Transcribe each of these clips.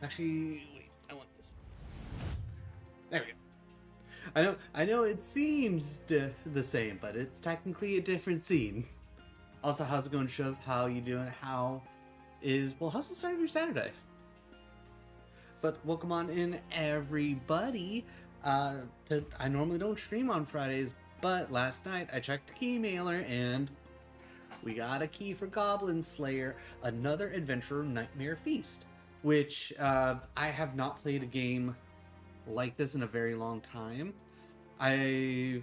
Actually, wait, I want this one. There we go. I know it seems the same, but it's technically a different scene. Also, how's it going, Shiv? How you doing? How's the start of your Saturday? But welcome on in, everybody. I normally don't stream on Fridays, but last night I checked the key mailer and we got a key for Goblin Slayer, another adventure nightmare feast, which I have not played a game like this in a very long time. I've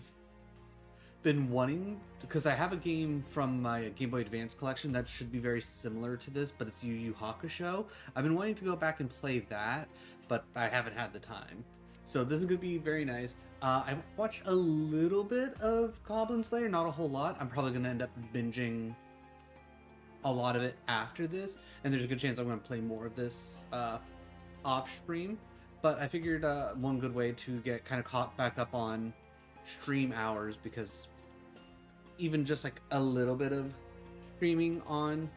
been wanting, because I have a game from my Game Boy Advance collection that should be very similar to this, but it's Yu Yu Hakusho. I've been wanting to go back and play that, but I haven't had the time. So this is going to be very nice. I've watched a little bit of Goblin Slayer, not a whole lot. I'm probably going to end up binging a lot of it after this, and there's a good chance I'm going to play more of this off stream. But I figured one good way to get kind of caught back up on stream hours, because even just like a little bit of streaming on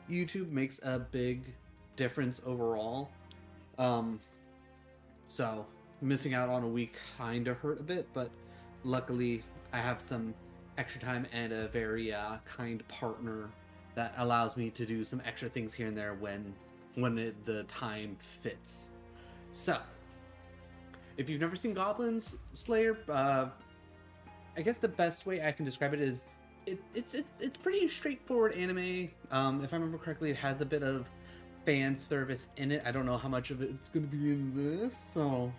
YouTube makes a big difference overall. So missing out on a week kind of hurt a bit, but luckily I have some extra time and a very kind partner that allows me to do some extra things here and there when the time fits. So, if you've never seen Goblin Slayer, I guess the best way I can describe it is it's pretty straightforward anime. If I remember correctly, it has a bit of fan service in it. I don't know how much of it's going to be in this, so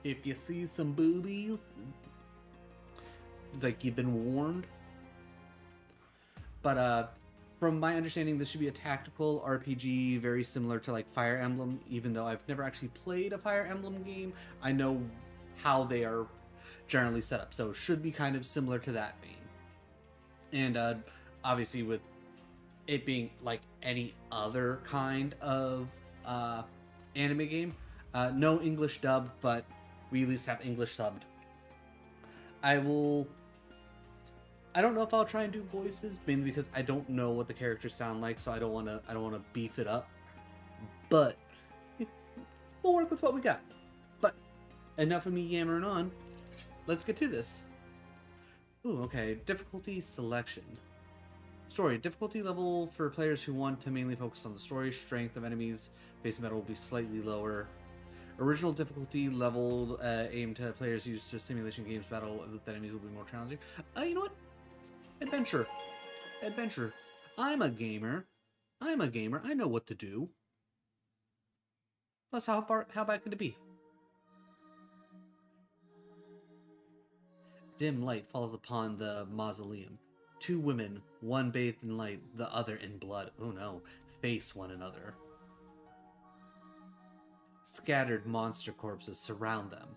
if you see some boobies, it's like you've been warned. But from my understanding, this should be a tactical RPG, very similar to like Fire Emblem. Even though I've never actually played a Fire Emblem game, I know how they are generally set up, so it should be kind of similar to that vein. And obviously, with it being like any other kind of anime game, no English dub, but we at least have English subbed. I don't know if I'll try and do voices, mainly because I don't know what the characters sound like, so I don't want to beef it up. But we'll work with what we got. But enough of me yammering on. Let's get to this. Ooh, okay. Difficulty selection. Story. Difficulty level for players who want to mainly focus on the story. Strength of enemies facing battle will be slightly lower. Original difficulty level aimed to players used to simulation games. Battle with enemies will be more challenging. You know what? Adventure. I'm a gamer. I know what to do. Plus, how bad could it be? Dim light falls upon the mausoleum. Two women, one bathed in light, the other in blood. Oh no, face one another. Scattered monster corpses surround them,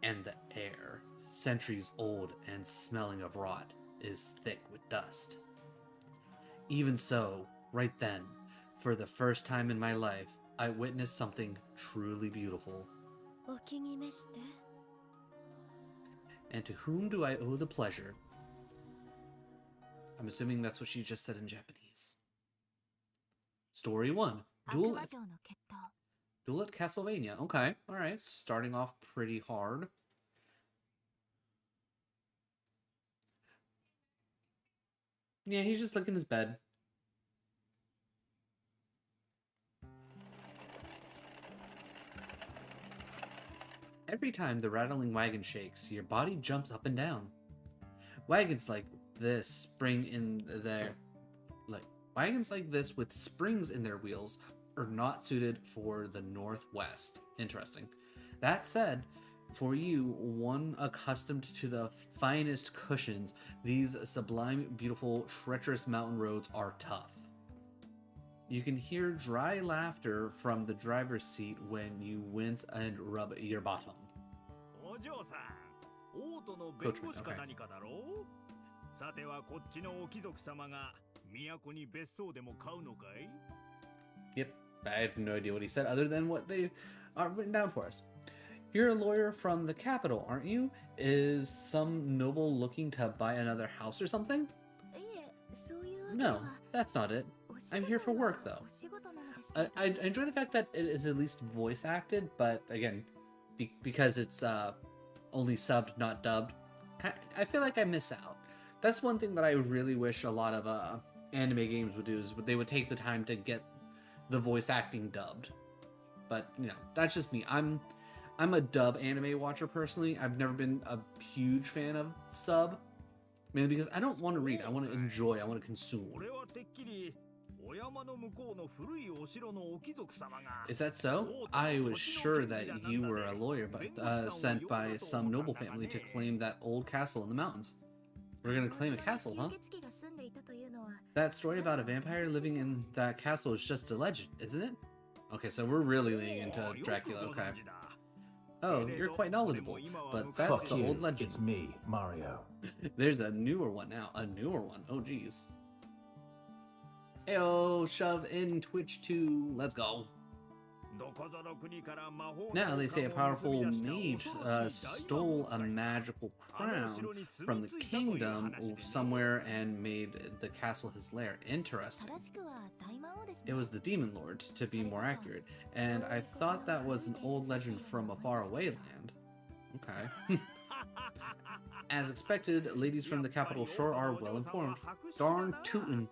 and the air, centuries old and smelling of rot, is thick with dust. Even so, right then, for the first time in my life, I witnessed something truly beautiful. And to whom do I owe the pleasure? I'm assuming that's what she just said in Japanese. Story 1. Duel at Castlevania. Okay, alright. Starting off pretty hard. Yeah, he's just like in his bed. Every time the rattling wagon shakes, your body jumps up and down. Wagons like this with springs in their wheels are not suited for the Northwest. Interesting. That said, for you, one accustomed to the finest cushions, these sublime, beautiful, treacherous mountain roads are tough. You can hear dry laughter from the driver's seat when you wince and rub your bottom. Coachman, okay. Yep, I have no idea what he said other than what they are written down for us. You're a lawyer from the capital, aren't you? Is some noble looking to buy another house or something? No, that's not it. I'm here for work, though. I enjoy the fact that it is at least voice acted, but again, because it's only subbed, not dubbed, I feel like I miss out. That's one thing that I really wish a lot of anime games would do, is they would take the time to get the voice acting dubbed. But you know, that's just me. I'm a dub anime watcher personally. I've never been a huge fan of sub, mainly because I don't want to read. I want to enjoy. I want to consume. Is that so? I was sure that you were a lawyer, but sent by some noble family to claim that old castle in the mountains. We're gonna claim a castle, huh? That story about a vampire living in that castle is just a legend, isn't it? Okay, so we're really leaning into Dracula, okay. Oh, you're quite knowledgeable, but that's the old legend. It's me, Mario. There's a newer one now. A newer one. Oh, geez. Ayo, shove in Twitch 2. Let's go. Now they say a powerful mage stole a magical crown from the kingdom somewhere and made the castle his lair. Interesting. It was the Demon Lord, to be more accurate, and I thought that was an old legend from a faraway land. Okay. As expected, ladies from the capital sure are well informed. Darn tootin'.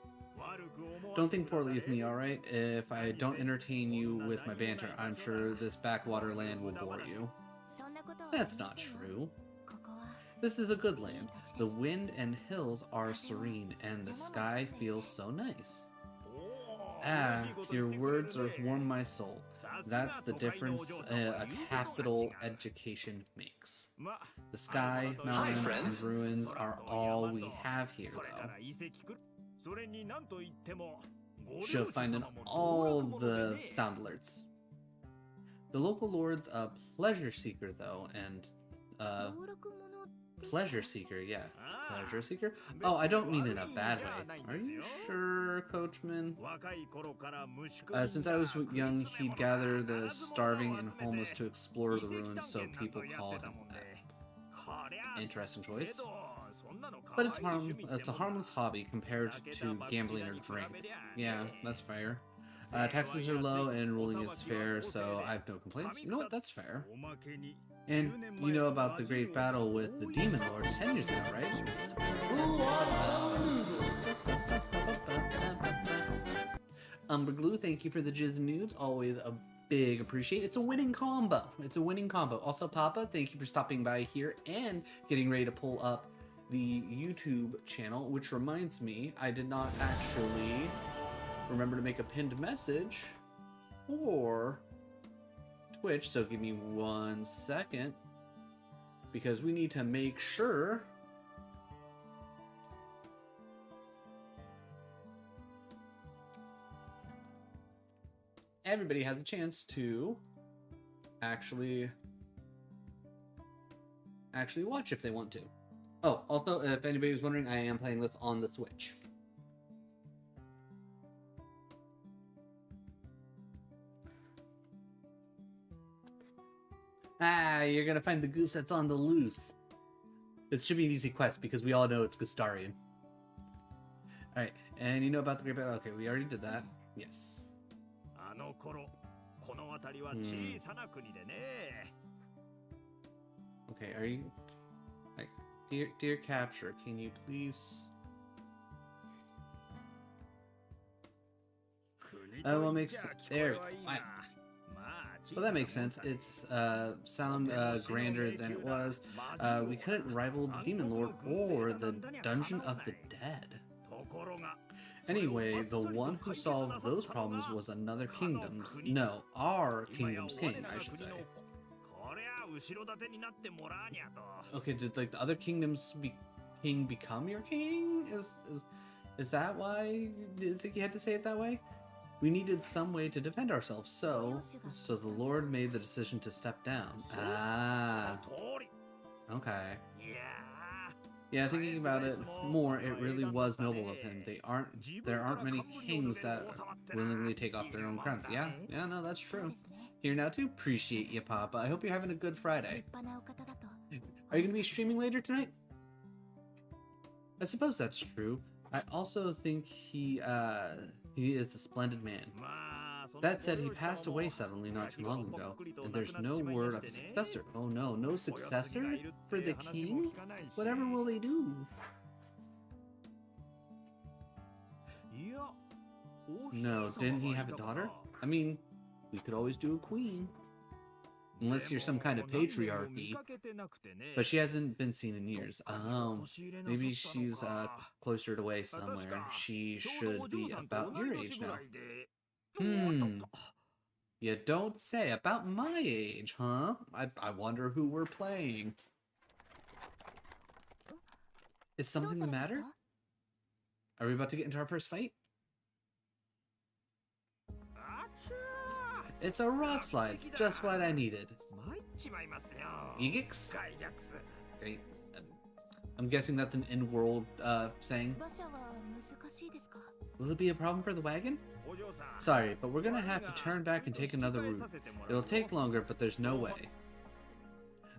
Don't think poorly of me, alright? If I don't entertain you with my banter, I'm sure this backwater land will bore you. That's not true. This is a good land. The wind and hills are serene, and the sky feels so nice. Ah, your words are warm my soul. That's the difference a capital education makes. The sky, mountains, and ruins are all we have here, though. Should find in all the sound alerts. The local lord's a pleasure seeker, though, and pleasure seeker, yeah, pleasure seeker. Oh, I don't mean in a bad way. Are you sure, Coachman? Since I was young, he'd gather the starving and homeless to explore the ruins, so people called him that. Interesting choice. But it's a harmless hobby compared to gambling or drink. Yeah, that's fair. Taxes are low and ruling is fair, so I have no complaints. You know what? That's fair. And you know about the great battle with the Demon Lord 10 years ago, right? Umberglue, thank you for the jizz nudes. Always a big appreciate. It's a winning combo. It's a winning combo. Also, Papa, thank you for stopping by here and getting ready to pull up the YouTube channel, which reminds me, I did not actually remember to make a pinned message for Twitch, so give me 1 second, because we need to make sure everybody has a chance to actually watch if they want to. Oh, also, if anybody was wondering, I am playing this on the Switch. Ah, you're gonna find the goose that's on the loose. This should be an easy quest because we all know it's Gustarian. Alright, and you know about the Great Battle? Okay, we already did that. Yes. Okay, are you... Like, dear Capture, can you please... What makes... There, fine. Well, that makes sense. It's sound grander than it was. We couldn't rival the Demon Lord or the Dungeon of the Dead. Anyway, the one who solved those problems was another kingdom's... No, our kingdom's king, I should say. Okay, did like the other kingdom's king become your king? Is that why you had to say it that way? We needed some way to defend ourselves, so the Lord made the decision to step down. Ah. Okay. Yeah, thinking about it more, it really was noble of him. There aren't many kings that willingly take off their own crowns. Yeah, no, that's true. Here now to appreciate you, Papa. I hope you're having a good Friday. Are you gonna be streaming later tonight? I suppose that's true. I also think he is a splendid man. That said, he passed away suddenly not too long ago, and there's no word of a successor. Oh no, no successor for the king? Whatever will they do? No, didn't he have a daughter? I mean, we could always do a queen. Unless you're some kind of patriarchy. But she hasn't been seen in years. Oh, maybe she's closer away somewhere. She should be about your age now. You don't say. About my age, huh? I wonder who we're playing. Is something the matter? Are we about to get into our first fight? It's a rock slide, just what I needed. Egix? Okay. I'm guessing that's an in-world saying. Will it be a problem for the wagon? Sorry, but we're gonna have to turn back and take another route. It'll take longer, but there's no way.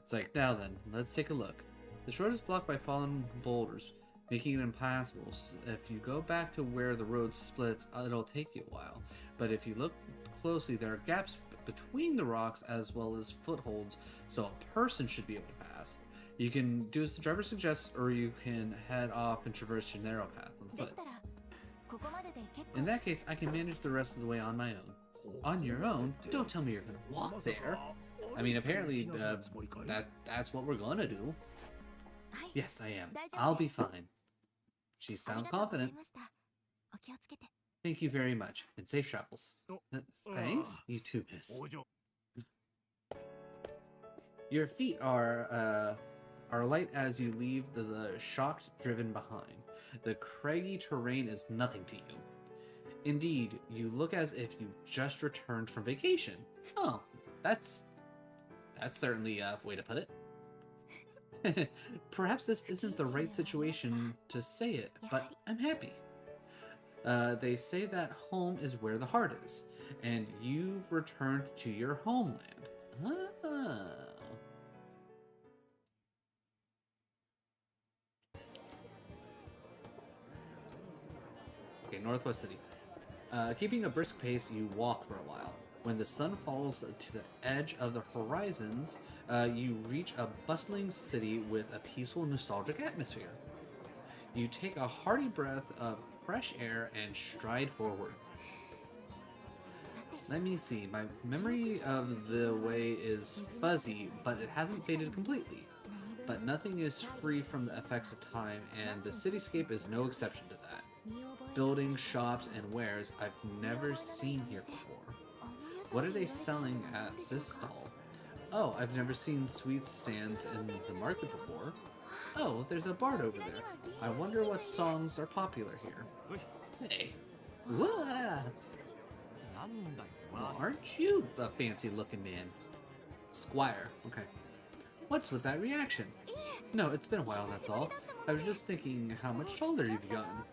It's like, now then, let's take a look. This road is blocked by fallen boulders, making it impassable. So if you go back to where the road splits, it'll take you a while. But if you look closely, there are gaps between the rocks as well as footholds, so a person should be able to pass. You can do as the driver suggests, or you can head off and traverse your narrow path on foot. In that case, I can manage the rest of the way on my own. On your own? Don't tell me you're gonna walk there. I mean, apparently, that's what we're gonna do. Yes, I am. I'll be fine. She sounds confident. Thank you very much, and safe travels. Thanks? You too, miss. Your feet are light as you leave the shocked driven behind. The craggy terrain is nothing to you. Indeed, you look as if you just returned from vacation. Oh, that's certainly a way to put it. Perhaps this isn't the right situation to say it, but I'm happy. They say that home is where the heart is, and you've returned to your homeland. Ah. Okay, Northwest City. Keeping a brisk pace, you walk for a while. When the sun falls to the edge of the horizons, you reach a bustling city with a peaceful, nostalgic atmosphere. You take a hearty breath of fresh air and stride forward. Let me see, my memory of the way is fuzzy, but it hasn't faded completely. But nothing is free from the effects of time, and the cityscape is no exception to that. Buildings, shops, and wares I've never seen here before. What are they selling at this stall? Oh, I've never seen sweet stands in the market before. Oh, there's a bard over there. I wonder what songs are popular here. Hey. Whoa. Well, aren't you a fancy-looking man? Squire. Okay. What's with that reaction? No, it's been a while, that's all. I was just thinking how much taller you've gotten.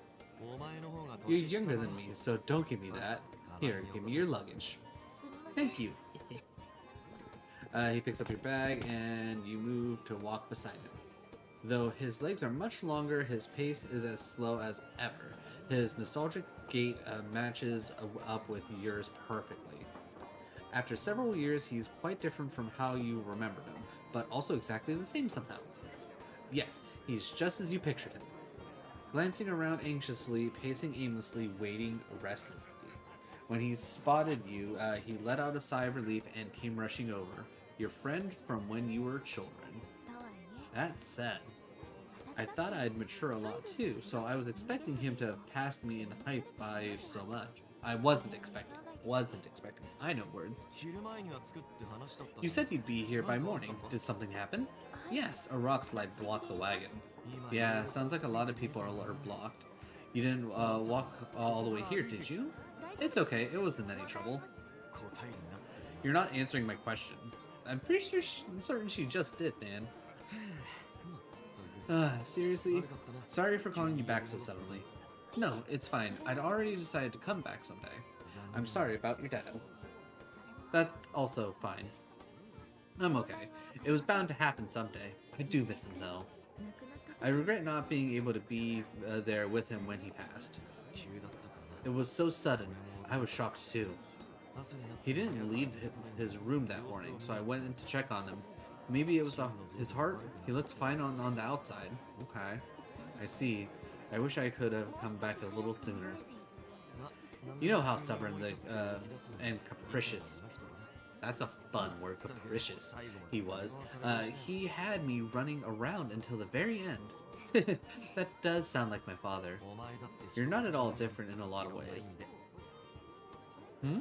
You're younger than me, so don't give me that. Here, give me your luggage. Thank you. He picks up your bag, and you move to walk beside him. Though his legs are much longer, his pace is as slow as ever. His nostalgic gait matches up with yours perfectly. After several years, he's quite different from how you remembered him, but also exactly the same somehow. Yes, he's just as you pictured him. Glancing around anxiously, pacing aimlessly, waiting restlessly. When he spotted you, he let out a sigh of relief and came rushing over. Your friend from when you were children. That said, I thought I'd mature a lot too, so I was expecting him to have passed me in height by so much. I wasn't expecting. I know words. You said you'd be here by morning. Did something happen? Yes, a rock slide blocked the wagon. Yeah, sounds like a lot of people are blocked. You didn't walk all the way here, did you? It's okay, it wasn't any trouble. You're not answering my question. I'm pretty sure I'm certain she just did, man. Seriously? Sorry for calling you back so suddenly. No, it's fine. I'd already decided to come back someday. I'm sorry about your dado. That's also fine. I'm okay. It was bound to happen someday. I do miss him, though. I regret not being able to be there with him when he passed. It was so sudden. I was shocked, too. He didn't leave his room that morning, so I went in to check on him. Maybe it was his heart? He looked fine on the outside. Okay. I see. I wish I could have come back a little sooner. You know how stubborn and capricious. That's a fun word, capricious. He was. He had me running around until the very end. That does sound like my father. You're not at all different in a lot of ways. Hmm?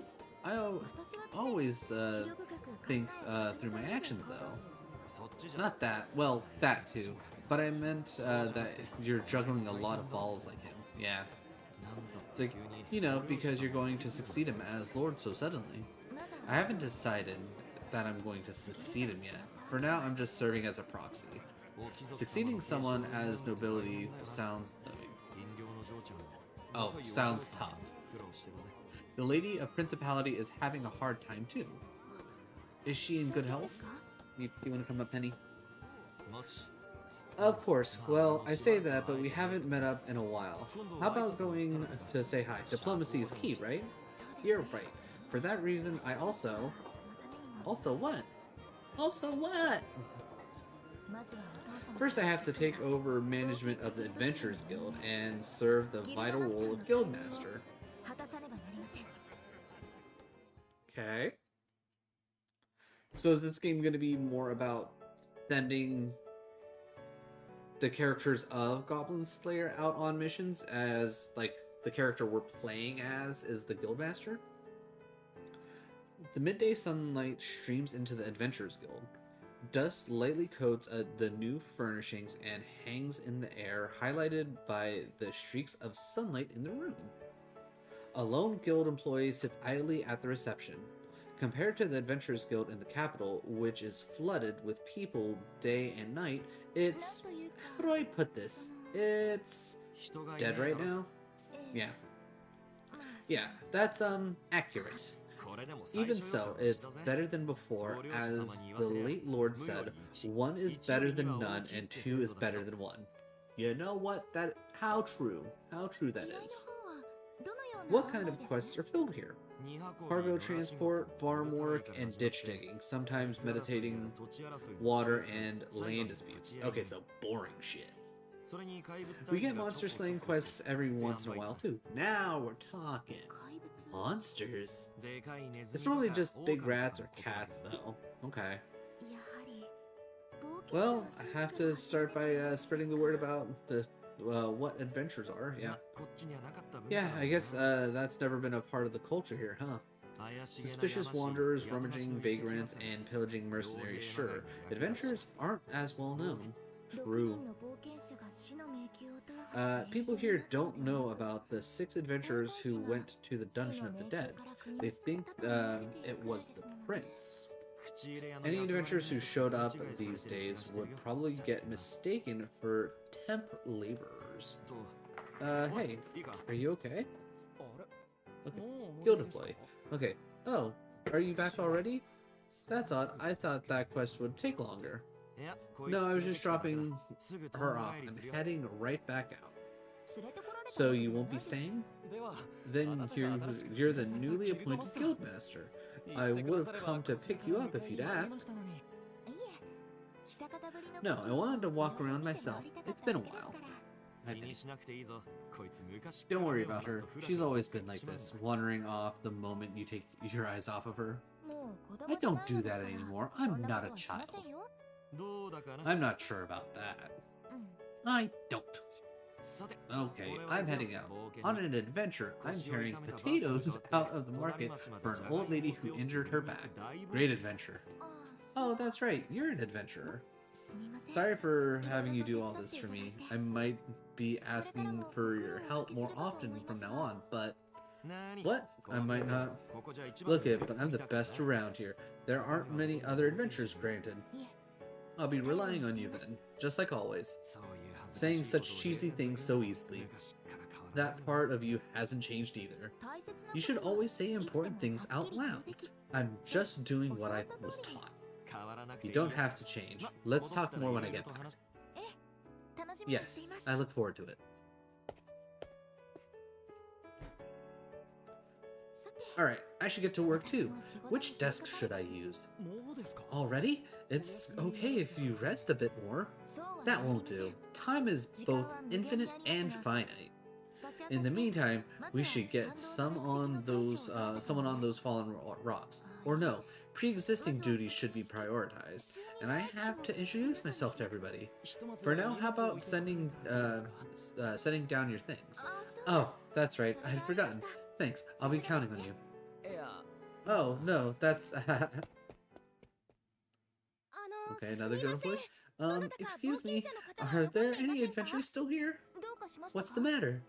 Always think through my actions, though. Not that. Well, that too. But I meant that you're juggling a lot of balls like him. Yeah. It's like, you know, because you're going to succeed him as Lord so suddenly. I haven't decided that I'm going to succeed him yet. For now, I'm just serving as a proxy. Succeeding someone as nobility sounds sounds tough. The Lady of Principality is having a hard time too. Is she in good health? You want to come up, Penny? Of course. Well, I say that, but we haven't met up in a while. How about going to say hi? Diplomacy is key, right? You're right. For that reason, I also... Also what? Also what? First, I have to take over management of the Adventurers Guild and serve the vital role of Guildmaster. Okay. So is this game going to be more about sending the characters of Goblin Slayer out on missions as, like, the character we're playing as is the Guildmaster? The midday sunlight streams into the Adventurers Guild. Dust lightly coats the new furnishings and hangs in the air, highlighted by the streaks of sunlight in the room. A lone guild employee sits idly at the reception. Compared to the Adventurers Guild in the capital, which is flooded with people day and night, it's... how do I put this? It's... dead right now? Yeah. Yeah, that's, accurate. Even so, it's better than before, as the late Lord said, one is better than none and two is better than one. You know what? How true that is. What kind of quests are filled here? Cargo transport, farm work, and ditch digging, sometimes meditating, water, and land disputes. Okay, so boring shit. We get monster slaying quests every once in a while too. Now we're talking. Monsters? It's normally just big rats or cats though. Okay. Well, I have to start by spreading the word about the what adventures are, yeah. Yeah, I guess that's never been a part of the culture here, huh? Suspicious wanderers, rummaging vagrants, and pillaging mercenaries, sure. Adventurers aren't as well known. True. People here don't know about the 6 adventurers who went to the Dungeon of the Dead. They think it was the prince. Any adventurers who showed up these days would probably get mistaken for temp laborers. Hey, are you okay? Okay, guild employee. Okay, oh, are you back already? That's odd, I thought that quest would take longer. No, I was just dropping her off. I'm heading right back out. So you won't be staying? Then you're the newly appointed guildmaster. I would have come to pick you up if you'd asked. No, I wanted to walk around myself. It's been a while. Don't worry about her. She's always been like this, wandering off the moment you take your eyes off of her. I don't do that anymore. I'm not a child. I'm not sure about that. I don't. Okay, I'm heading out. On an adventure, I'm carrying potatoes out of the market for an old lady who injured her back. Great adventure. Oh, that's right, you're an adventurer. Sorry for having you do all this for me. I might be asking for your help more often from now on, but... What? I might not. Look it, but I'm the best around here. There aren't many other adventures granted. I'll be relying on you then, just like always. Saying such cheesy things so easily. That part of you hasn't changed either. You should always say important things out loud. I'm just doing what I was taught. You don't have to change. Let's talk more when I get back. Yes, I look forward to it. Alright, I should get to work too. Which desk should I use? Already? It's okay if you rest a bit more. That won't do. Time is both infinite and finite. In the meantime, we should get someone on those fallen rocks. Or no, pre-existing duties should be prioritized, and I have to introduce myself to everybody. For now, how about setting down your things? Oh, that's right, I had forgotten. Thanks, I'll be counting on you. Oh, no, that's... Okay, another good voice. Excuse me, are there any adventurers still here? What's the matter?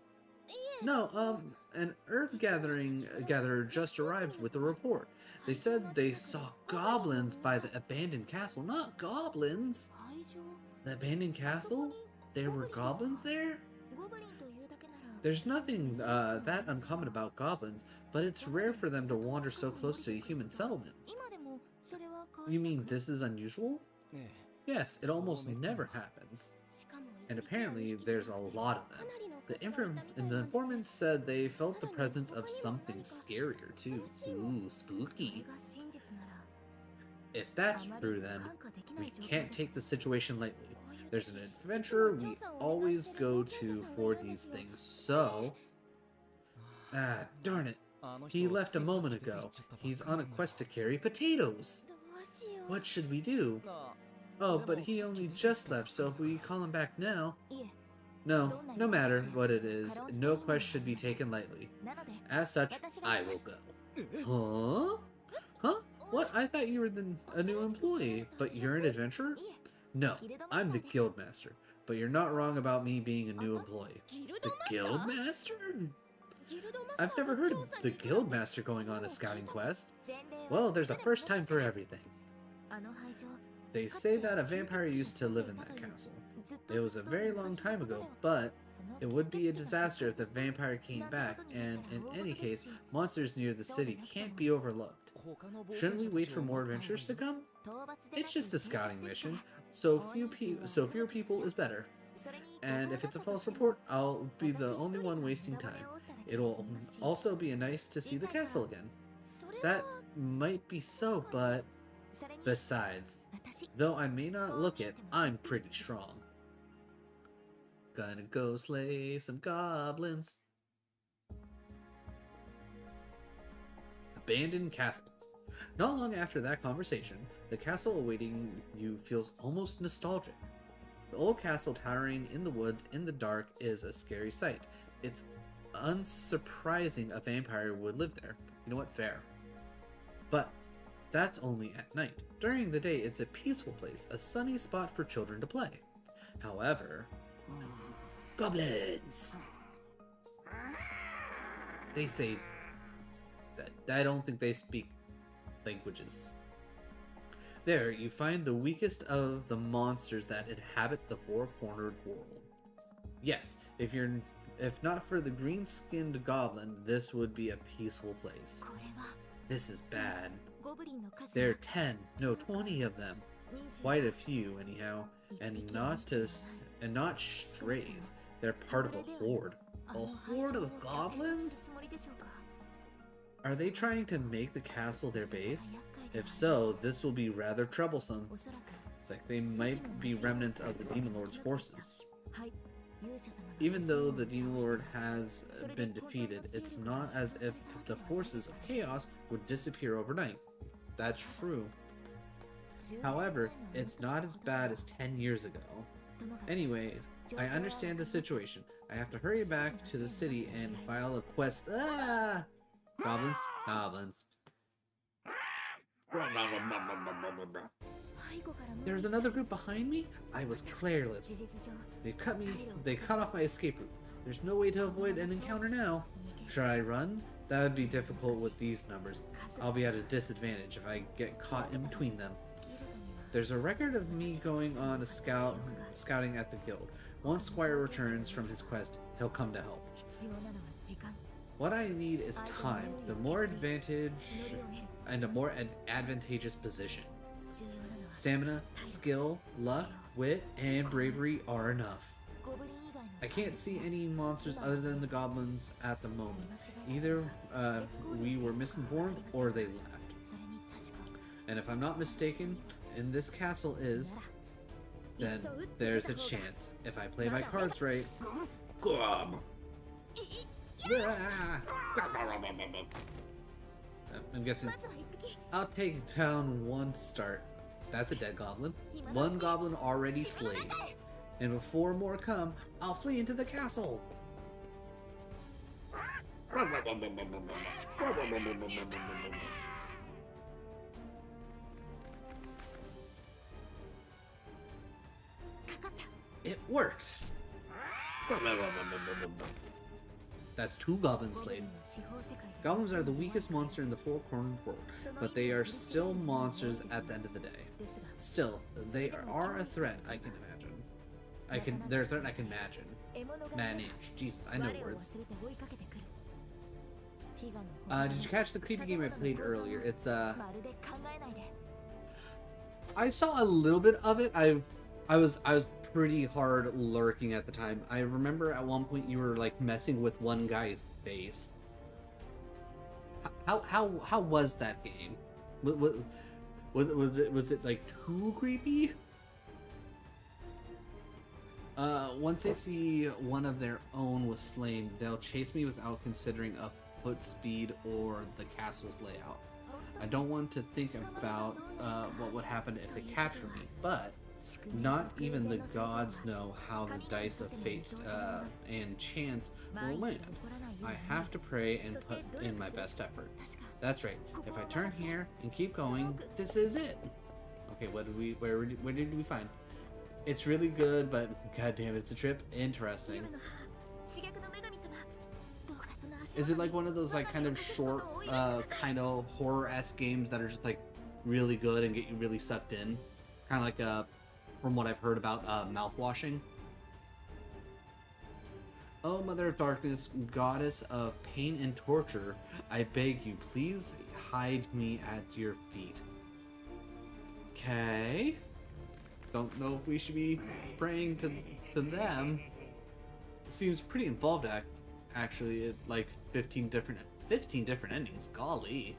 No, an herb gatherer just arrived with a report. They said they saw goblins by the abandoned castle. Not goblins! The abandoned castle? There were goblins there? There's nothing that uncommon about goblins, but it's rare for them to wander so close to a human settlement. You mean this is unusual? Yes, it almost never happens. And apparently there's a lot of them. The informants said they felt the presence of something scarier too. Ooh, spooky. If that's true, then we can't take the situation lightly. There's an adventurer we always go to for these things, so... Ah, darn it. He left a moment ago. He's on a quest to carry potatoes. What should we do? Oh, but he only just left, so if we call him back now... No, no matter what it is, no quest should be taken lightly. As such, I will go. Huh? Huh? What? I thought you were a new employee, but you're an adventurer? No, I'm the guildmaster, but you're not wrong about me being a new employee. The guildmaster? I've never heard of the guildmaster going on a scouting quest. Well, there's a first time for everything. They say that a vampire used to live in that castle. It was a very long time ago, but it would be a disaster if the vampire came back, and in any case, monsters near the city can't be overlooked. Shouldn't we wait for more adventures to come? It's just a scouting mission, so fewer people is better. And if it's a false report, I'll be the only one wasting time. It'll also be nice to see the castle again. That might be so, but... Besides, though I may not look it, I'm pretty strong. Gonna go slay some goblins. Abandoned castle. Not long after that conversation, the castle awaiting you feels almost nostalgic. The old castle towering in the woods in the dark is a scary sight. It's unsurprising a vampire would live there. You know what? Fair. But that's only at night. During the day, it's a peaceful place, a sunny spot for children to play. However, goblins! They say that I don't think they speak languages. There, you find the weakest of the monsters that inhabit the four-cornered world. Yes, if not for the green-skinned goblin, this would be a peaceful place. This is bad. There are 10, no 20 of them. Quite a few, anyhow, and not strays. They're part of a horde. A horde of goblins? Are they trying to make the castle their base? If so, this will be rather troublesome. It's like they might be remnants of the Demon Lord's forces. Even though the Demon Lord has been defeated, it's not as if the forces of chaos would disappear overnight. That's true. However, it's not as bad as 10 years ago. Anyways, I understand the situation. I have to hurry back to the city and file a quest. Ah! Goblins? Goblins. There's another group behind me? I was careless. They cut off my escape route. There's no way to avoid an encounter now. Should I run? That would be difficult with these numbers. I'll be at a disadvantage if I get caught in between them. There's a record of me going on a scouting at the guild. Once Squire returns from his quest, he'll come to help. What I need is time, the more advantageous position. Stamina, skill, luck, wit, and bravery are enough. I can't see any monsters other than the goblins at the moment. Either we were misinformed or they left. And if I'm not mistaken, in this castle then there's a chance. If I play my cards right. I'm guessing I'll take down one to start. That's a dead goblin. One goblin already slain. And before more come, I'll flee into the castle. It worked. That's 2 goblins slain. Goblins are the weakest monster in the four-cornered world, but they are still monsters at the end of the day. Still, they are a threat, I can imagine. They're a threat I can manage. Jesus, I know words. Did you catch the creepy game I played earlier? It's I saw a little bit of it. I was pretty hard lurking at the time. I remember at one point you were like messing with one guy's face. How was that game? Was it like too creepy? Once they see one of their own was slain, they'll chase me without considering a foot speed or the castle's layout. I don't want to think about what would happen if they capture me, but not even the gods know how the dice of fate and chance will land. I have to pray and put in my best effort. That's right. If I turn here and keep going, this is it. Okay, where did we find? It's really good, but goddamn, it's a trip. Interesting. Is it like one of those like kind of short, kind of horror-esque games that are just like really good and get you really sucked in? Kind of like from what I've heard about mouthwashing. Oh, Mother of Darkness, Goddess of Pain and Torture, I beg you, please hide me at your feet. Okay. Don't know if we should be praying to them. It seems pretty involved, actually. Like 15 different endings. Golly.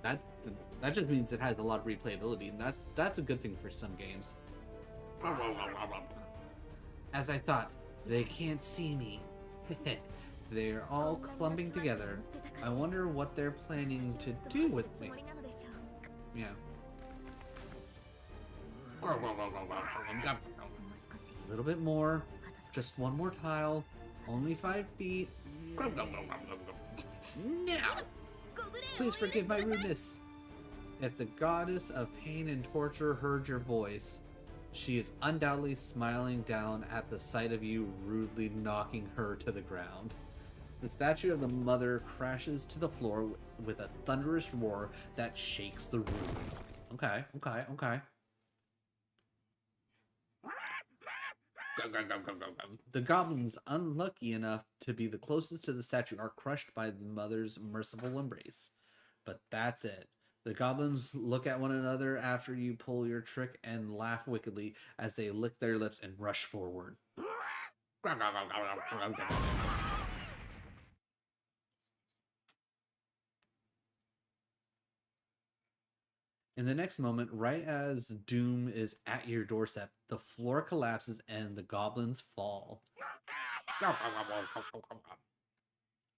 That just means it has a lot of replayability, and that's a good thing for some games. As I thought, they can't see me. They're all clumping together. I wonder what they're planning to do with me. Yeah. A little bit more. Just one more tile. Only 5 feet. Now! Please forgive my rudeness. If the goddess of pain and torture heard your voice, she is undoubtedly smiling down at the sight of you rudely knocking her to the ground. The statue of the mother crashes to the floor with a thunderous roar that shakes the room. Okay. The goblins, unlucky enough to be the closest to the statue, are crushed by the mother's merciful embrace. But that's it. The goblins look at one another after you pull your trick and laugh wickedly as they lick their lips and rush forward. In the next moment, right as doom is at your doorstep, the floor collapses and the goblins fall.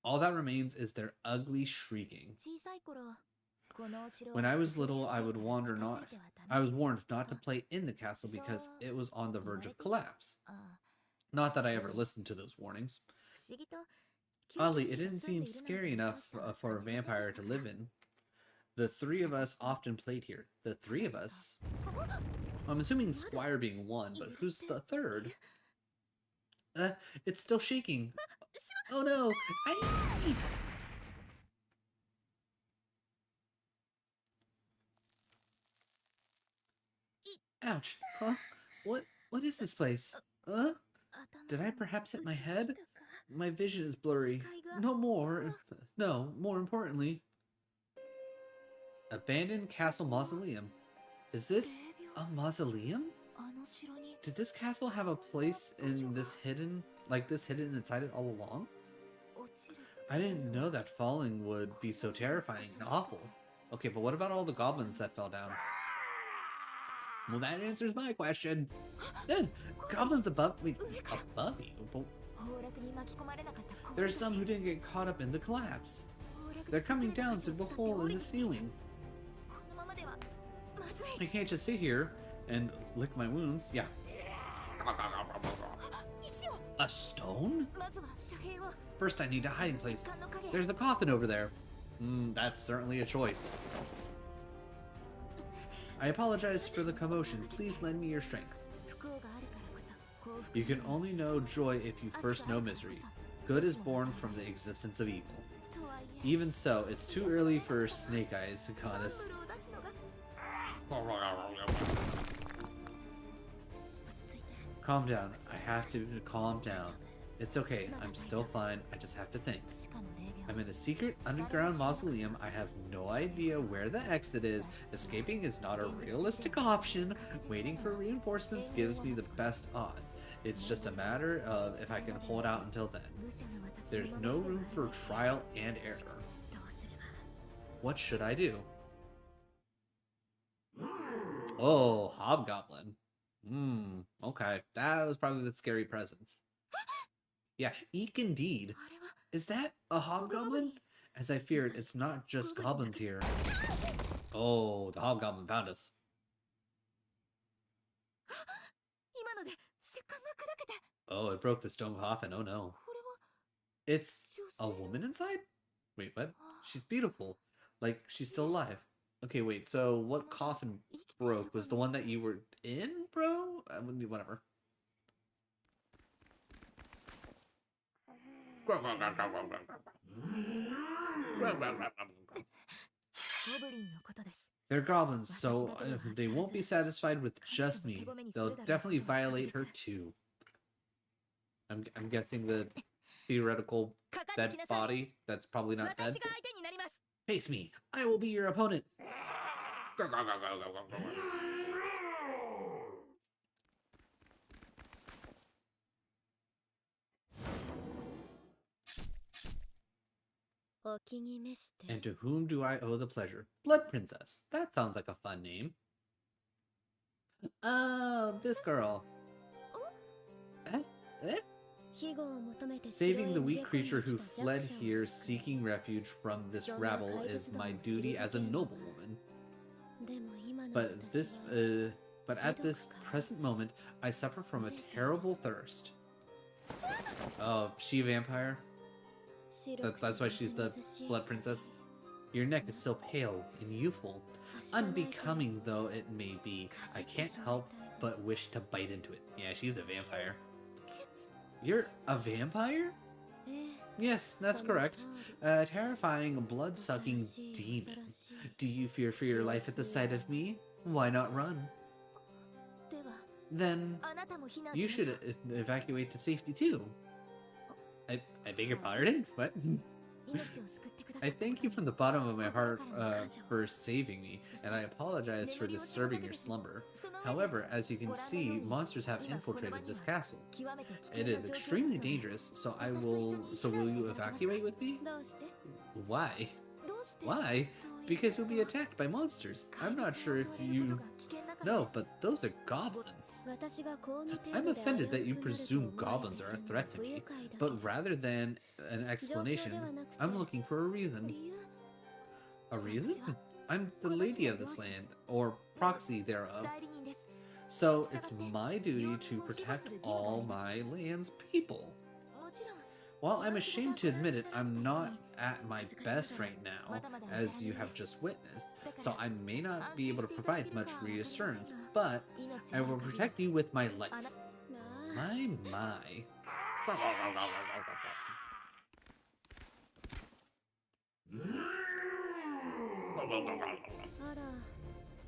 All that remains is their ugly shrieking. When I was little, I was warned not to play in the castle because it was on the verge of collapse. Not that I ever listened to those warnings. Oddly, it didn't seem scary enough for a vampire to live in. The 3 of us often played here. The 3 of us? I'm assuming Squire being 1, but who's the 3rd? It's still shaking. Oh no! Ouch! Huh? What is this place? Did I perhaps hit my head? My vision is blurry. More importantly. Abandoned Castle Mausoleum. Is this a mausoleum? Did this castle have a place in this hidden, like this hidden inside it all along? I didn't know that falling would be so terrifying and awful. Okay, but what about all the goblins that fell down? Well, that answers my question. Goblins above me. Above you? But there's some who didn't get caught up in the collapse. They're coming down through the hole in the ceiling. I can't just sit here and lick my wounds. Yeah. A stone? First I need a hiding place. There's a coffin over there. That's certainly a choice. I apologize for the commotion. Please lend me your strength. You can only know joy if you first know misery. Good is born from the existence of evil. Even so, it's too early for Snake Eyes, goddess. Calm down. I have to calm down. It's okay. I'm still fine. I just have to think. I'm in a secret underground mausoleum. I have no idea where the exit is. Escaping is not a realistic option. Waiting for reinforcements gives me the best odds. It's just a matter of if I can hold out until then. There's no room for trial and error. What should I do? Oh, Hobgoblin. Okay. That was probably the scary presence. Yeah, eek indeed. Is that a hobgoblin? As I feared, it's not just goblins here. Oh, the hobgoblin found us. Oh, it broke the stone coffin. Oh no. It's a woman inside? Wait, what? She's beautiful. Like, she's still alive. Okay, wait, so what coffin broke? Was the one that you were in, bro? Whatever. They're goblins, so they won't be satisfied with just me. They'll definitely violate her too. I'm guessing the theoretical dead body that's probably not dead. Face me. I will be your opponent. And to whom do I owe the pleasure? Blood Princess. That sounds like a fun name. Oh, this girl. Saving the weak creature who fled here seeking refuge from this rabble is my duty as a noblewoman. But at this present moment, I suffer from a terrible thirst. Oh, she a vampire? That's why she's the Blood Princess. Your neck is so pale and youthful. Unbecoming though it may be, I can't help but wish to bite into it. Yeah, she's a vampire. You're a vampire? Yes, that's correct. A terrifying, blood-sucking demon. Do you fear for your life at the sight of me? Why not run? Then you should evacuate to safety too. I beg your pardon? What? I thank you from the bottom of my heart for saving me, and I apologize for disturbing your slumber. However, as you can see, monsters have infiltrated this castle. It is extremely dangerous, so will you evacuate with me? Why? Why? Because you'll be attacked by monsters. I'm not sure if you know, but those are goblins. I'm offended that you presume goblins are a threat to me, but rather than an explanation, I'm looking for a reason. A reason? I'm the lady of this land, or proxy thereof. So it's my duty to protect all my land's people. While I'm ashamed to admit it, I'm not at my best right now, as you have just witnessed, so I may not be able to provide much reassurance, but I will protect you with my life. My.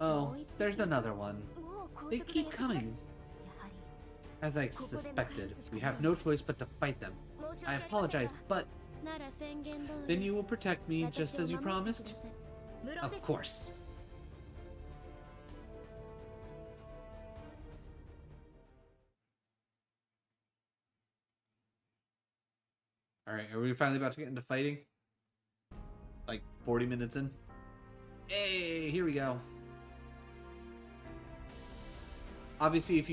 Oh, there's another one. They keep coming. As I suspected, we have no choice but to fight them. I apologize, but... Then you will protect me just as you promised? Of course. Alright, are we finally about to get into fighting? Like 40 minutes in? Hey, here we go. Obviously,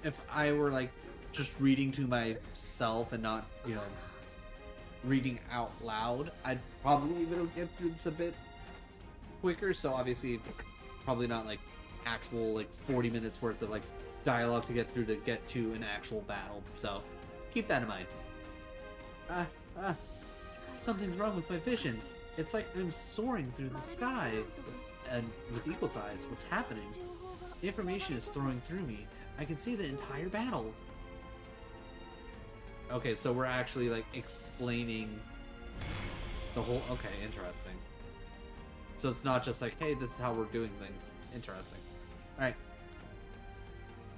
if I were like just reading to myself and not, you know, reading out loud, I'd probably be able to get through this a bit quicker. So obviously, probably not like actual like 40 minutes worth of like dialogue to get through to get to an actual battle. So keep that in mind. Something's wrong with my vision. It's like I'm soaring through the sky, and with equal eyes, what's happening? Information is throwing through me. I can see the entire battle. Okay, so we're actually like explaining the whole. Okay, interesting. So it's not just like, hey, this is how we're doing things. Interesting. All right.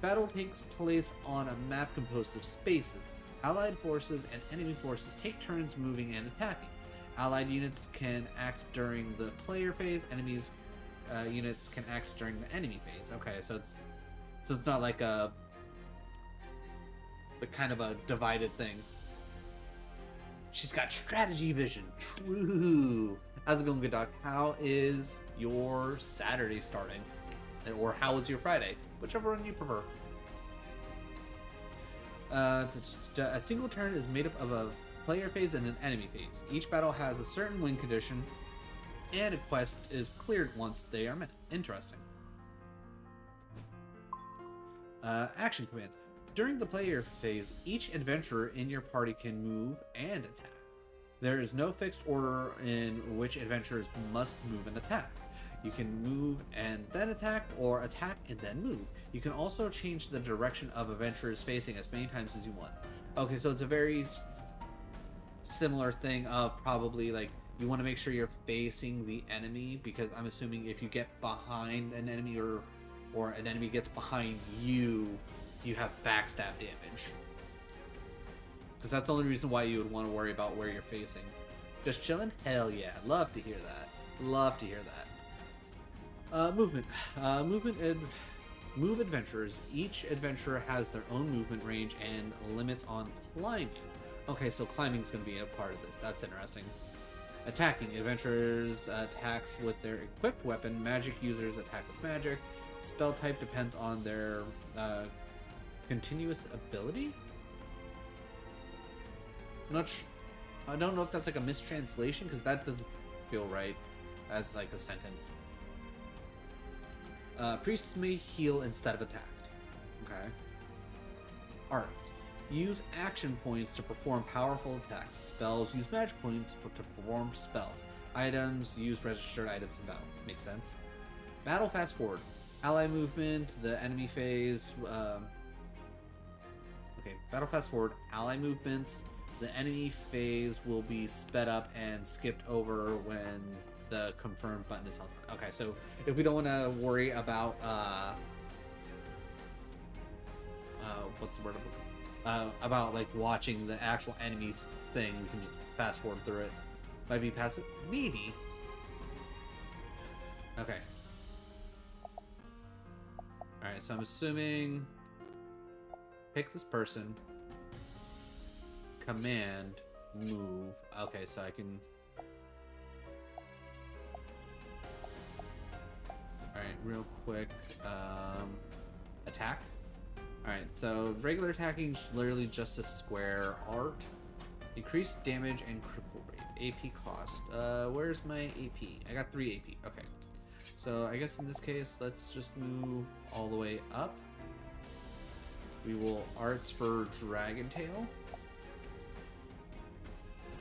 Battle takes place on a map composed of spaces. Allied forces and enemy forces take turns moving and attacking. Allied units can act during the player phase. Enemies units can act during the enemy phase. Okay, so it's not like a kind of a divided thing. She's got strategy vision. True. How's it going, good dog? How is your Saturday starting? Or how was your Friday? Whichever one you prefer. A single turn is made up of a player phase and an enemy phase. Each battle has a certain win condition, and a quest is cleared once they are met. Interesting. Action commands. During the player phase, each adventurer in your party can move and attack. There is no fixed order in which adventurers must move and attack. You can move and then attack, or attack and then move. You can also change the direction of adventurers facing as many times as you want. Okay, so it's a very similar thing of probably like you want to make sure you're facing the enemy, because I'm assuming if you get behind an enemy or an enemy gets behind you, you have backstab damage. Because that's the only reason why you would want to worry about where you're facing. Just chilling? Hell yeah. Love to hear that. Love to hear that. Movement. Move adventurers. Each adventurer has their own movement range and limits on climbing. Okay, so climbing is going to be a part of this. That's interesting. Attacking. Adventurers attacks with their equipped weapon. Magic users attack with magic. Spell type depends on their continuous ability. I don't know if that's like a mistranslation, because that doesn't feel right as like a sentence. Priests may heal instead of attacked. Okay. Arts. Use action points to perform powerful attacks. Spells use magic points to perform spells. Items use registered items in battle. Makes sense. Battle fast forward. Ally movement, the enemy phase. Okay, battle fast forward. Ally movements. The enemy phase will be sped up and skipped over when the confirmed button is held. Okay, so if we don't want to worry about what's the word about like watching the actual enemies thing, we can just fast forward through it. Might be passive, maybe. Okay. All right, so I'm assuming pick this person. Command move. Okay, so I can. Alright, real quick. Attack. Alright, so regular attacking is literally just a square. Art. Increased damage and critical rate. AP cost. Where's my AP? I got 3 AP. Okay. So I guess in this case, let's just move all the way up. We will arts for Dragon Tail.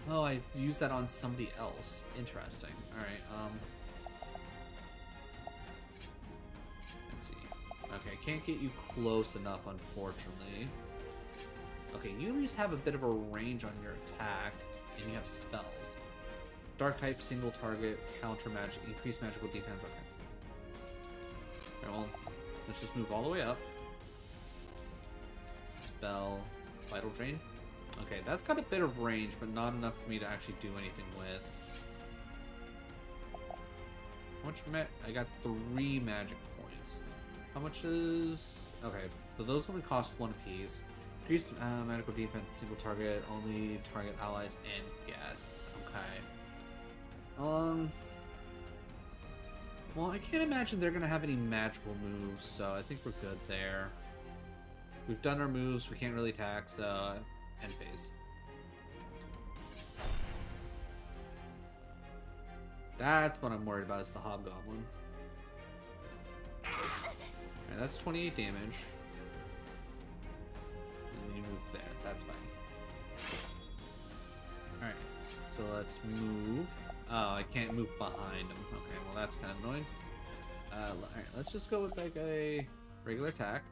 Oh, I used that on somebody else. Interesting. Alright, let's see. Okay, can't get you close enough, unfortunately. Okay, you at least have a bit of a range on your attack, and you have spells. Dark type, single target, counter magic, increased magical defense. Okay. Alright, well, let's just move all the way up. Spell, Vital Drain. Okay, that's got a bit of range, but not enough for me to actually do anything with. How much I got 3 magic points. How much is... Okay, so those only cost 1 apiece. Increase medical defense, single target, only target allies and guests. Okay. Well, I can't imagine they're gonna have any magical moves, so I think we're good there. We've done our moves, we can't really attack, so end phase. That's what I'm worried about, is the Hobgoblin. Alright, that's 28 damage. And you move there, that's fine. Alright, so let's move. Oh, I can't move behind him. Okay, well that's kind of annoying. Alright, let's just go with like a regular attack.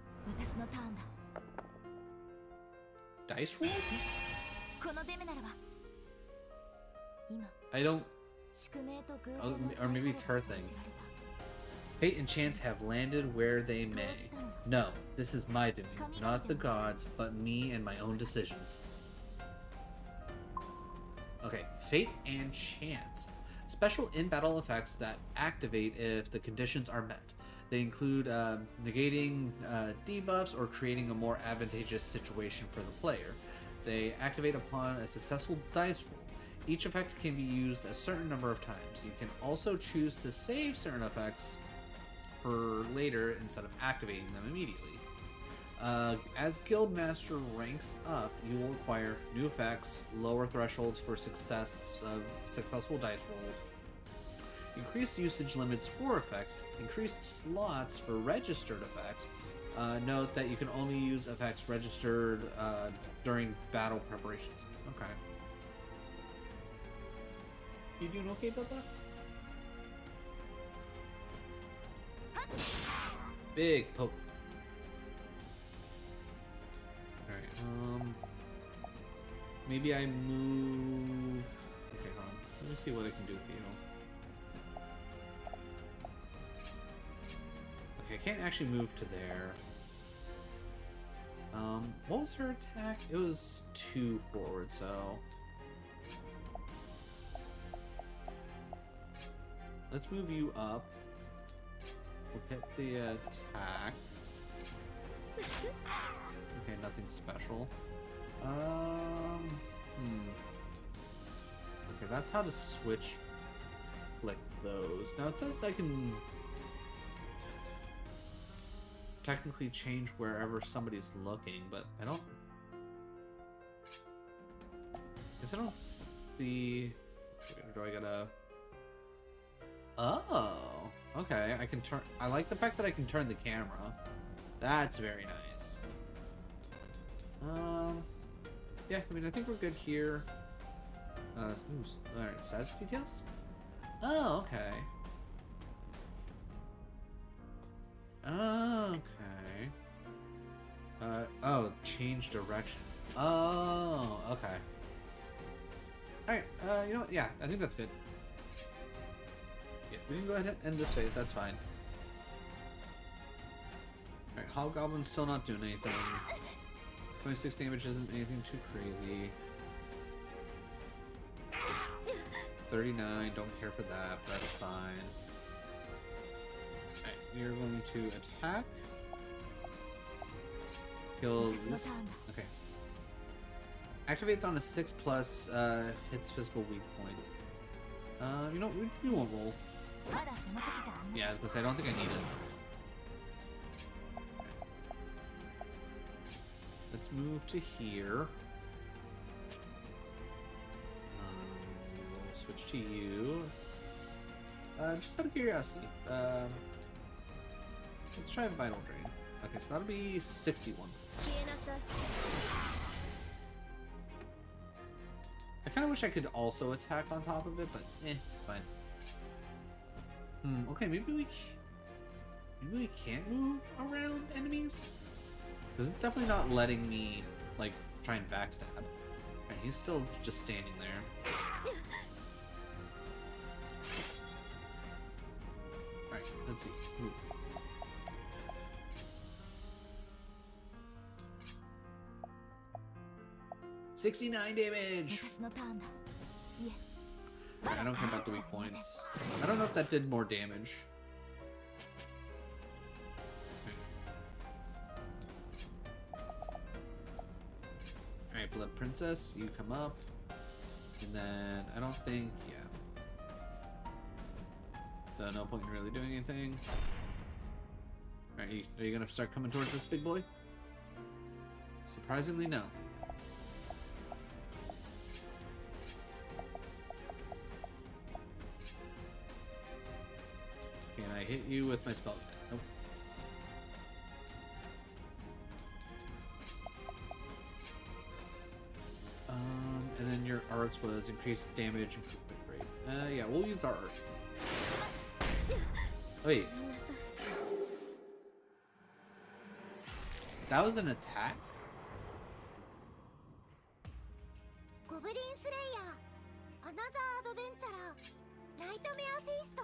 Dice roll? I don't... Oh, or maybe it's her thing. Fate and chance have landed where they may. No, this is my doing. Not the gods, but me and my own decisions. Okay, fate and chance. Special in-battle effects that activate if the conditions are met. They include negating debuffs or creating a more advantageous situation for the player. They activate upon a successful dice roll. Each effect can be used a certain number of times. You can also choose to save certain effects for later instead of activating them immediately. As Guildmaster ranks up, you will acquire new effects, lower thresholds for successful dice rolls, increased usage limits for effects, increased slots for registered effects. Note that you can only use effects registered during battle preparations. Okay. You doing okay, Bilba? Big poke. Alright, maybe I move... Okay, hold on. Let me see what I can do with you. Okay, I can't actually move to there. What was her attack? It was 2 forward, so... Let's move you up. We'll hit the attack. Okay, nothing special. Okay, that's how to switch flick those. Now it says I can technically change wherever somebody's looking, but I don't... Guess I don't see... Do I gotta... Oh, okay. I can turn... I like the fact that I can turn the camera. That's very nice. Yeah, I mean, I think we're good here. Alright, stats details? Oh, okay. Okay. Oh, change direction. Oh, okay. Alright, you know what? Yeah, I think that's good. Yeah, we can go ahead and end this phase, that's fine. Alright, Hobgoblin's still not doing anything. 26 damage isn't anything too crazy. 39, don't care for that, but that's fine. Alright, we are going to attack. Kill this. Okay. Activates on a 6+, hits physical weak points. You know, we won't roll. Yeah, I was gonna say, I don't think I need it. Let's move to here. We'll switch to you. Just out of curiosity, let's try Vital Drain. Okay, so that'll be 61. I kind of wish I could also attack on top of it, but it's fine. Okay, maybe we can't move around enemies? Because it's definitely not letting me, like, try and backstab. Right, he's still just standing there. Alright, let's see. Move. $69 damage! I don't care about the weak points. I don't know if that did more damage. Alright, Blood Princess, you come up. And then, I don't think, yeah. So no point in really doing anything. Alright, are you gonna start coming towards this big boy? Surprisingly, no. Can I hit you with my spell? Nope. And then your arts was increased damage and quick rate. Yeah, we'll use our art. Wait. That was an attack? Goblin Slayer, another adventurer, Nightmare Feast.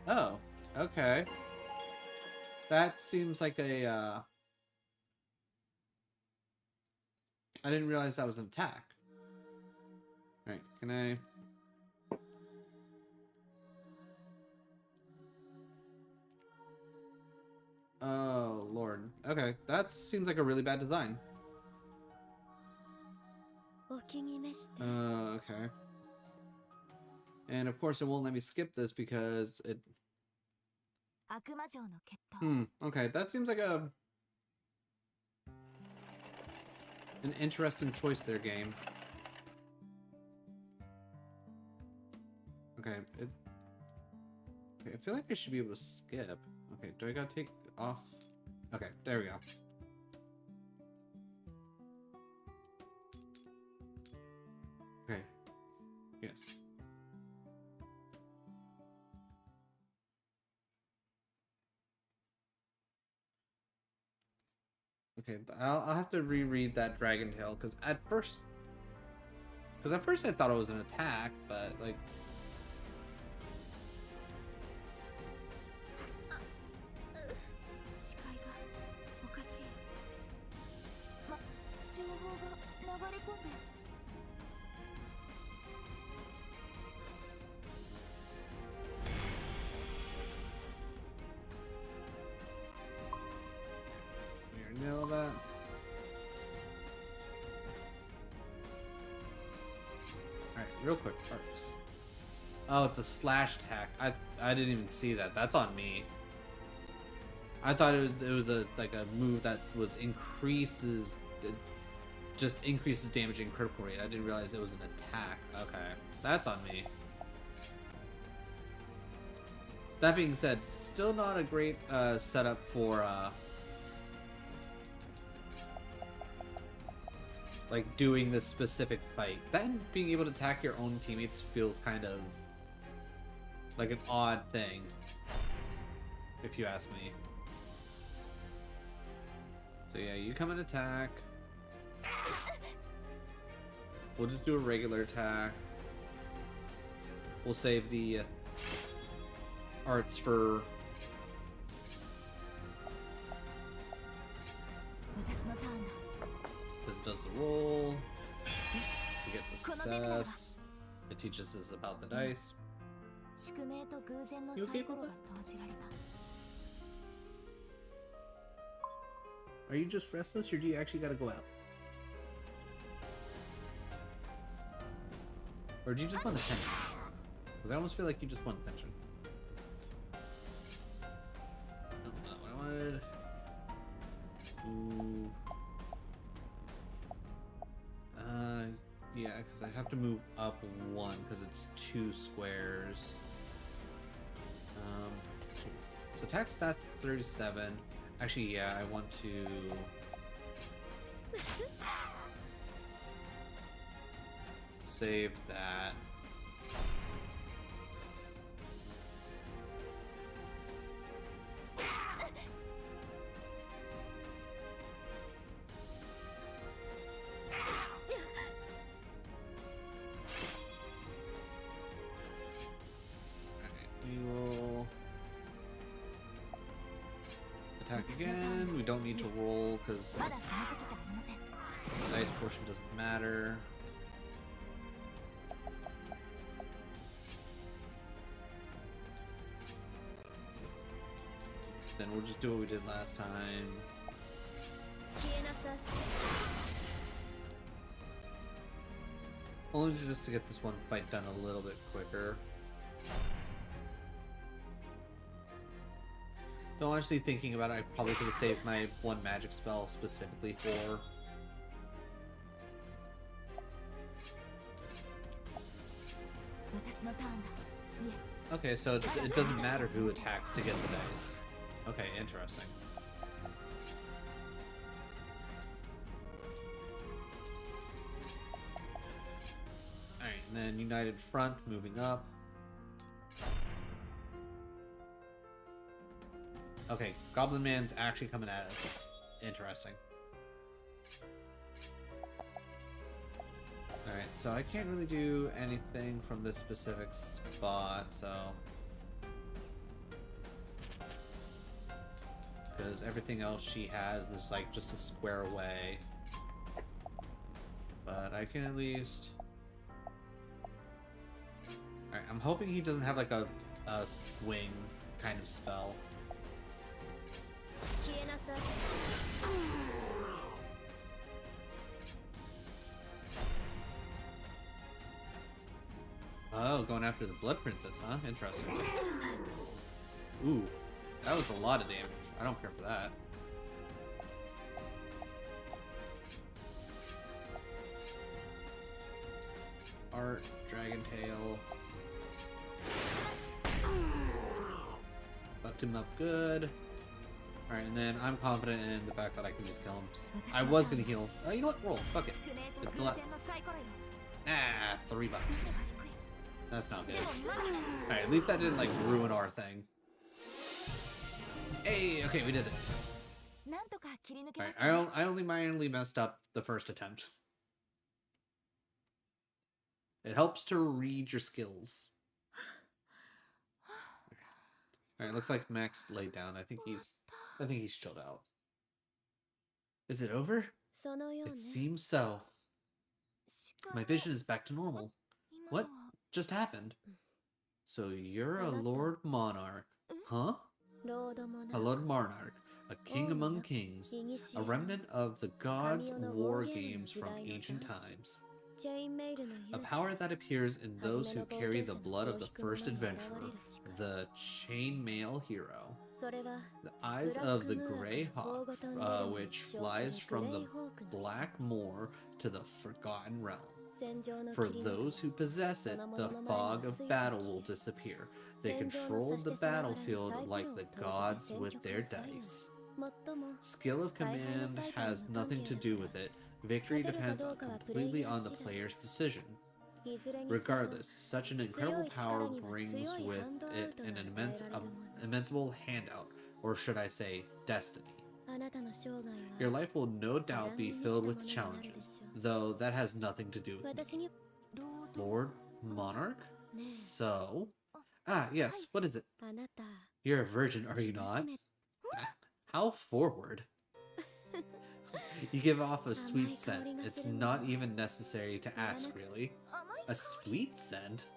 Oh, okay. That seems like a, I didn't realize that was an attack. Alright, can I... Oh, Lord. Okay, that seems like a really bad design. Okay. And of course it won't let me skip this because it... Okay, that seems like an interesting choice there, game. Okay, okay, I feel like I should be able to skip. Okay, do I gotta take off? Okay, there we go. Okay. Yes. Okay, I'll have to reread that Dragon Tale because at first I thought it was an attack, but like. Nail that. Alright, real quick, parts. Oh, it's a slash attack. I didn't even see that. That's on me. I thought it was a like a move that was increases, just increases damage and critical rate. I didn't realize it was an attack. Okay, that's on me. That being said, still not a great setup for like doing this specific fight. Then being able to attack your own teammates feels kind of like an odd thing, if you ask me. So yeah, you come and attack. We'll just do a regular attack. We'll save the arts for... This does the roll. We get the success. It teaches us about the dice. You okay with that? Are you just restless, or do you actually gotta go out? Or do you just want attention? Because I almost feel like you just want attention. No, not what I wanted. Move. Yeah, because I have to move up one because it's 2 squares. So attack stats 37. Actually, yeah, I want to... save that. We will attack again. We don't need to roll because the dice portion doesn't matter. Then we'll just do what we did last time. Only just to get this one fight done a little bit quicker. Though honestly thinking about it, I probably could have saved my one magic spell specifically for... Okay, so it doesn't matter who attacks to get the dice. Okay, interesting. Alright, and then United Front moving up. Okay, Goblin Man's actually coming at us. Interesting. Alright, so I can't really do anything from this specific spot, so... Because everything else she has is like just a square away. But I can at least... Alright, I'm hoping he doesn't have like a swing kind of spell. Oh, going after the Blood Princess, huh? Interesting. Ooh, that was a lot of damage. I don't care for that. Art, Dragon Tail. Fucked him up good. Alright, and then I'm confident in the fact that I can just kill him. I was gonna heal him. Oh, you know what? Roll. Fuck it. Ah, $3. That's not good. Alright, at least that didn't, like, ruin our thing. Hey, okay, we did it. Alright, I only minorly messed up the first attempt. It helps to read your skills. Alright, looks like Max laid down. I think he's chilled out. Is it over? It seems so. My vision is back to normal. What just happened? So you're a Lord Monarch, huh? A Lord Monarch, a king among kings, a remnant of the gods' war games from ancient times. A power that appears in those who carry the blood of the first adventurer, the chainmail hero. The eyes of the Grey Hawk, which flies from the Black Moor to the Forgotten Realm. For those who possess it, the fog of battle will disappear. They control the battlefield like the gods with their dice. Skill of command has nothing to do with it. Victory depends completely on the player's decision. Regardless, such an incredible power brings with it an immensible handout, or should I say, destiny. Your life will no doubt be filled with challenges, though that has nothing to do with me. Lord Monarch? So? Ah, yes, what is it? You're a virgin, are you not? How forward. You give off a sweet scent. It's not even necessary to ask, really. A sweet scent?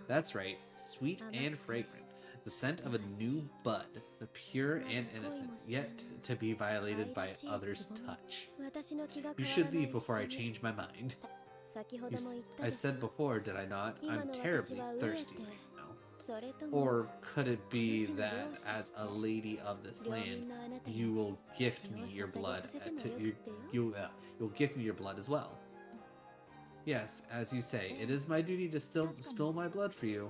That's right, sweet and fragrant. The scent of a new bud, the pure and innocent, yet to be violated by others' touch. You should leave before I change my mind. I said before, did I not? I'm terribly thirsty right now. Or could it be that, as a lady of this land, you will gift me your blood? You'll gift me your blood as well. Yes, as you say, it is my duty to still spill my blood for you.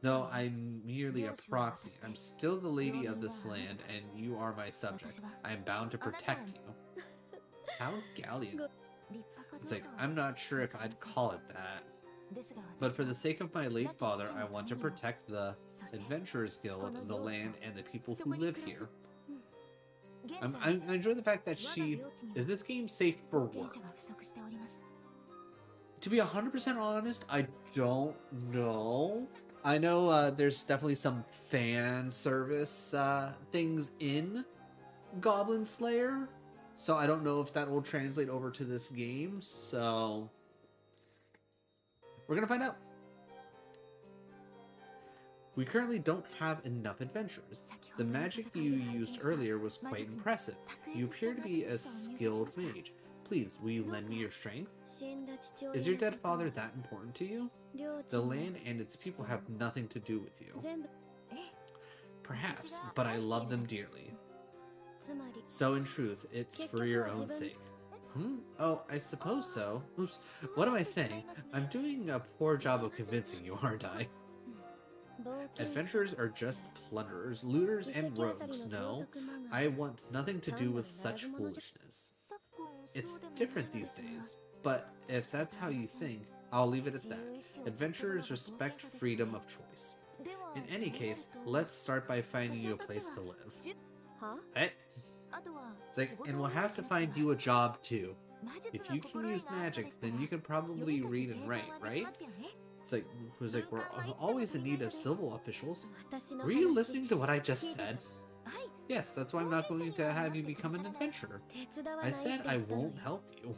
Though I'm merely a proxy, I'm still the lady of this land, and you are my subject. I am bound to protect you. How gallant. It's like, I'm not sure if I'd call it that. But for the sake of my late father, I want to protect the Adventurers Guild, the land, and the people who live here. I enjoy the fact that is this game safe for work? To be 100% honest, I don't know. I know there's definitely some fan service things in Goblin Slayer, so I don't know if that will translate over to this game, so we're gonna find out. We currently don't have enough adventurers. The magic you used earlier was quite impressive. You appear to be a skilled mage. please, will you lend me your strength? Is your dead father that important to you? The land and its people have nothing to do with you. Perhaps, but I love them dearly. So in truth, it's for your own sake. Oh, I suppose so. Oops, what am I saying? I'm doing a poor job of convincing you, aren't I? Adventurers are just plunderers, looters, and rogues, no. I want nothing to do with such foolishness. It's different these days, but if that's how you think, I'll leave it at that. Adventurers respect freedom of choice. In any case, let's start by finding you a place to live. Hey. It's like, and we'll have to find you a job too. If you can use magic, then you can probably read and write, right? It's like, we're always in need of civil officials. Were you listening to what I just said? Yes, that's why I'm not going to have you become an adventurer. I said I won't help you.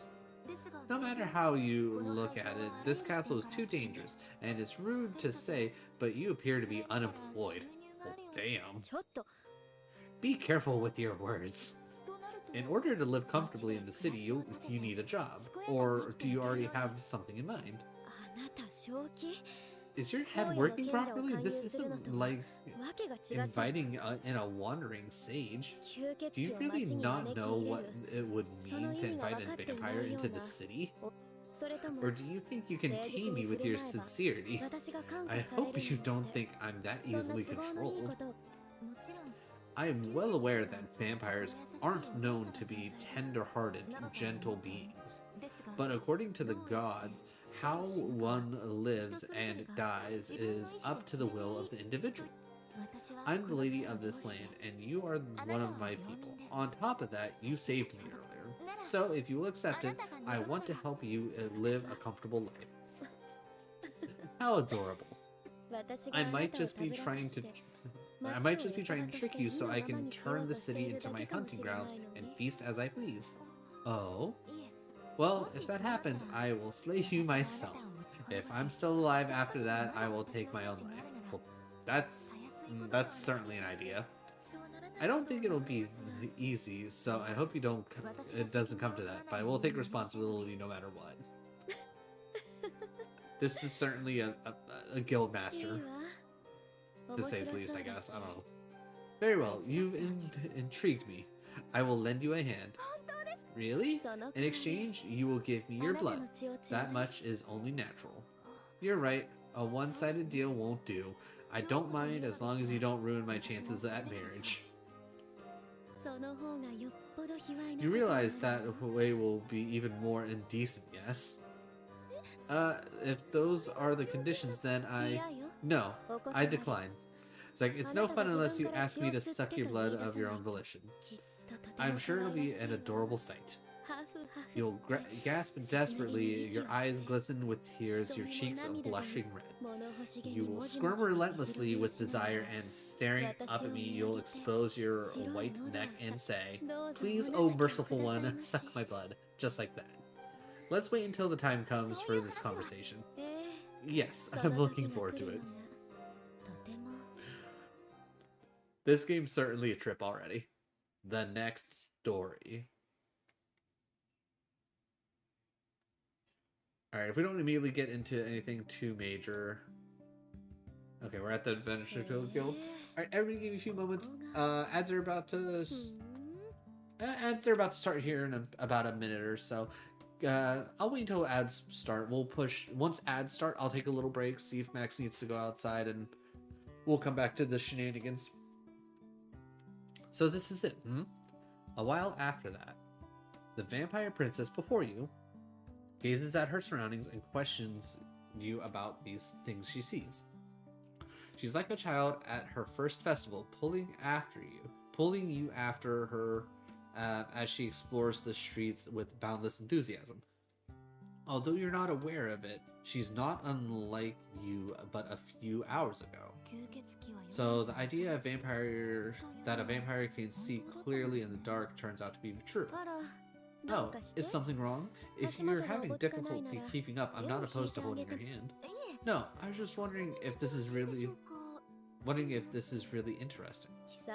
No matter how you look at it, this castle is too dangerous, and it's rude to say, but you appear to be unemployed. Well, damn. Be careful with your words. In order to live comfortably in the city, you need a job. Or do you already have something in mind? Is your head working properly? This isn't like inviting in a wandering sage. Do you really not know what it would mean to invite a vampire into the city? Or do you think you can tame me with your sincerity? I hope you don't think I'm that easily controlled. I am well aware that vampires aren't known to be tender-hearted, gentle beings. But according to the gods, how one lives and dies is up to the will of the individual. I'm the lady of this land, and you are one of my people. On top of that, you saved me earlier. So if you will accept it, I want to help you live a comfortable life. How adorable. I might just be trying to trick you so I can turn the city into my hunting grounds and feast as I please. Oh? Well, if that happens, I will slay you myself. If I'm still alive after that, I will take my own life. Well, that's certainly an idea. I don't think it'll be easy, so I hope it doesn't come to that, but I will take responsibility no matter what. This is certainly a guild master, to say the least, I guess. I don't know. Very well, you've intrigued me. I will lend you a hand. Really? In exchange, you will give me your blood. That much is only natural. You're right, a one-sided deal won't do. I don't mind as long as you don't ruin my chances at marriage. You realize that way will be even more indecent, yes? If those are the conditions, then No, I decline. It's like, it's no fun unless you ask me to suck your blood of your own volition. I'm sure it'll be an adorable sight. You'll gasp desperately, your eyes glisten with tears, your cheeks are blushing red. You will squirm relentlessly with desire, and staring up at me, you'll expose your white neck and say, "Please, oh merciful one, suck my blood," just like that. Let's wait until the time comes for this conversation. Yes, I'm looking forward to it. This game's certainly a trip already. The next story. Alright, if we don't immediately get into anything too major. Okay, we're at the Adventure Guild. Alright, everybody give me a few moments. Ads are about to start here in about a minute or so. I'll wait until ads start. We'll push. Once ads start, I'll take a little break, see if Max needs to go outside, and we'll come back to the shenanigans. So this is it. A while after that, the vampire princess before you gazes at her surroundings and questions you about these things she sees. She's like a child at her first festival, pulling you after her as she explores the streets with boundless enthusiasm. Although you're not aware of it, she's not unlike you but a few hours ago. So the idea that a vampire can see clearly in the dark turns out to be true. Oh, is something wrong? If you're having difficulty keeping up, I'm not opposed to holding your hand. No, I was just wondering if this is really interesting.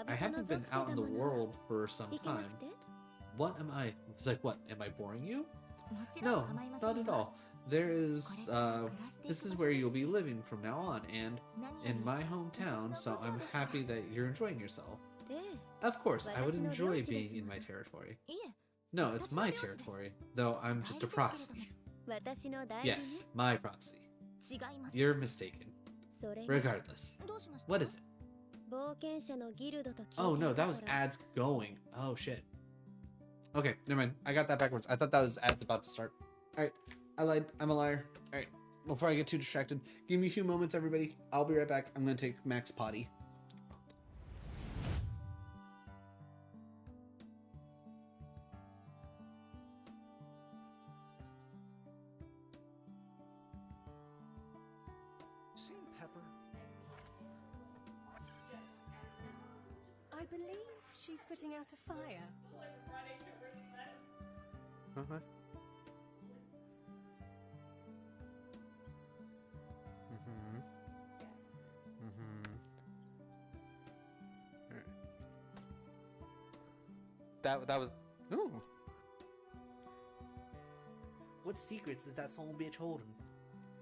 I haven't been out in the world for some time. What am I? It's like, what? Am I boring you? もちろん No, 構いませ not ん at が all. There is, これから暮らしてい this く is 場所 where で you'll す be よ living from now on, and 何よ in り my hometown, so I'm happy that you're enjoying yourself. ええ Of course, I would 私の領 enjoy 地です being in もの。 my territory. いえ No, it's 私の my 領地です territory, though I'm 代 just 理 a ですけれども proxy. 私の代理ね Yes, my proxy. 違います You're mistaken. それに Regardless. どうしました What is it? 冒険者のギルドと聞いていた Oh no, that was から ads going. Oh shit. Okay, never mind. I got that backwards. I thought that was ads about to start. Alright, I lied. I'm a liar. Alright, before I get too distracted, give me a few moments, everybody. I'll be right back. I'm gonna take Max potty. Seen Pepper? I believe she's putting out a fire. Uh-huh. That was. Ooh. What secrets is that son bitch holding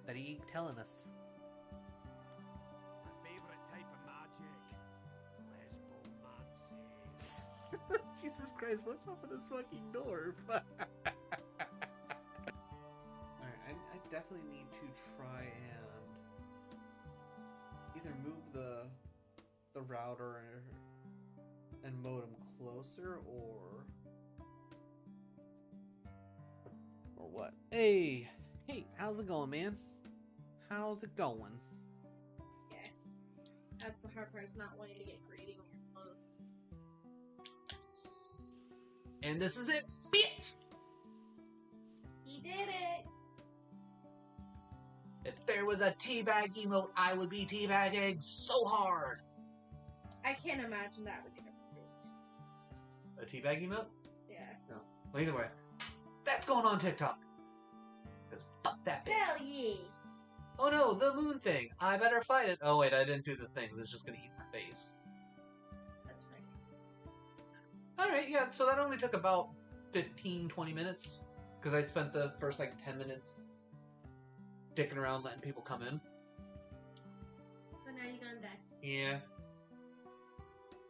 that he ain't telling us? My favorite type of magic. Lesbomancy. Jesus Christ, what's up with this fucking door? Alright, I definitely need to try and either move the router and modem closer or what? Hey, how's it going, man? How's it going? Yeah. That's the hard part, is not wanting to get greedy when you're close. And this is it, bitch! He did it! If there was a teabag emote, I would be teabagging so hard. I can't imagine that would get approved. A teabag emote? Yeah. No. Well, either way, that's going on TikTok. Because fuck that bitch. Hell yeah! Oh no, the moon thing. I better fight it. Oh wait, I didn't do the things. It's just gonna eat my face. That's right. Alright, yeah, so that only took about 15-20 minutes. Because I spent the first like 10 minutes dicking around letting people come in. So now you're gonna die. Yeah.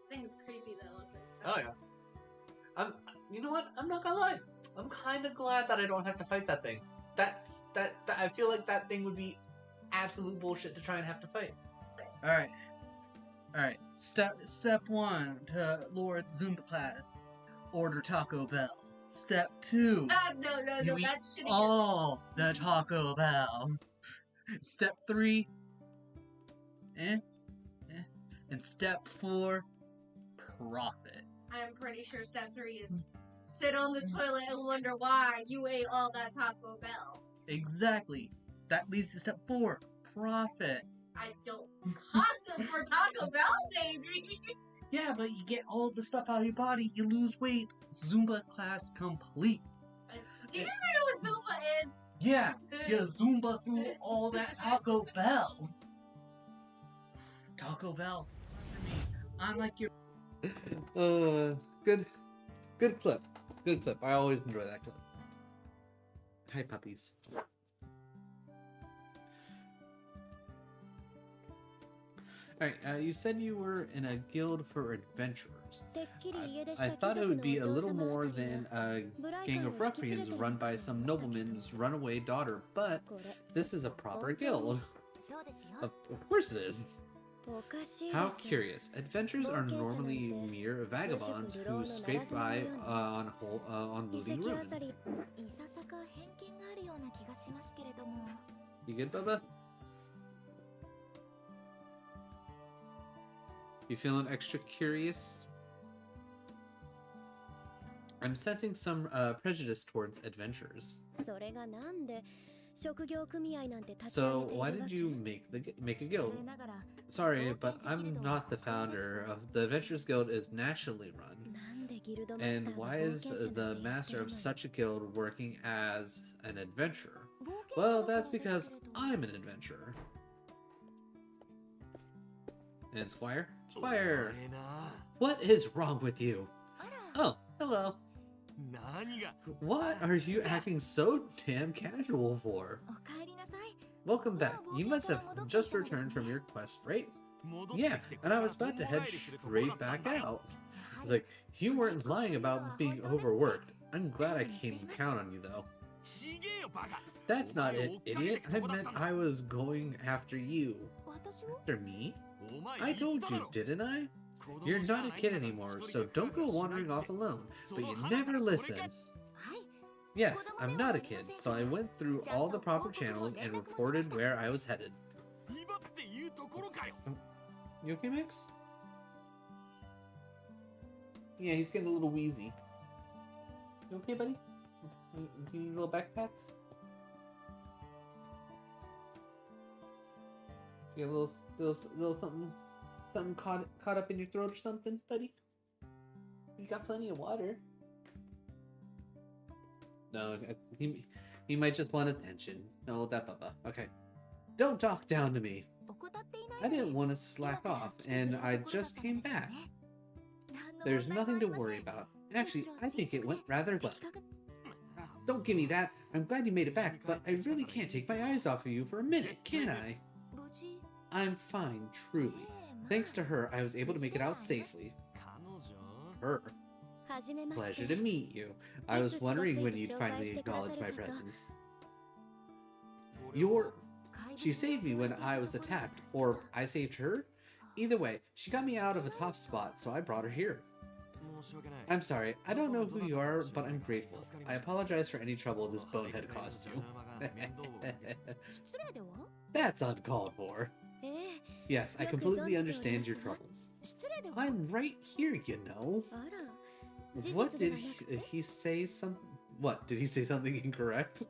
Thing's creepy though. Oh yeah. You know what? I'm not gonna lie. I'm kind of glad that I don't have to fight that thing. That I feel like that thing would be absolute bullshit to try and have to fight. All right. Step 1 to Lord's Zumba class. Order Taco Bell. Step 2. Ah, no, You eat that's shitty. all the Taco Bell. Step 3. And step 4. Profit. I'm pretty sure step 3 is sit on the toilet and wonder why you ate all that Taco Bell. Exactly. That leads to step 4. Profit. I don't hustle for Taco Bell, baby! Yeah, but you get all the stuff out of your body, you lose weight. Zumba class complete. Do you even know what Zumba is? Yeah, you Zumba through all that Taco Bell. Taco Bell, sponsor me. I'm like your... Good clip. Good clip. I always enjoy that clip. Hi, puppies. Alright, you said you were in a guild for adventurers. I thought it would be a little more than a gang of ruffians run by some nobleman's runaway daughter, but this is a proper guild. そうですよ Of course it is. おかしい How でしょ curious. Adventurers are normally mere vagabonds who scrape by on looting 遺跡あ ruins. たりいささか偏見があるような気がしますけれども You good, Bubba? You feeling extra curious? I'm sensing some prejudice towards adventurers. それがなんで職業組合なんて立ち So 上げているわ why け did you make a 失 guild? 礼ながら Sorry, but I'm not the founder of the Adventurers Guild. Is nationally run. なんでギルドマスター And が why 冒 is 険者 the なんて言って master る of のに such a guild working as an adventurer? 冒険者 Well, だから that's ですけれ because ど I'm an adventurer. And Squire? Squire! What is wrong with you? あら Oh, hello. What are you acting so damn casual for? おかえりなさい。 Welcome back. You must have just returned from your quest, right? Yeah, and I was about to head straight back out. It's like, you weren't lying about being overworked. I'm glad I can count on you, though. That's not it, idiot. I meant I was going after you. 私を After me? I told you, didn't I? You're not a kid anymore, so don't go wandering off alone. But you never listen. はい。 Yes, I'm not a kid, so I went through all the proper channels and reported where I was headed. You okay, Max? Yeah, he's getting a little wheezy. You okay, buddy? You need little backpats? You got a little something caught up in your throat or something, buddy? You got plenty of water. No, he might just want attention. No, that bubba. Okay. Don't talk down to me. 怠っていない I didn't want to slack off, and I just came back. There's nothing to worry about. Actually, I think it went rather well. Don't give me that. I'm glad you made it back, but I really can't take my eyes off of you for a minute, can I? 無事 I'm fine, truly. Thanks to her, I was able to make it out safely. Her. はじめまして Pleasure to meet you. I was wondering when you'd finally acknowledge my presence. She saved me when I was attacked, or I saved her? Either way, she got me out of a tough spot, so I brought her here. I'm sorry, I don't know who you are, but I'm grateful. I apologize for any trouble this bonehead caused you. 失礼では That's uncalled for. ええ Yes, I completely understand your troubles. 失礼では I'm right here, you know. あら What did he say? What did he say? Something incorrect?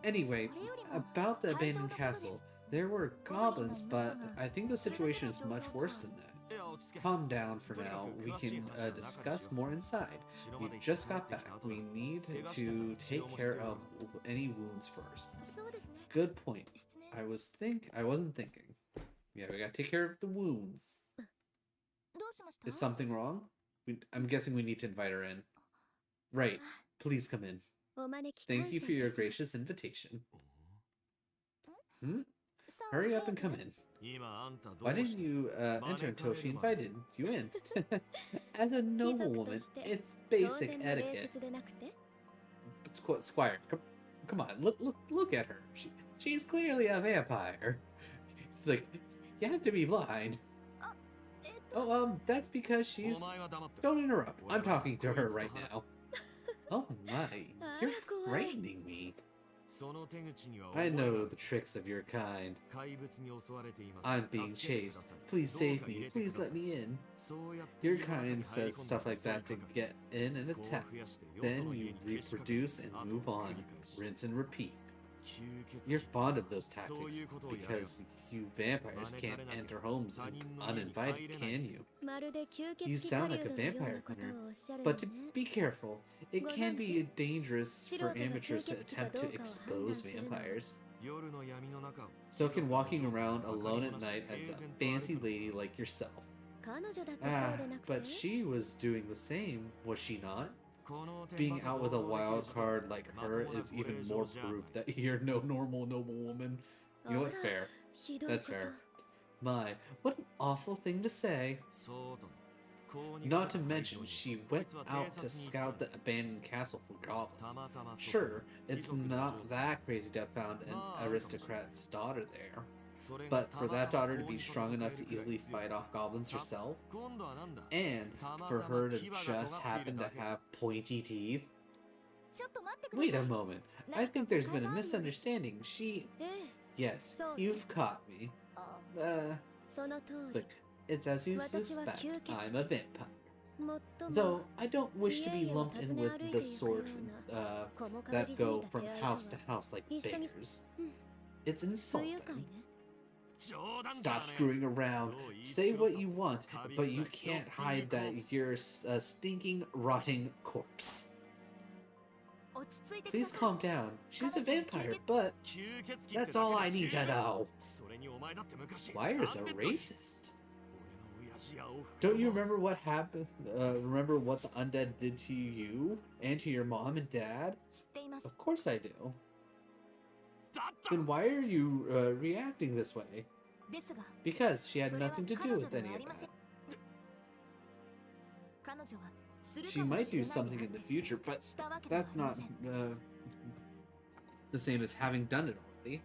Anyway, about the abandoned castle, there were goblins, but I think the situation is much worse than that. Calm down for now. We can discuss more inside. We just got back. We need to take care of any wounds first. そうですね Good point. 失礼 I wasn't thinking. Yeah, we gotta take care of the wounds. どうしました Is something wrong? I'm guessing we need to invite her in. Right. Please come in. お招き Thank 感 you 謝 for い your たします gracious invitation. Hmm? さあ Hurry up and 早く come in. Why didn't you enter until she invited you in? As a 貴 noble 族 woman, として it's 当 basic 然の礼 etiquette. 節でなくて Squire, come on, look at her. She's clearly a vampire. It's like, you have to be blind. えっと Oh, that's because she's... Don't interrupt. I'm talking to her right now. Oh my, you're frightening me. I know the tricks of your kind. I'm being chased. Please save me. Please let me in. Your kind says stuff like that to get in and attack. Then you reproduce and move on. Rinse and repeat. You're fond of those tactics because you vampires can't enter homes uninvited, can you? まるで吸血 You 鬼 sound 狩 like a 人のような vampire こと hunter. をおっしゃる But よ to ね be careful, it can be dangerous for amateurs to attempt to expose vampires. So can walking around alone at night as a fancy lady like yourself. 彼女だって Ah, そうでなくて but she was doing the same, was she not? Being out with a wild card like her is even more proof that you're no normal noble woman. You know what? Fair. ひどい That's こと fair. My, what an awful thing to say. Not to mention, she went out to scout the abandoned castle for goblins. Sure, it's not that crazy to have found an aristocrat's daughter there. But for that daughter to be strong enough to easily fight off goblins herself, and for her to just happen to have pointy teeth? ちょっと待ってください Wait a moment, I think there's been a misunderstanding. She... ええ Yes, you've caught me. あその通 Look, り it's as you 私は suspect, 吸血鬼 I'm a vampire. もっとも Though I don't wish to be 家々を lumped 訪 in ね with 歩い the ていくよ sort うなこもかぶり that じみ go た from 出会い house と to は house like 一緒に beggars. うん It's 不愉 insulting. 快ね Stop screwing around. Say what you want, but you can't hide that you're a stinking, rotting corpse. 落ち着いてくだ Please さい calm down. She's a vampire, but that's all I need to know. Squire's a racist. Don't you remember what happened? Remember what the undead did to you and to your mom and dad? 知っています。 Of course I do. Then why are you reacting this way? ですが、 Because she had それは nothing to 彼 do 女 with で any はあ of りません。 that. 彼女はする She かも might しれ do ない something in the なんて future, but したわけではあ that's りま not せん。 the same as having done it already.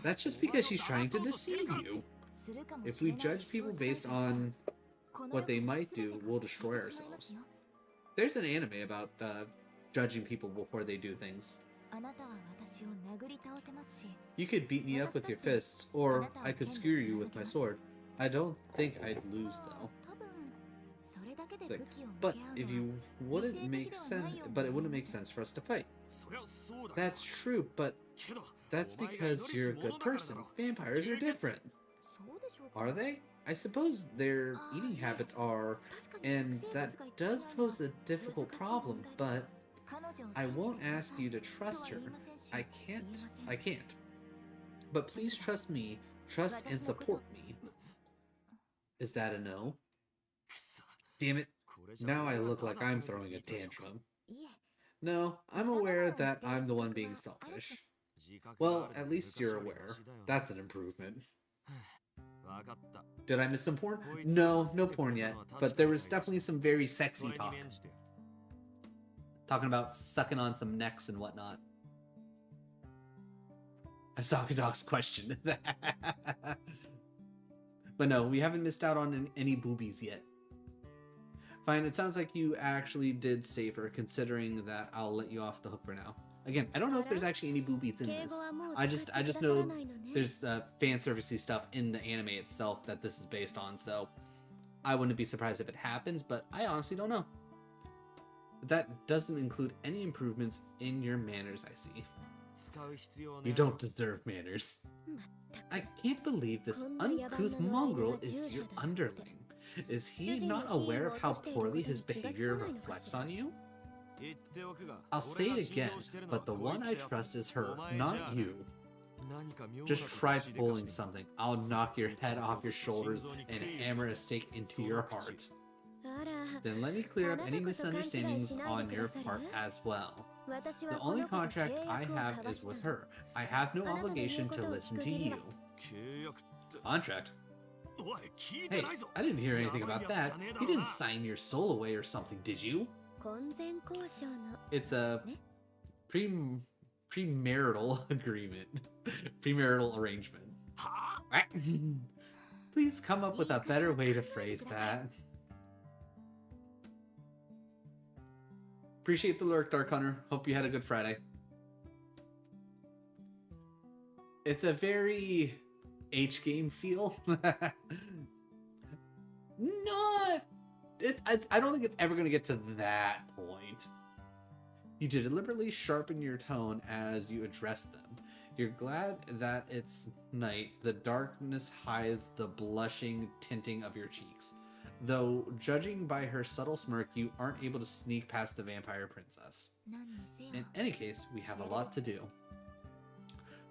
That's just because she's trying to deceive you. するかも If しれ we ない judge people 人を探 based せば on この what they 世の might 全 do, てが we'll 消 destroy えてしまいます ourselves. よ。 There's an anime about judging people before they do things. あなたは私を殴り倒せますし、 You could beat me up with your fists, or I could skewer you with my sword. I don't think I'd lose まあ though. 多分それだけで It's 武 like, 器を向 but け合う if の you は wouldn't make sense, but it wouldn't make sense for us to fight. そりゃそうだ That's true, but けど that's because you're a good person. Vampires are different. そうでしょうか。 Are they? I suppose their eating habits are, 確かに and 食生 that 活が一致 does しないのは pose a difficult 難しい問 problem, 題です。 but 彼女を I 信じ won't てくだ ask さい you to と trust は her. 言いませんし I 言い can't. ません。 I can't. But please trust me. Trust and support me. Is that a no? くそ Damn it. これじゃ Now I 俺が look like ただ I'm 褒め throwing a てみたじゃん tantrum. いえ、 No, I'm aware that I'm the one being selfish. 自覚が Well, ある at の least you're 昔より aware. マシだよ That's an improvement. わかった Did I miss some porn? No, no porn yet. But there was definitely some very そ sexy れに talk. 免じて Talking about sucking on some necks and whatnot. I saw Kadok's question. But no, we haven't missed out on any boobies yet. Fine, it sounds like you actually did save her, considering that I'll let you off the hook for now. Again, I don't know if there's actually any boobies in 敬 this. 語はもう I 使 just ってくださ know らないのね。 there's fan servicey stuff in the anime itself that this is based on, so I wouldn't be surprised if it happens, but I honestly don't know. That doesn't include any improvements in your manners, I see. 使う必要ね You don't deserve manners. ま I can't believe this uncouth mongrel is your underling. Is he not aware of how poorly his behavior reflects on you? 言っておくが I'll say 俺 it が信 again, 用してるのは but the こい one つ I や trust is her, お前じゃ not ない you. 何か妙な Just こと try をしでか pulling して something. I'll knock your head off your shoulders and hammer a stake into your heart. あら、 Then let me clear up any misunderstandings on your part as well. 私 The はこ only の子と contract 契 I 約を have 交わ is した with の。 her. I have no obligation to listen to you. 契約って Contract? おい聞いて Hey, ないぞ I didn't hear anything about that. You didn't sign your soul away or something, did you? 婚前交渉の It's a Ne? premarital agreement. Premarital arrangement. は Please come up with a better way to phrase that. Appreciate the lurk, Dark Hunter. Hope you had a good Friday. It's a very H game feel. Not. I don't think it's ever going to get to that point. You deliberately sharpen your tone as you address them. You're glad that it's night. The darkness hides the blushing tinting of your cheeks. Though, judging by her subtle smirk, you aren't able to sneak past the vampire princess. 何にせよ In any case, we have a lot to do.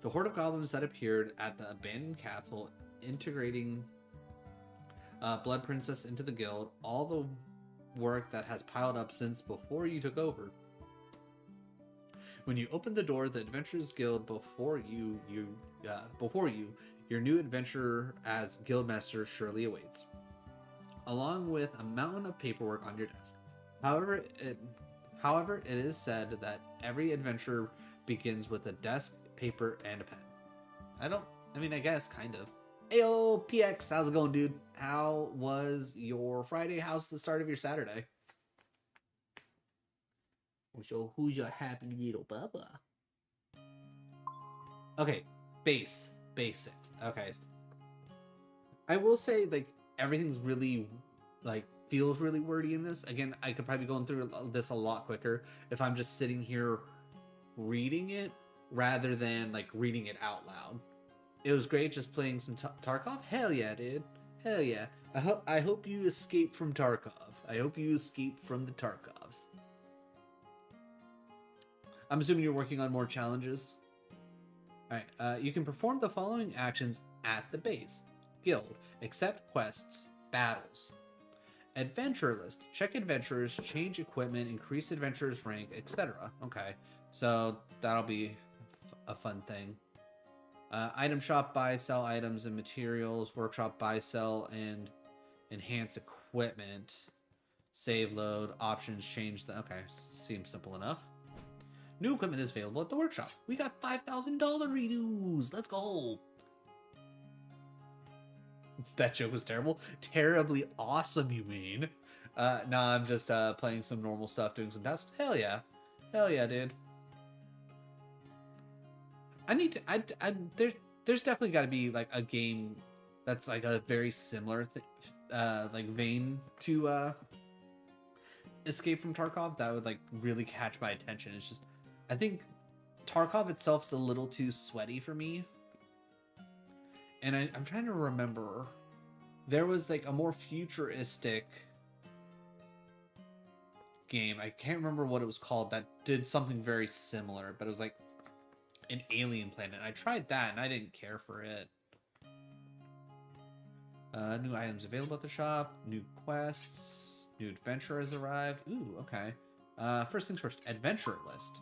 The horde of goblins that appeared at the abandoned castle, integrating Blood Princess into the guild, all the work that has piled up since before you took over. When you open the door, the Adventurers Guild before you, your new adventure as Guildmaster surely awaits, along with a mountain of paperwork on your desk. However, it is said that every adventure begins with a desk, paper, and a pen. I guess, kind of. Ayo, PX, how's it going, dude? How was your Friday? How's the start of your Saturday? So, who's your happy little bubba? Okay, basics. Okay. I will say, like, everything's really, like, feels really wordy in this. Again, I could probably be going through this a lot quicker if I'm just sitting here reading it rather than, like, reading it out loud. It was great just playing some Tarkov. Hell yeah, dude. Hell yeah. I hope you escape from Tarkov. I hope you escape from the Tarkovs. I'm assuming you're working on more challenges. Alright, you can perform the following actions at the base. Guild. Accept quests. battles. Adventure list. Check adventures, change equipment, increase adventurer's rank, etc. Okay, so that'll be a fun thing. Item shop, buy, sell items and materials. Workshop, buy, sell, and enhance equipment. Save load, options, change the... Okay, seems simple enough. New equipment is available at the workshop. We got $5,000 redos. Let's go. That joke was terrible. Terribly awesome, you mean? Nah, I'm just playing some normal stuff, doing some tasks. Hell yeah. Hell yeah, dude. I need to... There's definitely got to be, like, a game that's, like, a very similar, like, vein to, Escape from Tarkov that would, like, really catch my attention. It's just... I think Tarkov itself's a little too sweaty for me. And I'm trying to remember. There was like a more futuristic game. I can't remember what it was called that did something very similar, but it was like an alien planet. I tried that and I didn't care for it. New items available at the shop. New quests. New adventure has arrived. Ooh, okay. First things first, adventure list.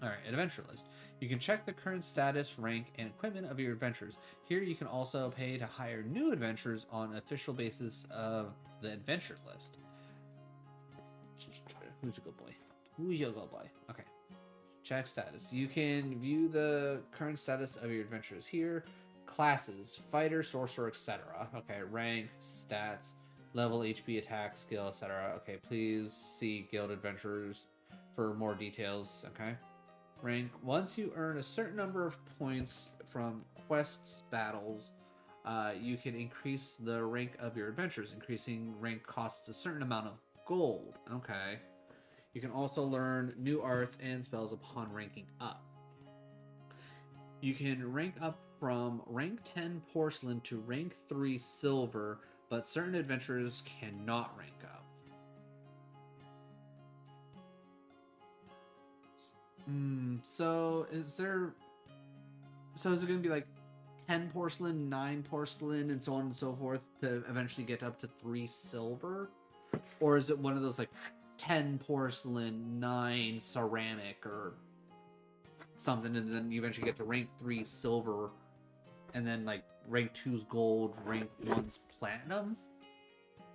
Alright, adventure list. You can check the current status, rank, and equipment of your adventures. Here you can also pay to hire new adventures on official basis of the adventure list. Who's a good boy? Who's your good boy? Okay. Check status. You can view the current status of your adventures here. Classes, fighter, sorcerer, etc. Okay, rank, stats, level, HP, attack, skill, etc. Okay, please see Guild Adventures for more details. Okay. Rank. Once you earn a certain number of points from quests battles, you can increase the rank of your adventures. Increasing rank costs a certain amount of gold. Okay. You can also learn new arts and spells upon ranking up. You can rank up from rank 10 porcelain to rank 3 silver, but certain adventurers cannot rank up. So is it going to be like 10 porcelain, 9 porcelain, and so on and so forth to eventually get up to 3 silver? Or is it one of those like 10 porcelain, 9 ceramic or something, and then you eventually get to rank 3 silver, and then like rank 2's gold, rank 1's platinum?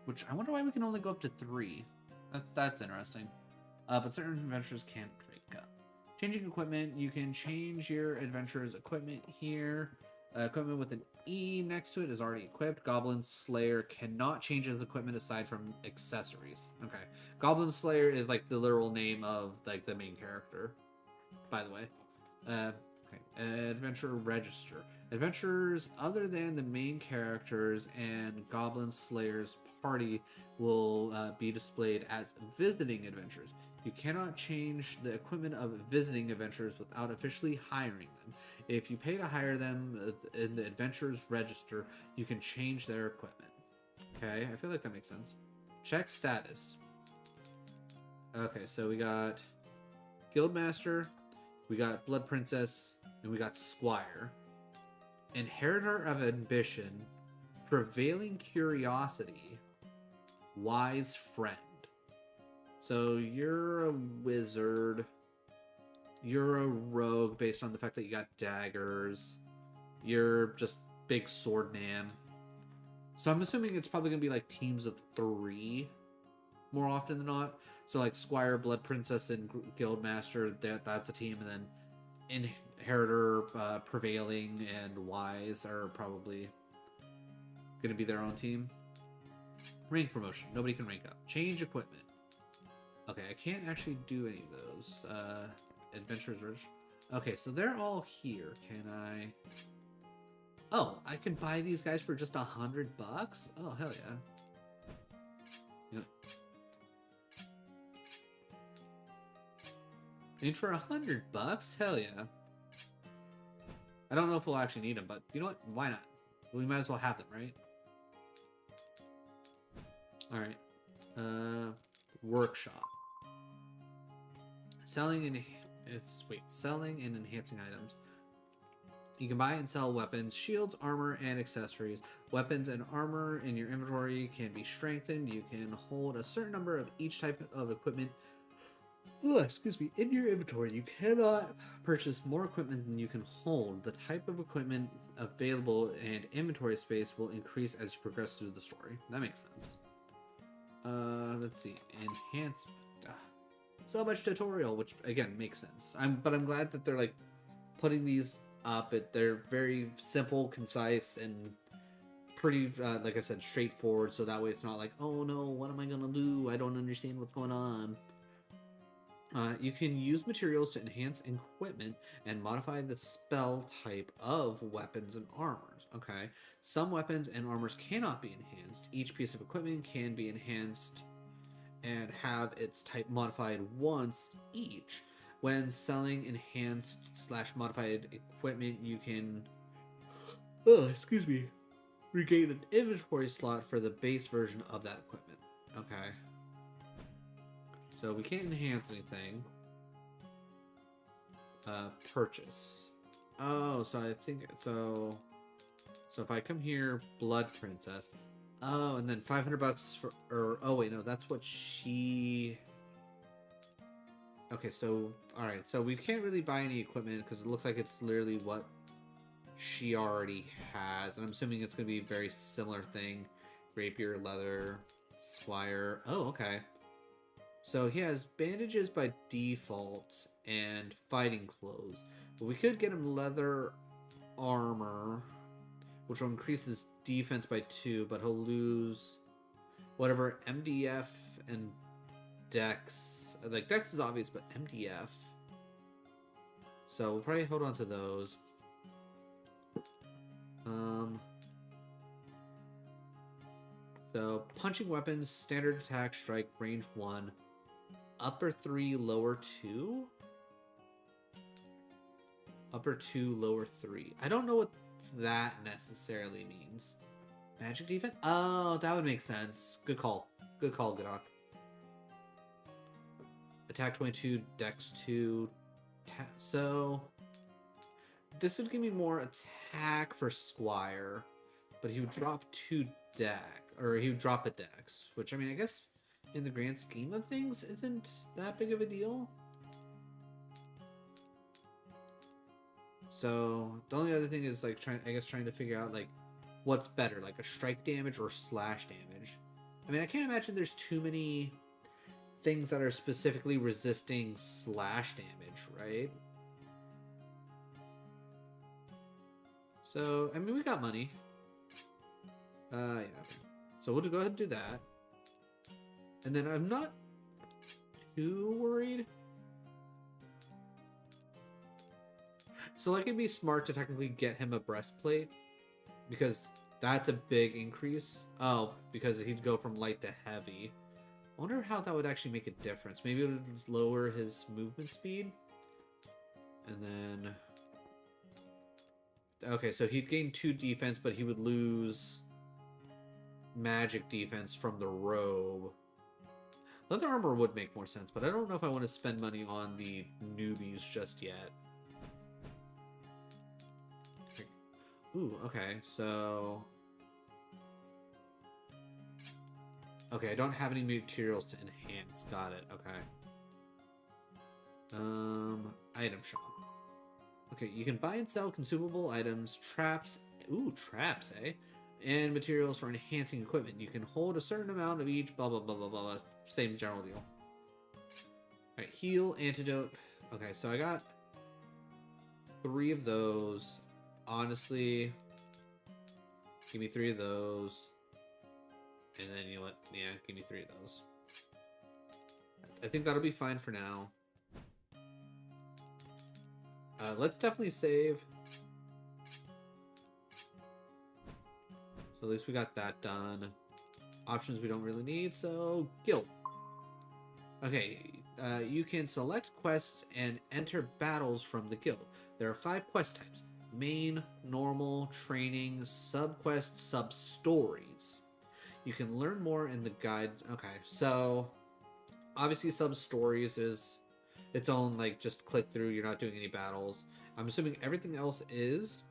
Which I wonder why we can only go up to 3. That's interesting. But certain adventurers can't rank up. Changing equipment, you can change your adventurer's equipment here. Equipment with an E next to it is already equipped. Goblin Slayer cannot change his equipment aside from accessories. Okay. Goblin Slayer is like the literal name of like the main character, by the way. Okay. Adventurer Register. Adventurers other than the main characters and Goblin Slayer's party will be displayed as visiting adventurers. You cannot change the equipment of visiting adventurers without officially hiring them. If you pay to hire them in the adventurers register, you can change their equipment. Okay, I feel like that makes sense. Check status. Okay, so we got Guildmaster, we got Blood Princess, and we got Squire. Inheritor of Ambition, Prevailing Curiosity, Wise Friend. So you're a wizard. You're a rogue based on the fact that you got daggers. You're just big sword man. So I'm assuming it's probably going to be like teams of 3 more often than not. So like Squire, Blood Princess, and Guildmaster, that's a team. And then Inheritor, Prevailing, and Wise are probably going to be their own team. Rank promotion. Nobody can rank up. Change equipment. Okay, I can't actually do any of those. Adventurers Ridge. Okay, so they're all here. Can I... Oh, I can buy these guys for just $100? Oh, hell yeah. You know... And for $100? Hell yeah. I don't know if we'll actually need them, but you know what? Why not? We might as well have them, right? Alright. Workshop. Selling and enhancing items. You can buy and sell weapons, shields, armor, and accessories. Weapons and armor in your inventory can be strengthened. You can hold a certain number of each type of equipment. Excuse me. In your inventory, you cannot purchase more equipment than you can hold. The type of equipment available and inventory space will increase as you progress through the story. That makes sense. Let's see. Enhancement. So much tutorial, which again makes sense. But I'm glad that they're like putting these up. They're very simple, concise, and pretty, like I said, straightforward. So that way it's not like, oh no, what am I gonna do? I don't understand what's going on. You can use materials to enhance equipment and modify the spell type of weapons and armors. Okay, some weapons and armors cannot be enhanced. Each piece of equipment can be enhanced and have its type modified once each. When selling enhanced / modified equipment, you can regain an inventory slot for the base version of that equipment. Okay. So we can't enhance anything. Purchase. Oh, so I think so if I come here, Blood Princess. Oh, and then $500 for, or oh wait, no, that's what she. Okay, so all right, so we can't really buy any equipment because it looks like it's literally what she already has, and I'm assuming it's gonna be a very similar thing: rapier, leather, squire. Oh, okay. So he has bandages by default and fighting clothes, but we could get him leather armor, which will increase his defense by 2, but he'll lose whatever MDF and Dex. Like, Dex is obvious, but MDF. So we'll probably hold on to those. So punching weapons, standard attack, strike, range 1, upper 3, lower 2? Upper 2, lower 3. I don't know what that necessarily means. Magic defense? Oh, that would make sense. Good call. Good call, Godok. Attack 22, Dex 2. So this would give me more attack for Squire, but he would drop 2 Dex, or he would drop a Dex, which I mean, I guess in the grand scheme of things isn't that big of a deal. So the only other thing is like trying to figure out like what's better, like a strike damage or slash damage. I mean, I can't imagine there's too many things that are specifically resisting slash damage, right? So I mean, we got money. Yeah. So we'll go ahead and do that. And then I'm not too worried. So like it'd be smart to technically get him a breastplate, because that's a big increase. Oh, because he'd go from light to heavy. I wonder how that would actually make a difference. Maybe it would just lower his movement speed. And then... Okay, so he'd gain 2 defense, but he would lose magic defense from the robe. Leather armor would make more sense, but I don't know if I want to spend money on the newbies just yet. Ooh, okay, so... Okay, I don't have any materials to enhance. Got it, okay. Item shop. Okay, you can buy and sell consumable items, traps... Ooh, traps, eh? And materials for enhancing equipment. You can hold a certain amount of each, blah, blah, blah, blah, blah. Same general deal. Alright, heal, antidote. Okay, so I got 3 of those. Honestly, give me 3 of those. And then, you know what? Yeah, give me 3 of those. I think that'll be fine for now. Let's definitely save. So at least we got that done. Options we don't really need, so guild. Okay, you can select quests and enter battles from the guild. There are 5 quest types: main, normal, training, sub-quest, sub-stories. You can learn more in the guide. Okay, so obviously sub-stories is its own, like, just click through, you're not doing any battles. I'm assuming everything else is.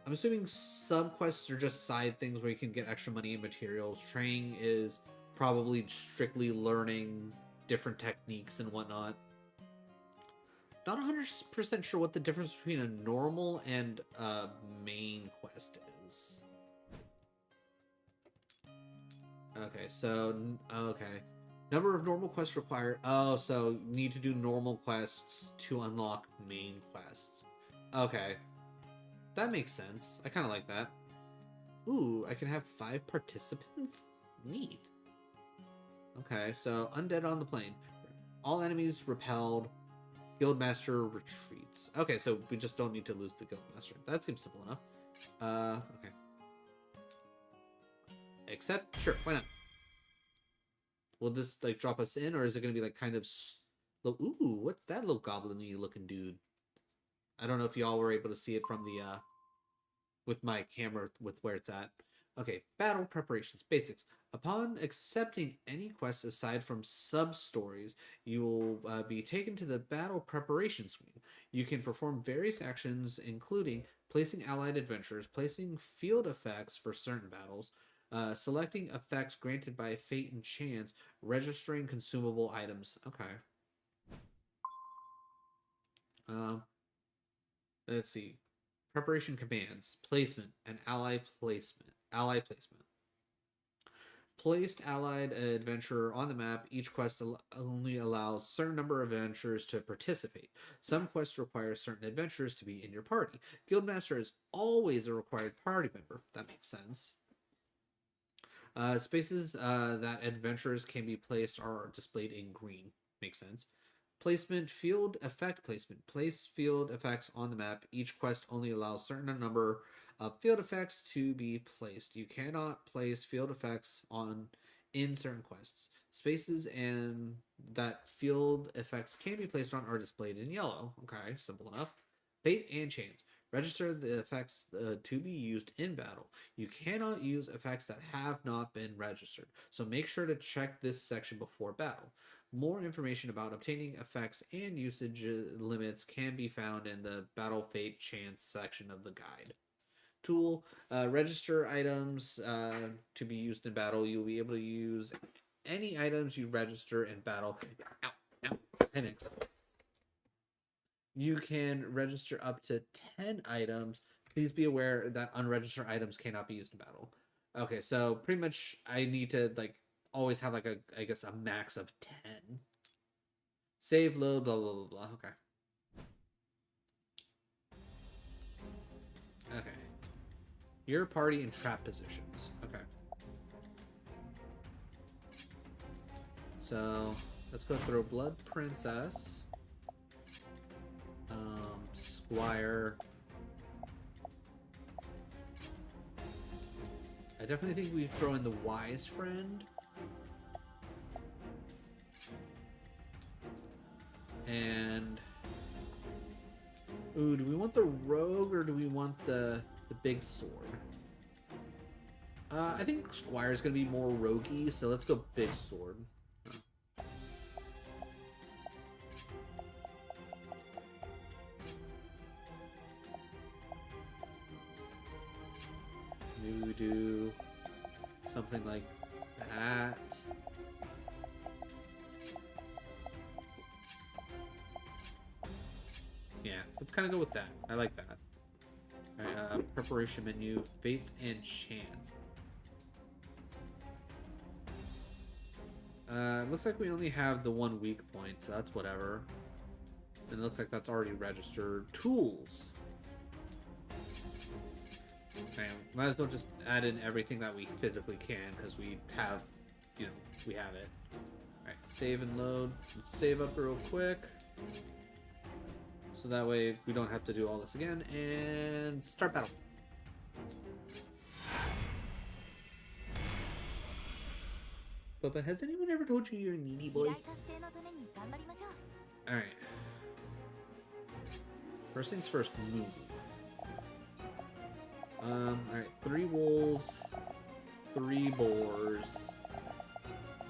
I'm assuming sub-quests are just side things where you can get extra money and materials. Training is probably strictly learning different techniques and whatnot. Not 100% sure what the difference between a normal and a main quest is. Okay, so, okay. Number of normal quests required. Oh, so you need to do normal quests to unlock main quests. Okay. That makes sense. I kind of like that. Ooh, I can have 5 participants? Neat. Okay, so undead on the plane. All enemies repelled. Guildmaster retreats. Okay, so we just don't need to lose the Guildmaster. That seems simple enough. Okay. Except, sure, why not? Will this, like, drop us in, or is it going to be, like, kind of... Ooh, what's that little goblin-y looking dude? I don't know if y'all were able to see it from the, with my camera, with where it's at. Okay, battle preparations, basics. Upon accepting any quest aside from sub-stories, you will be taken to the battle preparation screen. You can perform various actions, including placing allied adventurers, placing field effects for certain battles, selecting effects granted by fate and chance, registering consumable items. Okay. Let's see. Preparation commands, placement, and ally placement. Placed allied adventurer on the map. Each quest only allows a certain number of adventurers to participate. Some quests require certain adventurers to be in your party. Guildmaster is always a required party member. That makes sense. Spaces that adventurers can be placed are displayed in green. Makes sense. Placement, field effect placement. Place field effects on the map. Each quest only allows a certain number of field effects to be placed. You cannot place field effects in certain quests. Spaces and that field effects can be placed on are displayed in yellow. Okay, simple enough. Fate and chance. Register the effects to be used in battle. You cannot use effects that have not been registered, so make sure to check this section before battle. More information about obtaining effects and usage limits can be found in the Battle Fate Chance section of the guide. Tool, register items to be used in battle. You'll be able to use any items you register in battle. Ow, mix. You can register up to 10 items. Please be aware that unregistered items cannot be used in battle. Okay, so pretty much I need to like always have like I guess a max of 10. Save, load, blah blah blah blah. Okay. Okay. Your party in trap positions. Okay. So let's go through Blood Princess. Squire. I definitely think we throw in the Wise Friend. And ooh, do we want the rogue or do we want the big sword? I think Squire is gonna be more roguey, so let's go big sword. Maybe we do something like that. Yeah, let's kind of go with that. I like that. Alright, preparation menu, fates and chance. Looks like we only have the 1 weak point, so that's whatever. And it looks like that's already registered. Tools. Man, might as well just add in everything that we physically can, because we have, you know, we have it. Alright, save and load. Let's save up real quick. So that way we don't have to do all this again. And start battle. But has anyone ever told you you're a needy boy? Alright. First things first, move. Alright, 3 wolves, 3 boars.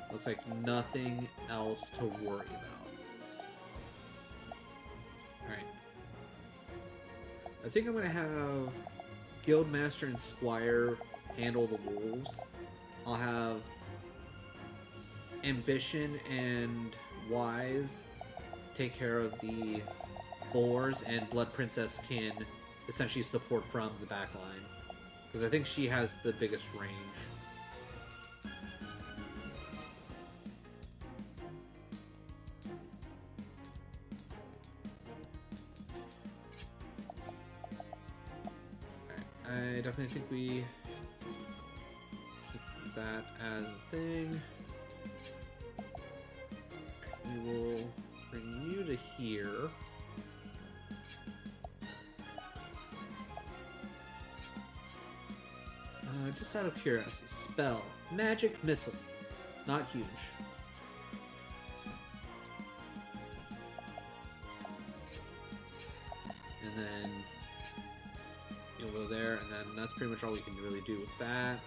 Looks like nothing else to worry about. Alright. I think I'm gonna have Guildmaster and Squire handle the wolves. I'll have Ambition and Wise take care of the boars, and Blood Princess can essentially support from the back line. Because I think she has the biggest range. Alright, I definitely think we keep that as a thing. We will bring you to here. Just out of curiosity, spell, magic missile, not huge. And then you'll go there, and then that's pretty much all we can really do with that.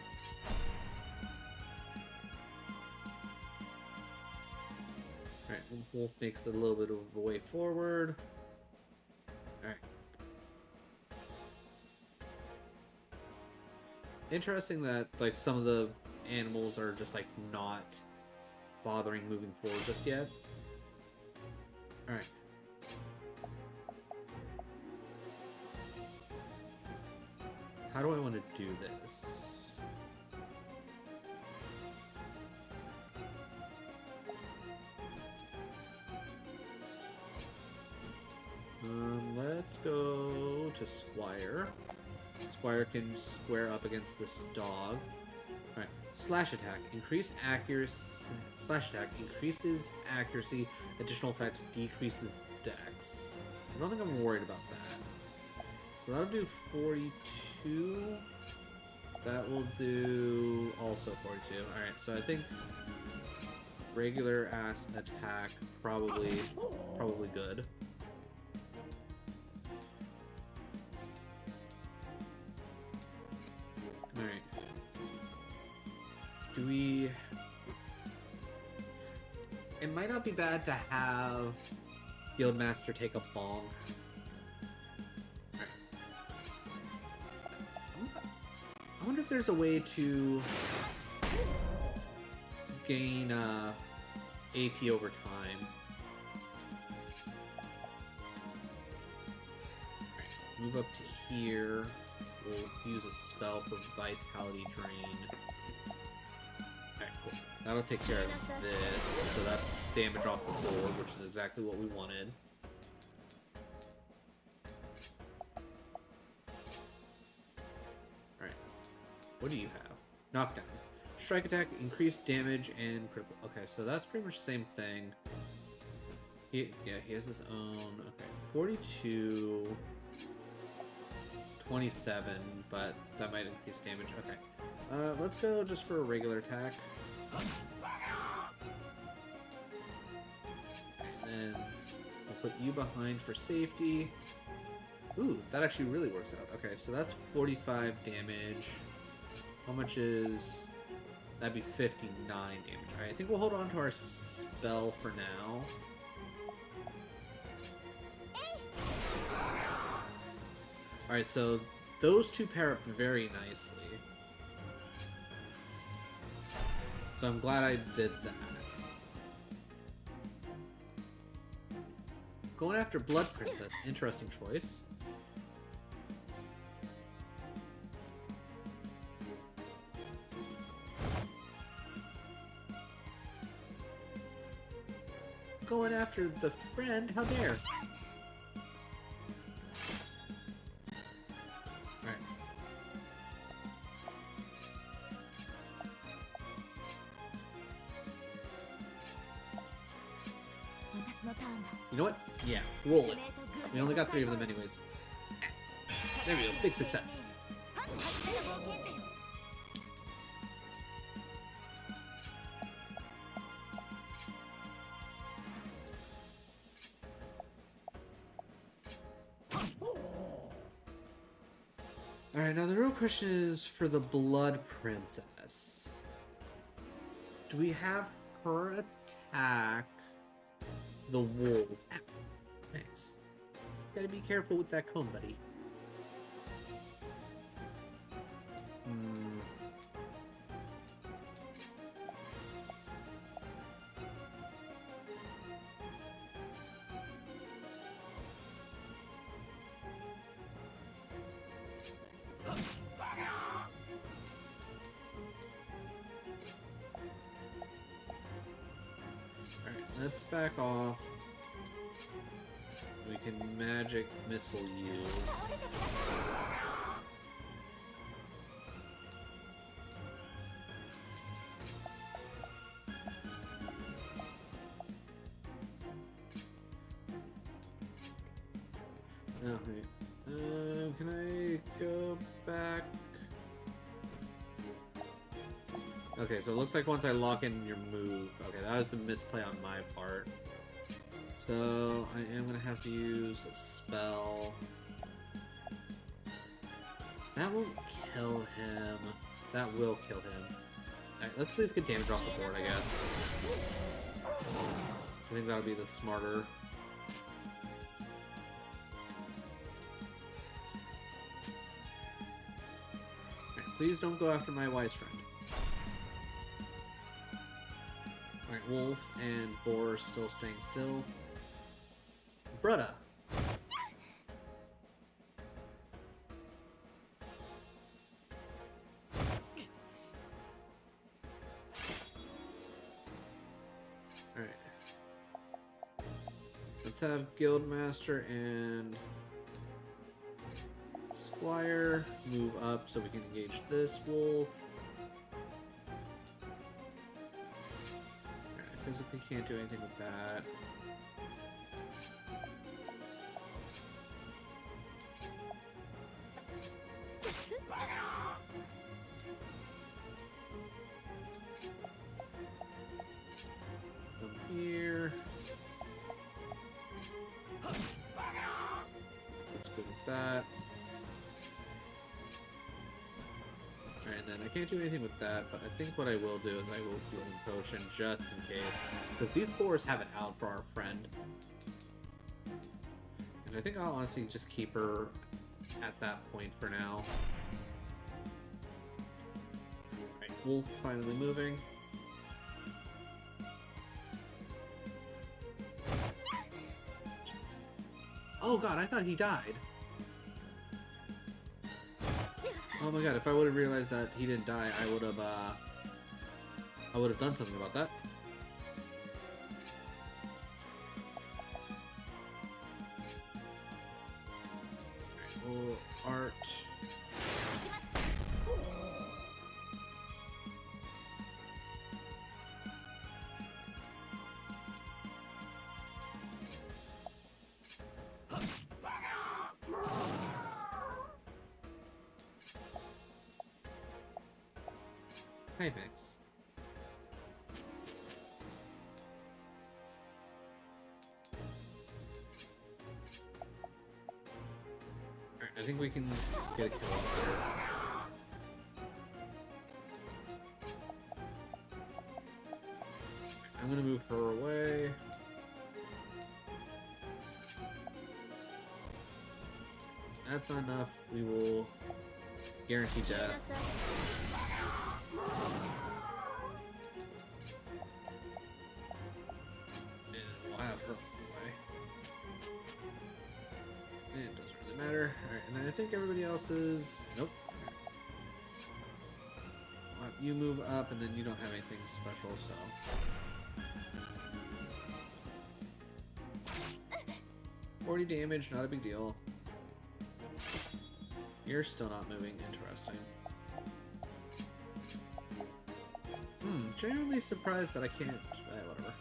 Alright, Wolf makes a little bit of a way forward. Alright. Interesting that like some of the animals are just like not bothering moving forward just yet. Alright. How do I want to do this? Let's go to Squire. Squire can square up against this dog. Alright. Slash attack. Increase accuracy. Slash attack increases accuracy. Additional effects decreases dex. I don't think I'm worried about that. So that'll do 42. That will do also 42. Alright, so I think regular ass attack probably good. Alright. Do we... It might not be bad to have Guildmaster take a bonk. Alright. I wonder if there's a way to gain AP over time. Alright, move up to here. We'll use a spell for Vitality Drain. Alright, cool. That'll take care of this. So that's damage off the board, which is exactly what we wanted. Alright. What do you have? Knockdown. Strike attack, increased damage, and critical. Okay, so that's pretty much the same thing. He has his own. Okay, 42... 27, but that might increase damage. Okay. Let's go just for a regular attack. And then I'll put you behind for safety. Ooh, that actually really works out. Okay, so that's 45 damage. How much is... That'd be 59 damage. Alright, I think we'll hold on to our spell for now. Alright, so those two pair up very nicely. So I'm glad I did that. Going after Blood Princess, interesting choice. Going after the friend, how dare! You know what? Yeah, roll it. We only got 3 of them anyways. There we go, big success. Alright, now the real question is for the Blood Princess. Do we have her attack the wolf? Thanks. Gotta be careful with that cone, buddy. let's back off. We can magic missile you. Oh, can I go back? Okay, so it looks like once I lock in your move... Okay, that was a misplay on my part. So, I am going to have to use a spell. That won't kill him. That will kill him. Alright, let's at least get damage off the board, I guess. I think that'll be the smarter... Please don't go after my wise friend. Alright, Wolf and Boar still staying still. Brutta! Alright. Let's have Guildmaster and Squire move up so we can engage this wolf. Alright, I physically can't do anything with that. Come here. Let's go with that. Alright, and then I can't do anything with that, but I think what I will do is I will healing potion just in case. Because these boars have it out for our friend. And I think I'll honestly just keep her at that point for now. Alright, Wolf finally moving. Oh god, I thought he died. Oh my god, if I would have realized that he didn't die, I would have done something about that. Alright, art. Hi, Max. Alright, I think we can get a kill up here. I'm gonna move her away. That's not enough. We will guarantee death. It doesn't really matter. Alright, and then I think everybody else is... Nope. You move up, and then you don't have anything special, so... 40 damage, not a big deal. You're still not moving. Interesting. Genuinely surprised that I can't... whatever.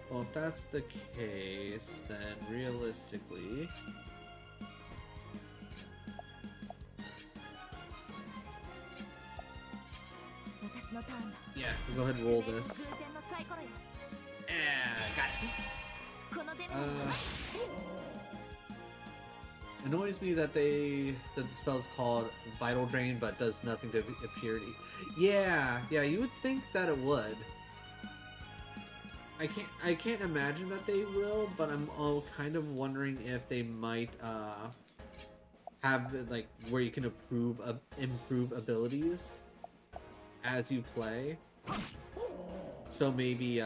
Well, if that's the case, then realistically... Yeah, we'll go ahead and roll this. Yeah, got it. Annoys me that the spell's called Vital Drain, but does nothing to appear to... Yeah, you would think that it would. I can't imagine that they will, but I'm all kind of wondering if they might have like where you can improve abilities as you play. So maybe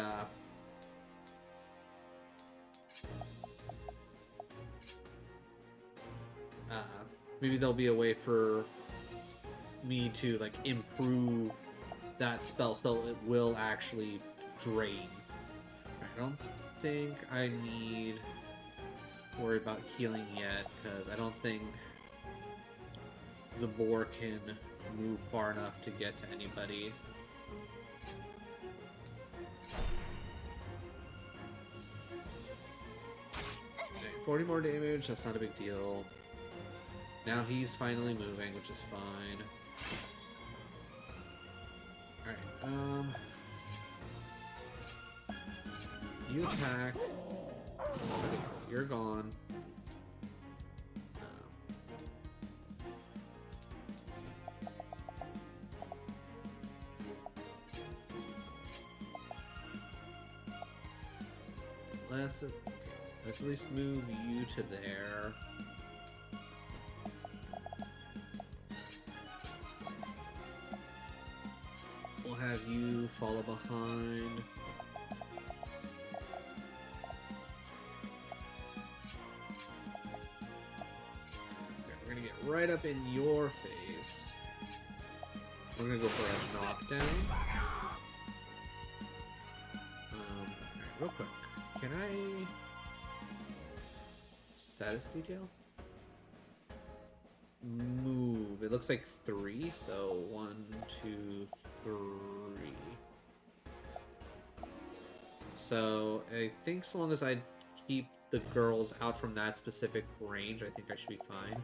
maybe there'll be a way for me to like improve that spell so it will actually drain. Alright, I don't think I need to worry about healing yet, because I don't think the boar can move far enough to get to anybody. Okay, 40 more damage, that's not a big deal. Now he's finally moving, which is fine. Alright, you attack. Okay, you're gone. Let's at least move you to there. We'll have you follow behind. We're gonna get right up in your face. We're gonna go for a knockdown. Alright, real quick. Can I... Status detail? Move. It looks like 3, so 1, 2, 3. So I think so long as I keep the girls out from that specific range, I think I should be fine.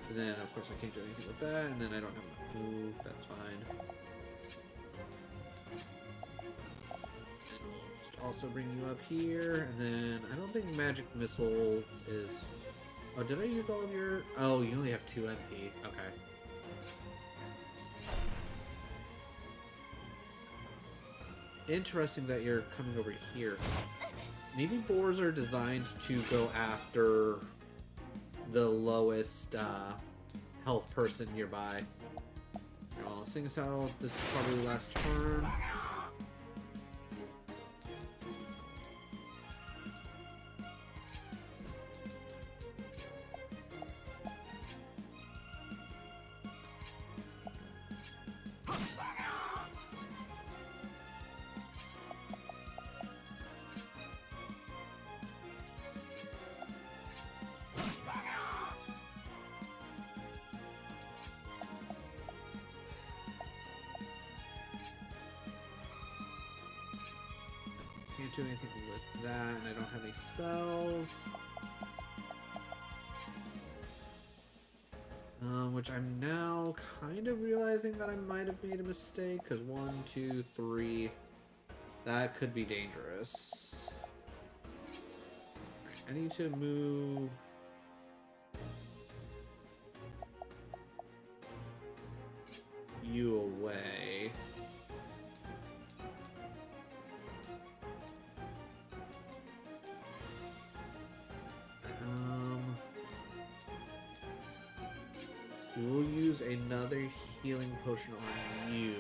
And then, of course, I can't do anything with that, and then I don't have enough move, that's fine. And we'll just also bring you up here, and then I don't think Magic Missile is... Oh, did I use all of your... Oh, you only have 2 MP, okay. Interesting that you're coming over here. Maybe boars are designed to go after the lowest health person nearby. Well, seeing as how this is probably the last turn. Can't do anything with that, and I don't have any spells. Which I'm now kind of realizing that I might have made a mistake, because 1, 2, 3, that could be dangerous. Alright, I need to move... you away. We'll use another healing potion on you,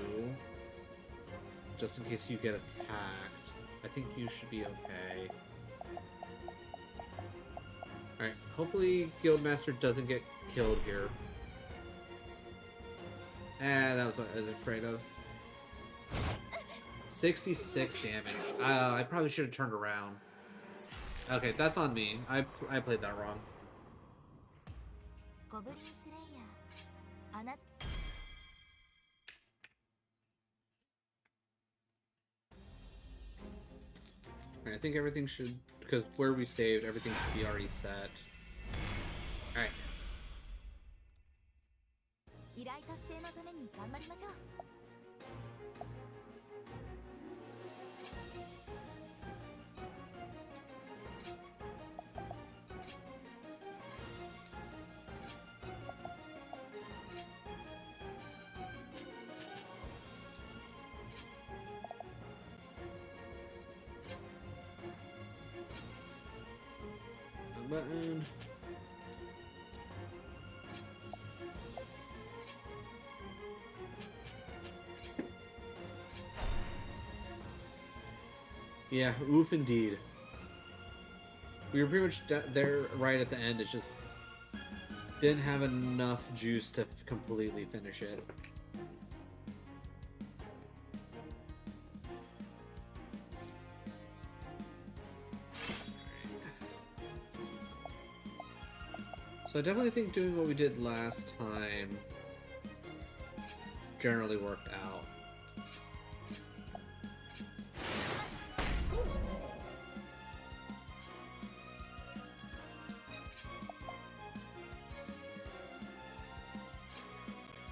just in case you get attacked. I think you should be okay. Alright, hopefully Guildmaster doesn't get killed here. That was what I was afraid of. 66 damage. I probably should have turned around. Okay, that's on me. I played that wrong. Goblin Slayer. I think everything should, because where we saved, everything should be already set. Alright. 依頼達成のために頑張りましょう。Button. Yeah, oof indeed. We were pretty much there right at the end. It's just didn't have enough juice to completely finish it. So I definitely think doing what we did last time generally worked out.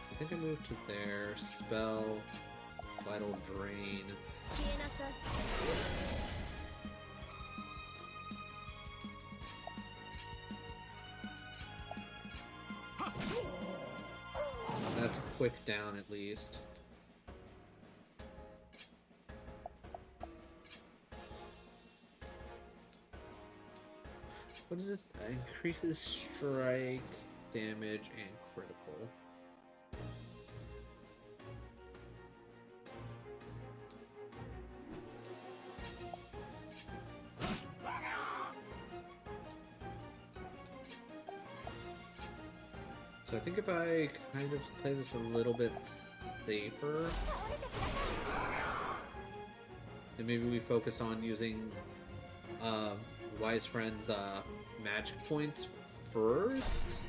So I think I moved to there. Spell, Vital Drain. That's a quick down at least. What is this? Increases strike, damage, and critical. So I think if I kind of play this a little bit safer, and maybe we focus on using Wise Friend's magic points first,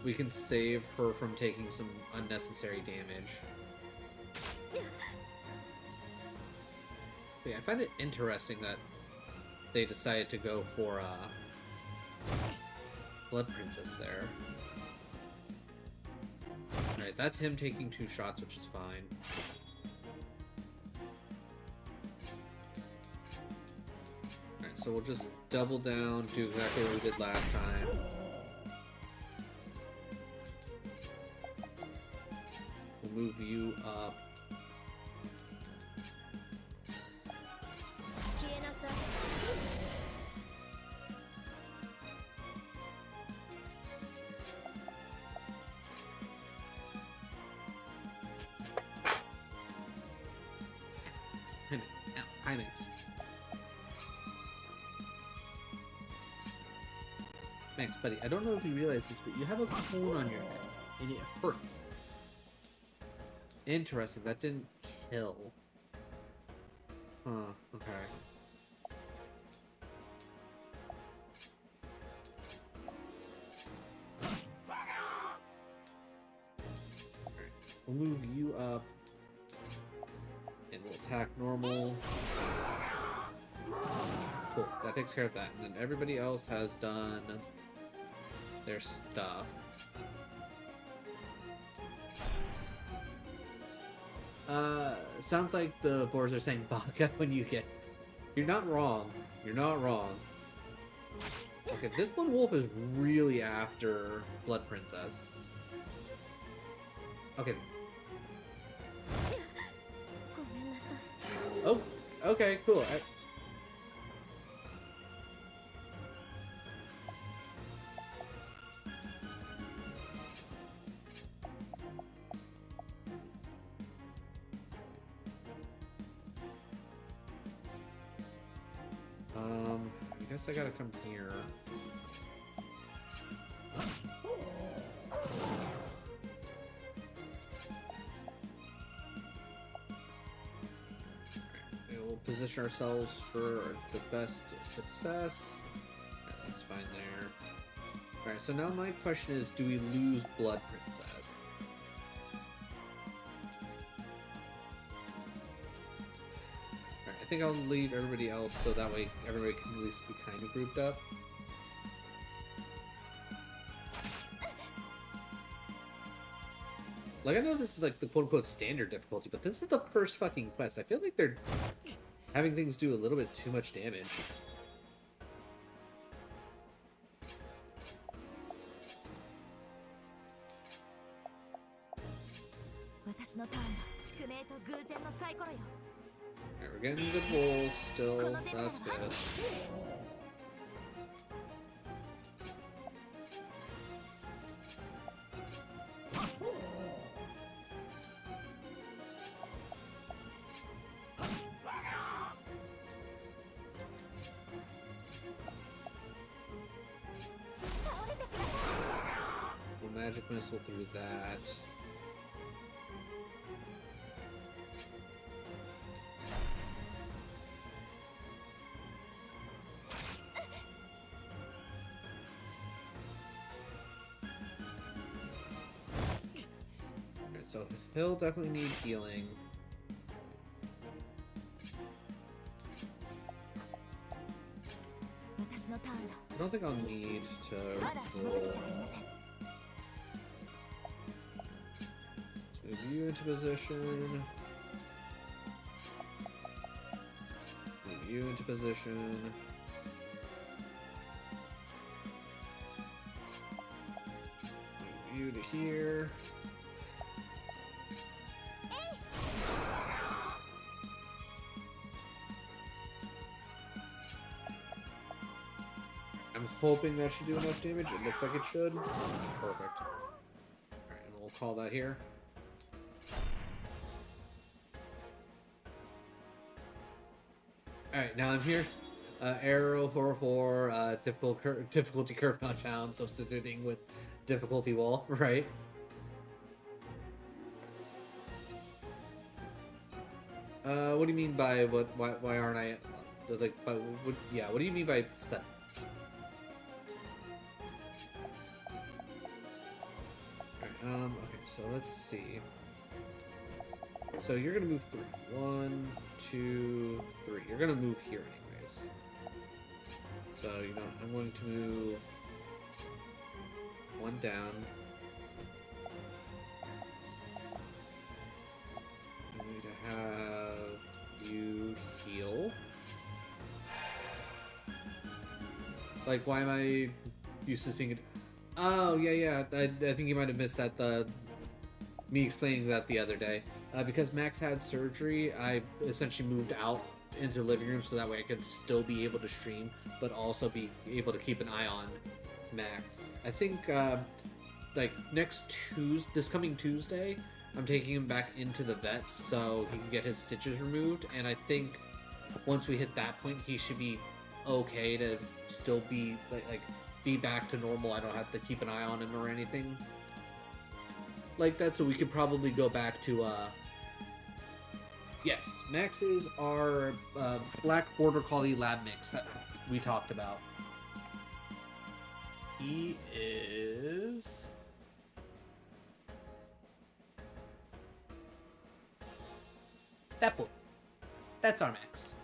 we can save her from taking some unnecessary damage. Yeah, I find it interesting that they decided to go for Blood Princess there. Alright, that's him taking 2 shots, which is fine. Alright, so we'll just double down, do exactly what we did last time. We'll move you up. Hi, Max. Max, buddy, I don't know if you realize this, but you have a cone on your head, and it hurts. Interesting, that didn't kill. Huh, okay. Alright, we'll move you up. And we'll attack normal. Cool, that takes care of that. And then everybody else has done their stuff. Sounds like the boards are saying Baka when you get... You're not wrong. You're not wrong. Okay, this one wolf is really after Blood Princess. Okay. Oh, okay, cool. I guess I gotta come here. We'll position ourselves for the best success. That's fine there. Alright, so now my question is, do we lose Blood Princess? Alright, I think I'll leave everybody else so that way everybody can at least be kind of grouped up. Like, I know this is like the quote-unquote standard difficulty, but this is the first fucking quest. I feel like they're having things do a little bit too much damage. Alright, we're getting good rolls still, so that's good. magic missile through that. Alright, so he'll definitely need healing. I don't think I'll need to roll. Let's move you into position. Move you into position. Move you to here. I'm hoping that should do enough damage. It looks like it should. Perfect. Alright, and we'll call that here. Alright, now I'm here. Arrow 4/4, difficulty curve not found, substituting with difficulty wall, right? What do you mean by why aren't I like by what, yeah, what do you mean by step? Okay, so let's see. So you're gonna move 3. 1, 2, 3. You're gonna move here anyways. So, you know, I'm going to move 1 down. I'm going to have you heal. Like, why am I used to seeing it? Oh, yeah. I think you might have missed that, me explaining that the other day. Because Max had surgery, I essentially moved out into the living room so that way I could still be able to stream, but also be able to keep an eye on Max. I think, like, this coming Tuesday, I'm taking him back into the vet so he can get his stitches removed, and I think once we hit that point, he should be okay to still be, like be back to normal. I don't have to keep an eye on him or anything like that, so we could probably go back to, yes, Max is our, Black Border Collie lab mix that we talked about. He is... that boy. That's our Max.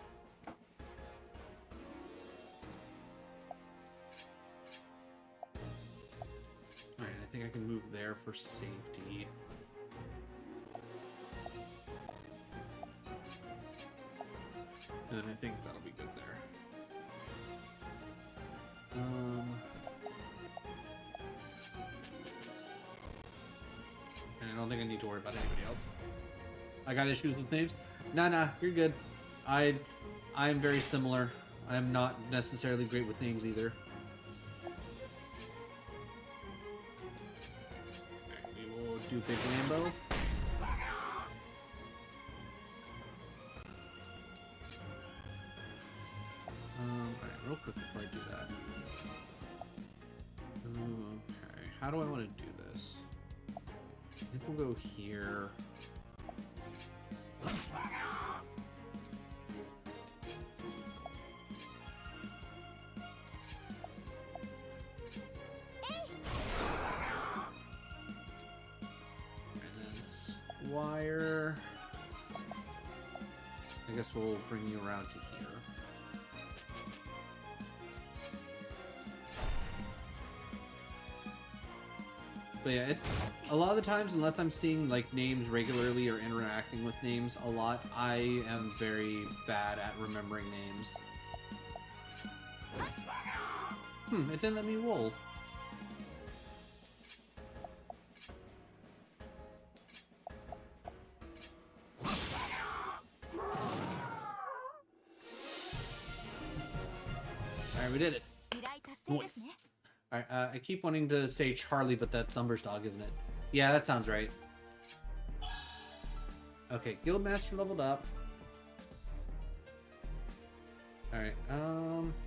Alright, I think I can move there for safety. And then I think that'll be good there. And I don't think I need to worry about anybody else. I got issues with names? Nah, you're good. I'm very similar. I'm not necessarily great with names either. Alright, we will do Big Lambo. Alright, real quick before I do that. Okay, how do I want to do this? I think we'll go here. Squire. I guess we'll bring you around to here. But yeah, a lot of the times, unless I'm seeing like names regularly or interacting with names a lot, I am very bad at remembering names. It didn't let me roll. Alright, we did it. Nice. Alright, I keep wanting to say Charlie, but that's Umber's dog, isn't it? Yeah, that sounds right. Okay, Guildmaster leveled up. Alright,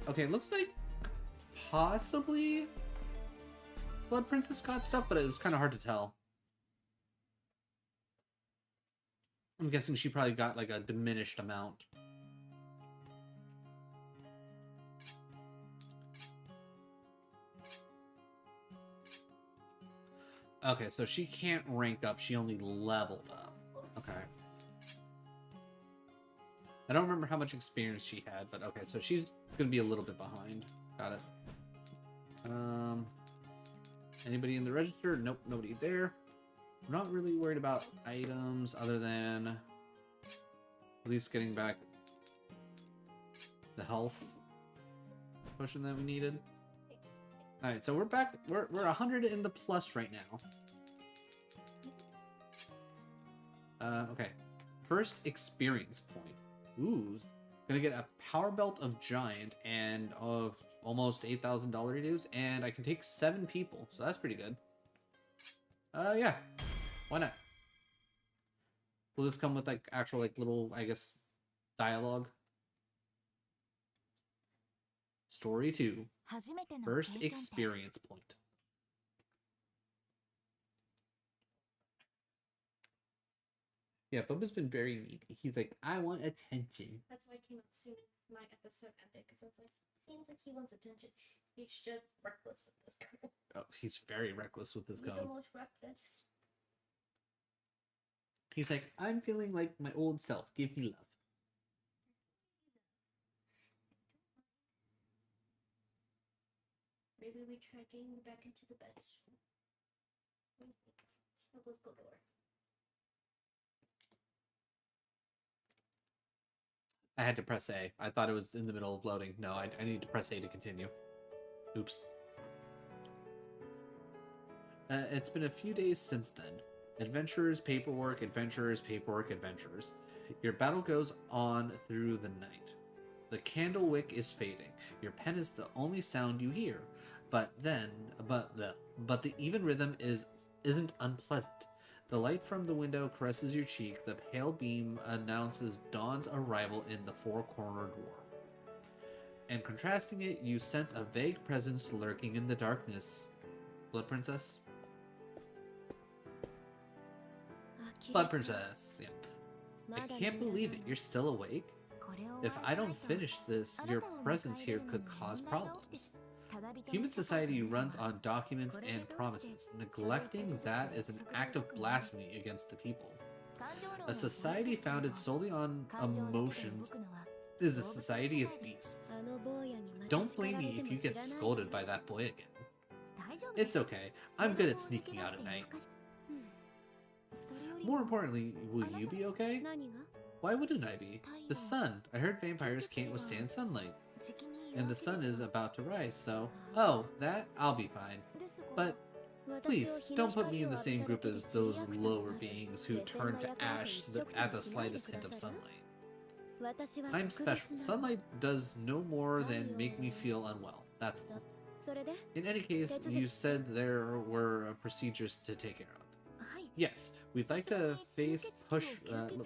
okay, it looks like possibly Blood Princess got stuff, but it was kind of hard to tell. I'm guessing she probably got like a diminished amount. Okay, so she can't rank up. She only leveled up. Okay. I don't remember how much experience she had, but okay, so she's gonna be a little bit behind. Got it. Anybody in the register? Nope, nobody there. I'm not really worried about items other than at least getting back the health potion that we needed. Alright, so we're back. We're 100 in the plus right now. Okay. First experience point. Ooh. Gonna get a power belt of giant and of almost $8,000 dues, and I can take 7 people, so that's pretty good. Yeah. Why not? Will this come with like actual like little, I guess, dialogue? Story 2. First experience point. Yeah, Bubba's been very needy. He's like, I want attention. That's why I came out soon as my episode ended, because I was like, seems like he wants attention. He's just reckless with this girl. Oh, he's very reckless with this The gun. most reckless. He's like, I'm feeling like my old self. Give me love. Maybe we try getting back into the bed soon. Let's go door. I had to press A. I thought it was in the middle of loading. No, I need to press A to continue. Oops. It's been a few days since then. Adventurers, paperwork, adventurers, paperwork, adventurers. Your battle goes on through the night. The candle wick is fading. Your pen is the only sound you hear. But the even rhythm isn't unpleasant. The light from the window caresses your cheek. The pale beam announces dawn's arrival in the four-cornered war. And contrasting it, you sense a vague presence lurking in the darkness. Blood Princess? Blood Princess, yeah. I can't believe it. You're still awake? If I don't finish this, your presence here could cause problems. Human society runs on documents and promises. Neglecting that is an act of blasphemy against the people. A society founded solely on emotions is a society of beasts. Don't blame me if you get scolded by that boy again. It's okay. I'm good at sneaking out at night. More importantly, will you be okay? Why wouldn't I be? The sun. I heard vampires can't withstand sunlight. And the sun is about to rise, so... Oh, that? I'll be fine. But please, don't put me in the same group as those lower beings who turn to ash at the slightest hint of sunlight. I'm special. Sunlight does no more than make me feel unwell. That's all. In any case, you said there were procedures to take care of. Yes, we'd like to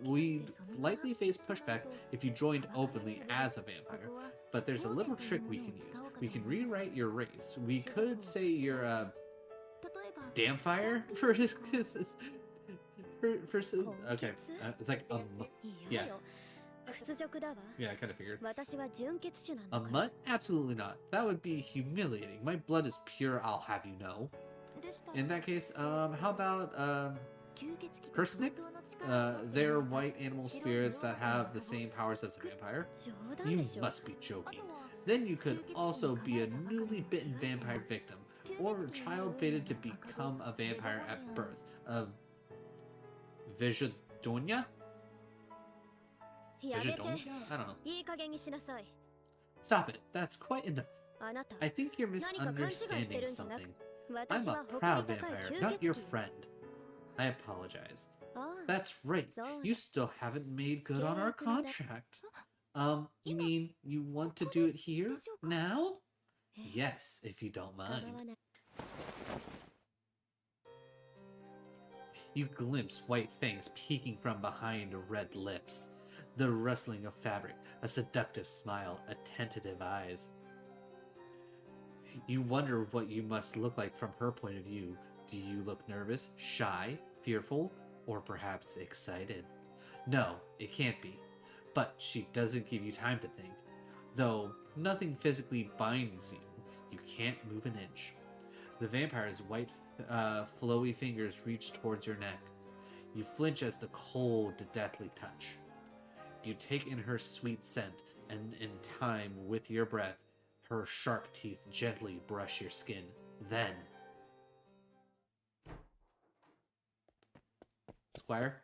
we likely face pushback if you joined openly as a vampire, but there's a little trick we can use. We can rewrite your race. We could say you're a damnfire okay, it's like yeah. Yeah, I kind of figured. A mutt? Absolutely not. That would be humiliating. My blood is pure, I'll have you know. In that case, how about, Kersnik? They're white animal spirits that have the same powers as a vampire. You must be joking. Then you could also be a newly bitten vampire victim, or a child fated to become a vampire at birth. Vijadonia? Vijadonia? I don't know. Stop it. That's quite enough. I think you're misunderstanding something. I'm a proud vampire, not your friend. I apologize. That's right. You still haven't made good on our contract. You mean you want to do it here? Now? Yes, if you don't mind. You glimpse white fangs peeking from behind red lips. The rustling of fabric, a seductive smile, a tentative eyes. You wonder what you must look like from her point of view. Do you look nervous, shy, fearful, or perhaps excited? No, it can't be. But she doesn't give you time to think. Though nothing physically binds you, you can't move an inch. The vampire's white, flowy fingers reach towards your neck. You flinch as the cold, deathly touch. You take in her sweet scent, and in time, with your breath, her sharp teeth gently brush your skin. Then... Squire?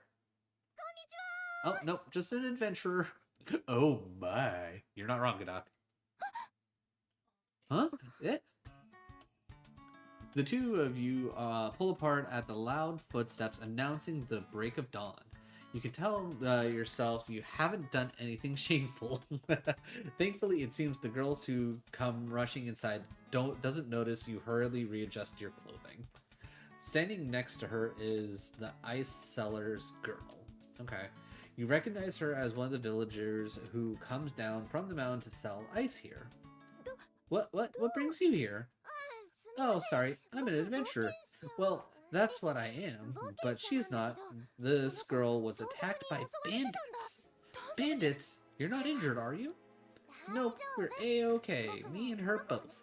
Oh, nope, just an adventurer. Oh my. You're not wrong, Gadak. Huh? Eh? The two of you pull apart at the loud footsteps announcing the break of dawn. You can tell yourself you haven't done anything shameful. Thankfully, it seems the girls who come rushing inside doesn't notice you hurriedly readjust your clothing. Standing next to her is the ice seller's girl. Okay. You recognize her as one of the villagers who comes down from the mountain to sell ice here. What brings you here? Oh, sorry, I'm an adventurer. Well, that's what I am, but she's not. This girl was attacked by bandits. Bandits? You're not injured, are you? Nope, we're A-okay, me and her both.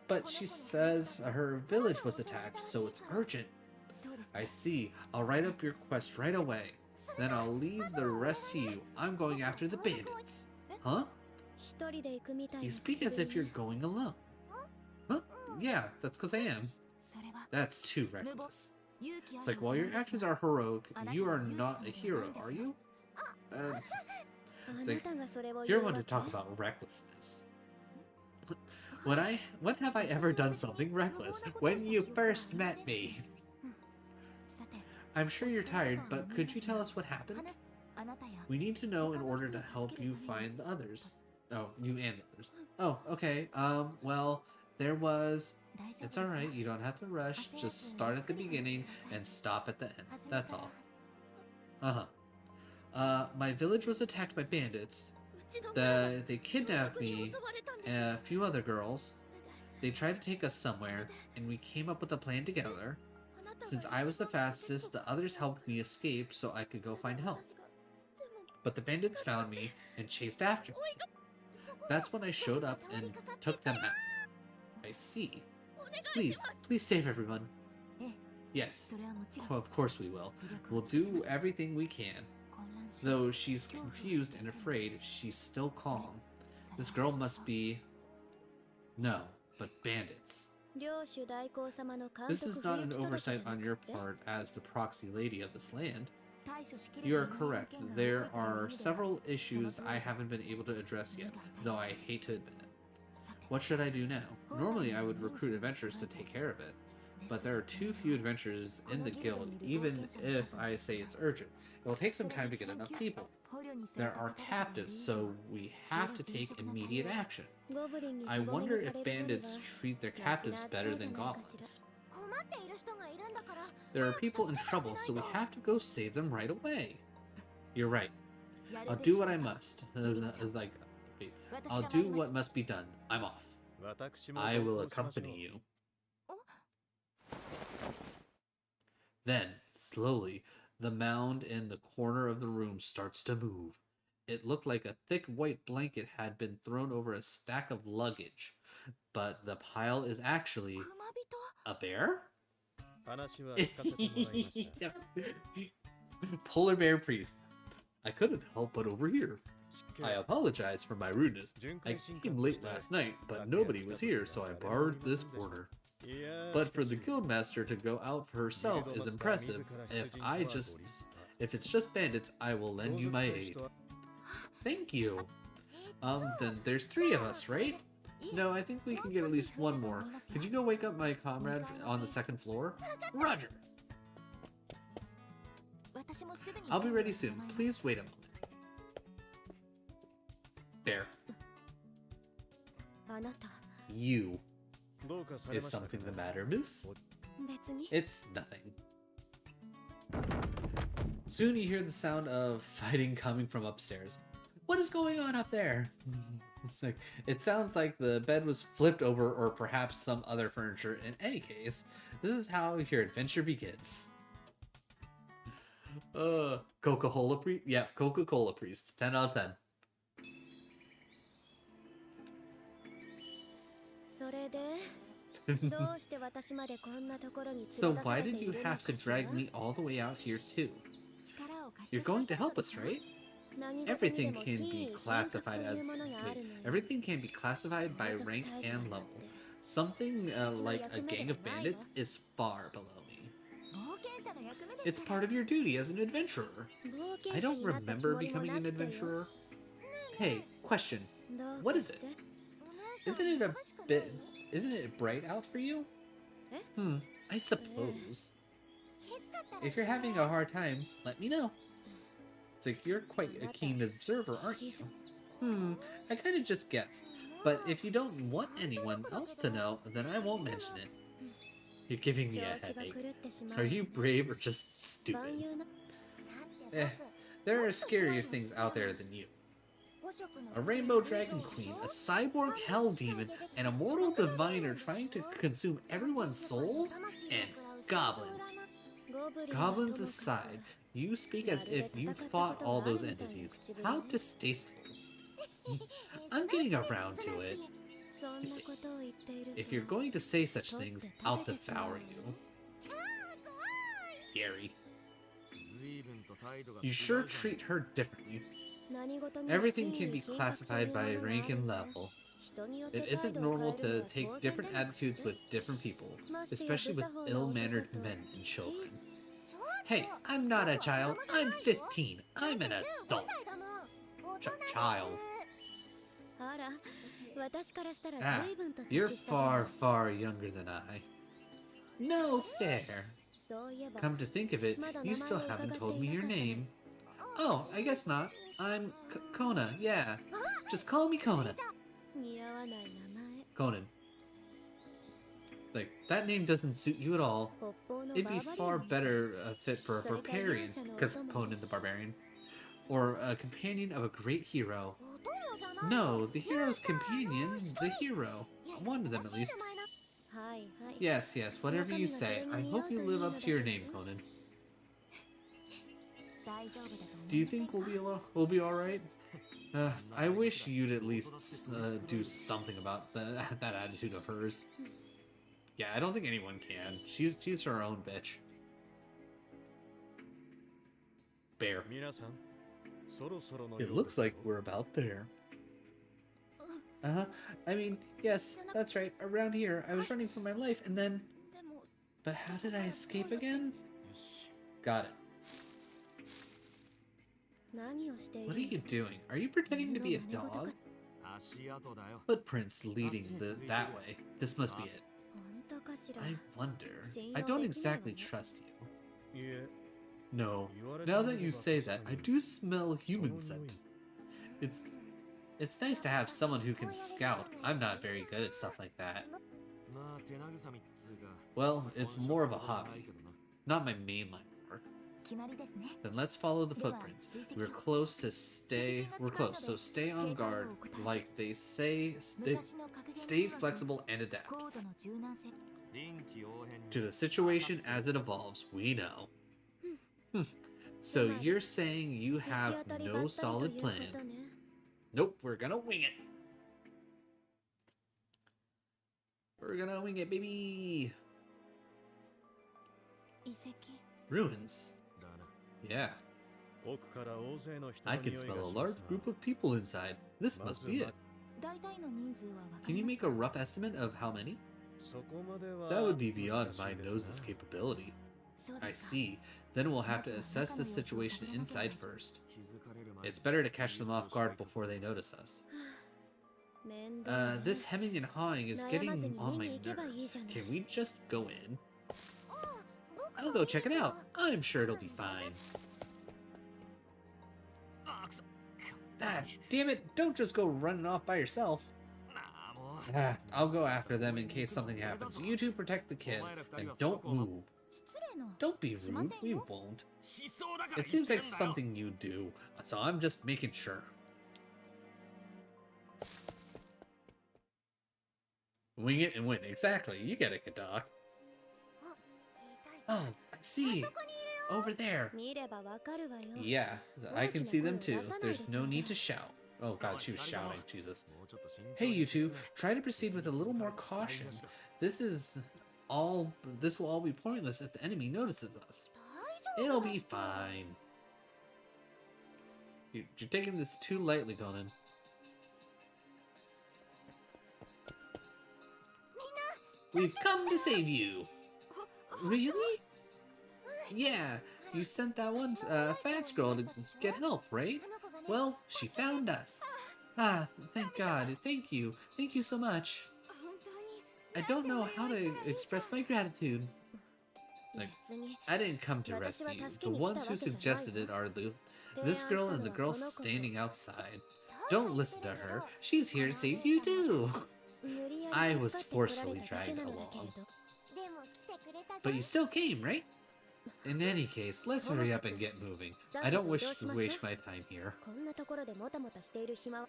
But she says her village was attacked, so it's urgent. I see. I'll write up your quest right away. Then I'll leave the rest to you. I'm going after the bandits. Huh? You speak as if you're going alone. Huh? Yeah, that's because I am. That's too reckless. It's like, while your actions are heroic, you are not a hero, are you? It's like, you're one to talk about recklessness. When have I ever done something reckless? When you first met me. I'm sure you're tired, but could you tell us what happened? We need to know in order to help you find the others. Oh, you and others. Oh, okay. Well, there was... It's alright, you don't have to rush. Just start at the beginning and stop at the end. That's all. My village was attacked by bandits. They kidnapped me and a few other girls. They tried to take us somewhere, and we came up with a plan together. Since I was the fastest, the others helped me escape so I could go find help. But the bandits found me and chased after me. That's when I showed up and took them out. I see. Please save everyone. Yes, of course we will. We'll do everything we can. Though she's confused and afraid, she's still calm. This girl must be... No, but bandits. This is not an oversight on your part as the proxy lady of this land. You are correct. There are several issues I haven't been able to address yet, though I hate to admit it. What should I do now? Normally I would recruit adventurers to take care of it, but there are too few adventurers in the guild, even if I say it's urgent. It will take some time to get enough people. There are captives, so we have to take immediate action. I wonder if bandits treat their captives better than goblins. There are people in trouble, so we have to go save them right away. You're right. I'll do what I must. I'll do what must be done. I'm off. I will accompany you. Then, slowly, the mound in the corner of the room starts to move. It looked like a thick white blanket had been thrown over a stack of luggage, but the pile is actually a bear? Polar bear priest. I couldn't help but overhear. I apologize for my rudeness. I came late last night, but nobody was here, so I borrowed this corner. But for the guildmaster to go out for herself is impressive. If it's just bandits, I will lend you my aid. Thank you. Then there's 3 of us, right? No, I think we can get at least one more. Could you go wake up my comrade on the 2nd floor? Roger! I'll be ready soon. Please wait a moment. There. You. Is something the matter, miss? It's nothing. Soon you hear the sound of fighting coming from upstairs. What is going on up there? It's like, it sounds like the bed was flipped over or perhaps some other furniture. In any case, this is how your adventure begins. Coca-Cola Priest? Yeah, Coca-Cola Priest. 10 out of 10. それでどうして私までこんなところに So 連れ出さ why れて did い you るの have か to しら drag me all the way out here too? 力を貸して You're くだ going さ to るの help か us, な right? 何事にで Everything も can 非 be 品格 classified とい as うものがある wait, のよ everything can be classified by 盗賊 rank 大将 and だっ level. て Something 私の like 役 a 目で gang も of ない bandits の is far below me. 冒険者の役目 It's ですから part of your duty as an adventurer. 冒 I 険者 don't になったつ remember もりも becoming な an くてよ adventurer. Hey, question. どう What か is し it? て Isn't it a bit... Isn't it bright out for you? え I suppose. If you're having a hard time, let me know. It's like you're quite a keen observer, aren't you? I kind of just guessed. But if you don't want anyone else to know, then I won't mention it. You're giving me a 調子が headache. 狂ってしまう Are you brave or just 万 stupid? 有な Eh, there are scarier things out there than you. A rainbow dragon queen, a cyborg hell demon, and a mortal diviner trying to consume everyone's souls? And goblins. Goblins aside, you speak as if you fought all those entities. How distasteful. I'm getting around to it. そんなことを言っていると If you're going to say such things, I'll devour you. Gary. 随分と態度が You sure treat her differently. 何事にも Everything 品 can 位 be 品格とい classified うも by のがあ rank る and のよ level. 人によって It 態 isn't 度を normal 変える to のは take 当然 different でなく attitudes て with different people, ましてや especially 無 with 作法な ill-mannered 男と men and children. 小 Hey, I'm not a child. I'm 15. I'm an adult. Child. あら私からしたら Ah, 随分と you're 年下じゃない far, far younger than I. No fair. そういえば Come to think of it, まだ you 名 still 前を伺 haven't って told い me な your かった name. Oh, I guess not. I'm Kona, yeah. Just call me Kona. 似合わない名前 Conan. Like, that name doesn't suit you at all. 北方の It'd バ be ーバリア far ン better fit for a それか barbarian, 勇者のお because 供 Conan the barbarian. Or a companion of a great hero. お供じゃない No, the hero's companion, the hero. One of them at least. はいはい Yes, yes, whatever you say. I hope you live up to your name, Conan. 大丈夫だと思 Do い you ません think か we'll be alright? I wish you'd at least do something about that attitude of hers. Yeah, I don't think anyone can. She's her own bitch. Bear. 皆さん、そろそろの It ようで looks す like ぞ we're about there. I mean, yes, that's right. Around here, I was running for my life, and then... でも But how did I escape again? よし Got it. 何をしてい What are る you doing? Are you pretending to be a dog? 足跡だよ Footprints leading that way. This must be it. 本当かしら I wonder. I don't exactly trust you. いえ、 No. Now that you say that, I do smell human scent. It's nice to have someone who can scout. I'm not very good at stuff like that. まあ手慰みっつうか Well, it's more of a 本職ほどはない hobby, けどな not my main line of work. 決まりですね Then let's follow the footprints. We're close to stay. We're close, so stay on guard. Like they say, stay flexible and adapt 高度の柔軟性 臨機応変に to the situation as it evolves. We know. So you're saying you 行き have 当たりば no ったりと solid いうこと plan? ね Nope, we're gonna wing it. We're gonna wing it, baby. 遺跡 Ruins. だな Yeah, 奥から大勢の人の I 匂い can がし smell a ます large な group of people inside. This must be it. 大体の人数はわか Can り you ます make a rough estimate of how many? そこまでは That would be beyond 難し my いです nose's な capability. そう I ですか see. Then we'll have to assess the situation inside first. 気づかれる前に It's better to catch them off guard before they notice us. 面倒ね This hemming and hawing is getting on my nerves. Can we just go in? I'll go check it out. I'm sure it'll be fine. あくそ Ah, damn it! Don't just go running off by yourself. なあもう I'll go after them in case something happens. You two protect the kid and don't move. 失礼な Don't be rude. We won't. しそうだから It 言 seems ってる like んだよ something you do, so I'm just making sure. Wing it and win. Exactly. You get it, Kadak. Oh, I see. Over there. 見ればわかるわよ Yeah, I can see them too. There's no need to shout. Oh god, she was shouting. Jesus. Hey, you two, try to proceed with a little more caution. This will all be pointless if the enemy notices us. It'll be fine. You're taking this too lightly, Conan. We've come to save you. Really? Yeah, you sent that one fast girl to get help, right? Well, she found us. Ah, thank God. Thank you. Thank you so much. I don't know how to express my gratitude. Like, I didn't come to rescue you. The ones who suggested it are this girl and the girl standing outside. Don't listen to her. She's here to save you too. I was forcefully dragged along. But you still came, right? In any case, let's hurry up and get moving. I don't wish to waste my time here. こんなところでもたもたしている暇は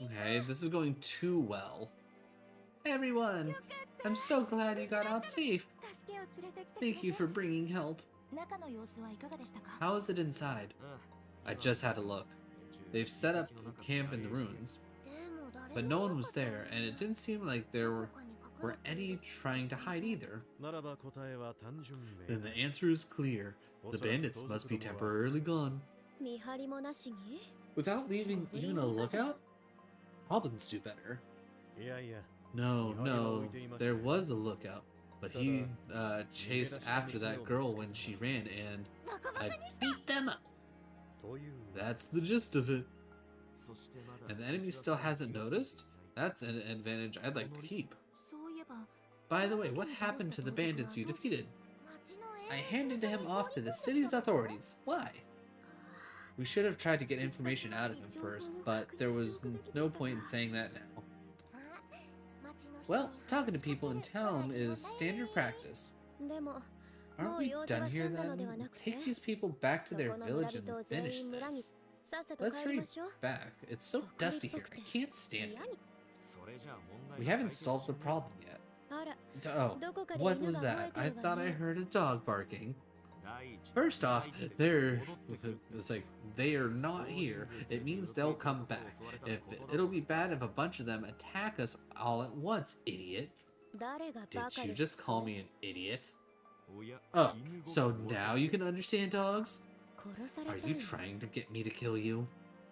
Okay, this is going too well. Hey everyone! I'm so glad you got out safe. 助けを連れてきて Thank you for bringing help. 中の様子はいかがでしたか How is it inside? I just had a look. They've set up camp in the ruins, but no one was there, and it didn't seem like there were any trying to hide either. ならば答えは単純明 Then the answer is clear. The bandits must be temporarily gone. 見張りもなしに Without leaving even a lookout? Goblins do better. いやいや No, there was a lookout, but he chased after that girl when she ran, and I beat them up. という That's the gist of it. And the enemy still hasn't noticed? That's an advantage I'd like to keep. そういえば By the way, what happened to the bandits you defeated? I handed him off to the city's authorities. Why? We should have tried to get information out of him first, but there was no point in saying that now. Well, talking to people in town is standard practice. でも Aren't we done here then? Take these people back to their village and finish this. さっさと Let's 帰り hurry ましょう back. It's so dusty here. I can't stand it. We haven't solved the problem yet. あら Oh, どこかで what 犬 was が that? 吠 I えてる thought わ I ね heard a dog barking. First off, it's like they are not here. It means they'll come back. It'll be bad if a bunch of them attack us all at once, idiot. 誰が Did バカ you です just call me an idiot? Oh, so now you can understand dogs? 殺され Are た you い trying to get me to kill you?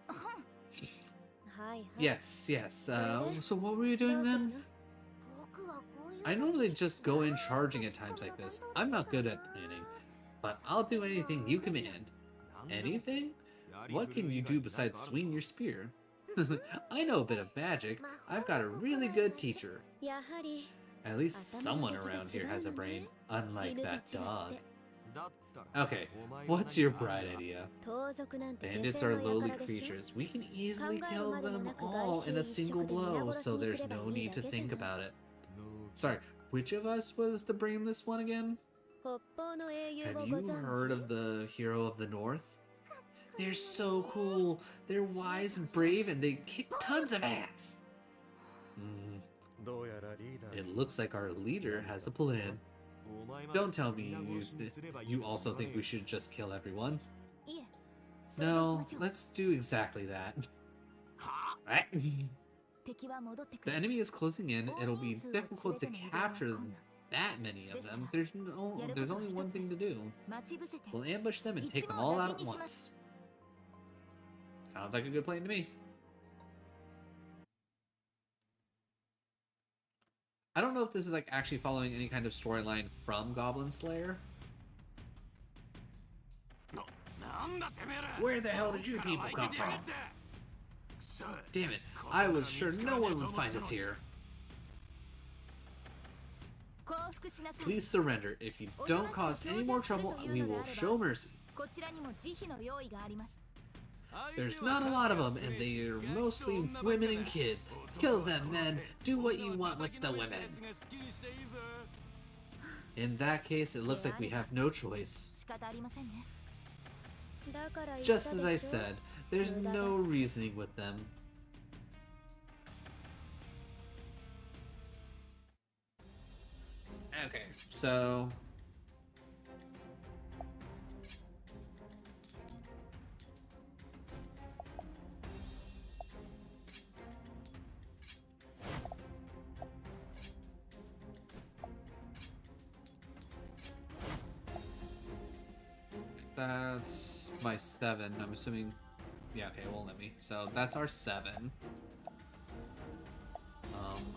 はいはい Yes, yes. So what were you ど doing うする then? の I normally just go in charging at times like this. I'm not good at planning, but I'll do anything you command. Anything? What can you do besides swing your spear? I know a bit of magic. I've got a really good teacher. やはり At least someone around here has a brain, unlike that dog. Okay, what's your bright idea? 盗賊なんて Bandits 下 are 世の lowly 輩でしょ creatures. We can easily kill them all in a single blow, so there's no need to think about it. Sorry, which of us was the brainless one again? 北方の英雄 Have を you ご存 heard 知 of the hero of the north? They're so cool. They're wise and brave, and they kick tons of ass. どうやらリーダー It looks like our leader has a plan. Don't tell me you also think we should just kill everyone. いえそれで行き No, ましょう let's do exactly that. The 敵は戻ってくる enemy is closing in. It'll be difficult to capture that many of them. There's only one thing to do. 待ち伏せて We'll ambush them and take them all out at once. Sounds like a good plan to me. I don't know if this is like actually following any kind of storyline from Goblin Slayer. Where the hell did you people come from? Damn it, I was sure no one would find us here. 降伏しなさい Please surrender. If you don't cause any more trouble, we will show mercy. こちらにも慈悲の用意があります There's not a lot of them, and they are mostly women and kids. Kill them, men. Do what you want with the women. In that case, it looks like we have no choice. 仕方ありませんねだから言った Just as I でしょ said, there's no reasoning with them. Okay, so that's my 7. I'm assuming. Yeah, okay, it won't let me. So that's our 7.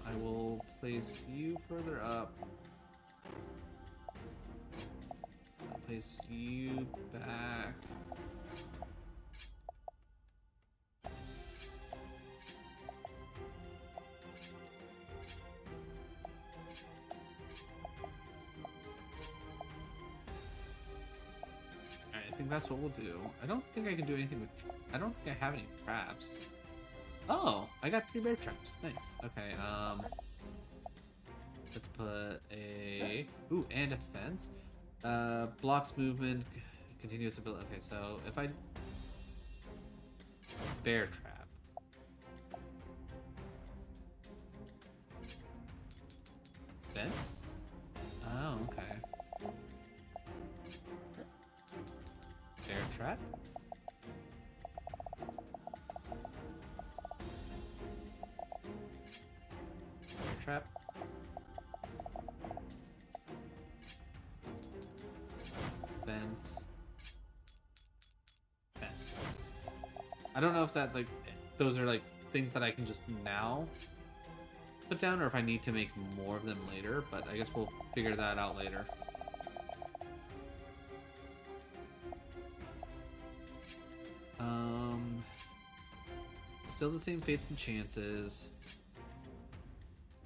I will place you further up. I'll place you back. I think that's what we'll do. I don't think I can do anything with... I don't think I have any traps. Oh, I got 3 bear traps. Nice. Okay, let's put a... Ooh, and a fence. Blocks movement, continuous ability. Okay, so if I... Bear trap. Fence? Oh, okay. Bear trap? Bear trap? Fence. Fence. I don't know if that, like, those are, like, things that I can just now put down, or if I need to make more of them later, but I guess we'll figure that out later. Still the same fates and chances.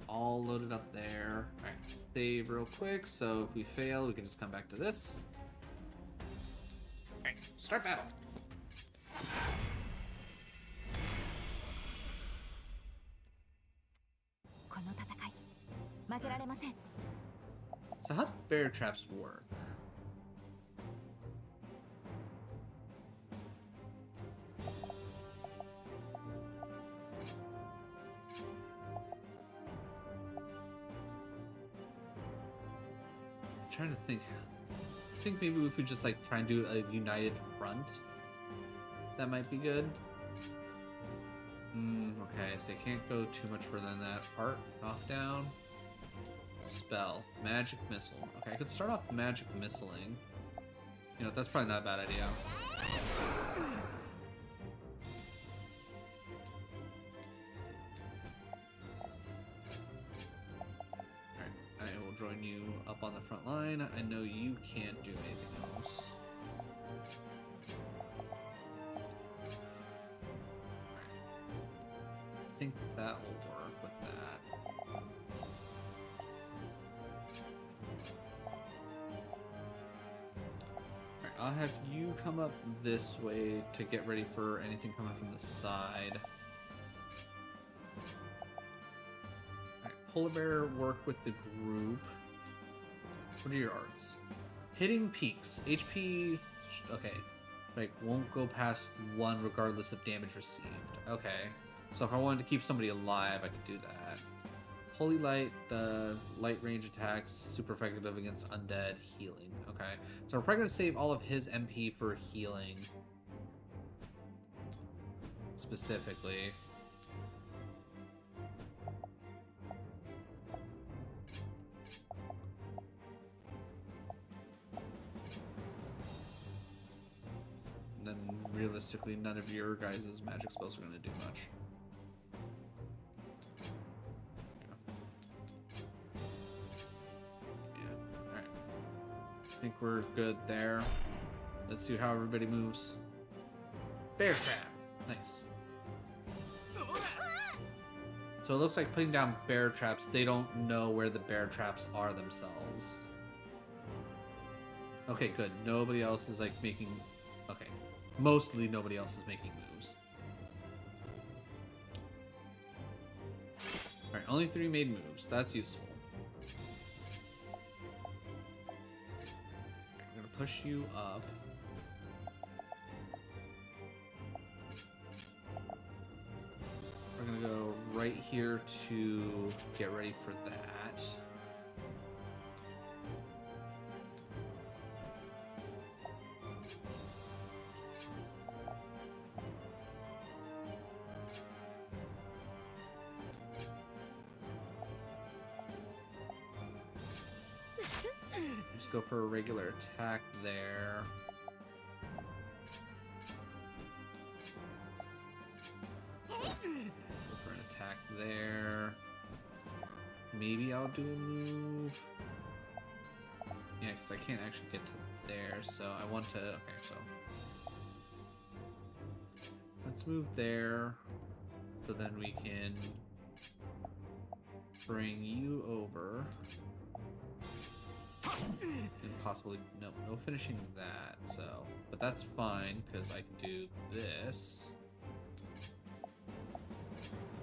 All loaded up there. Alright, save real quick, so if we fail, we can just come back to this. Alright, start battle. So how do bear traps work? Trying to think. I think maybe if we just like try and do a united front, that might be good. Okay, so I can't go too much further than that. Art, knockdown, spell, magic missile. Okay, I could start off magic missiling. You know, that's probably not a bad idea. I will join you up on the front line. I know you can't do anything else. I think that will work with that. Alright, I'll have you come up this way to get ready for anything coming from the side. Polar bear work with the group. What are your arts? Hitting peaks. HP, okay. Like, won't go past 1 regardless of damage received. Okay. So if I wanted to keep somebody alive, I could do that. Holy Light, light range attacks, super effective against undead, healing. Okay. So we're probably going to save all of his MP for healing. Specifically. Realistically, none of your guys' magic spells are going to do much. Yeah. Alright. I think we're good there. Let's see how everybody moves. Bear trap. Nice. So it looks like putting down bear traps, they don't know where the bear traps are themselves. Okay, good. Nobody else is like making... Okay. Mostly nobody else is making moves. Alright, only 3 made moves. That's useful. I'm gonna push you up. gonna go right here to get ready for that. Just go for a regular attack there. Go for an attack there. Maybe I'll do a move. Yeah, because I can't actually get to there, so I want to... Okay, so... Let's move there, so then we can bring you over. And possibly... No finishing that, so... But that's fine, because I can do this.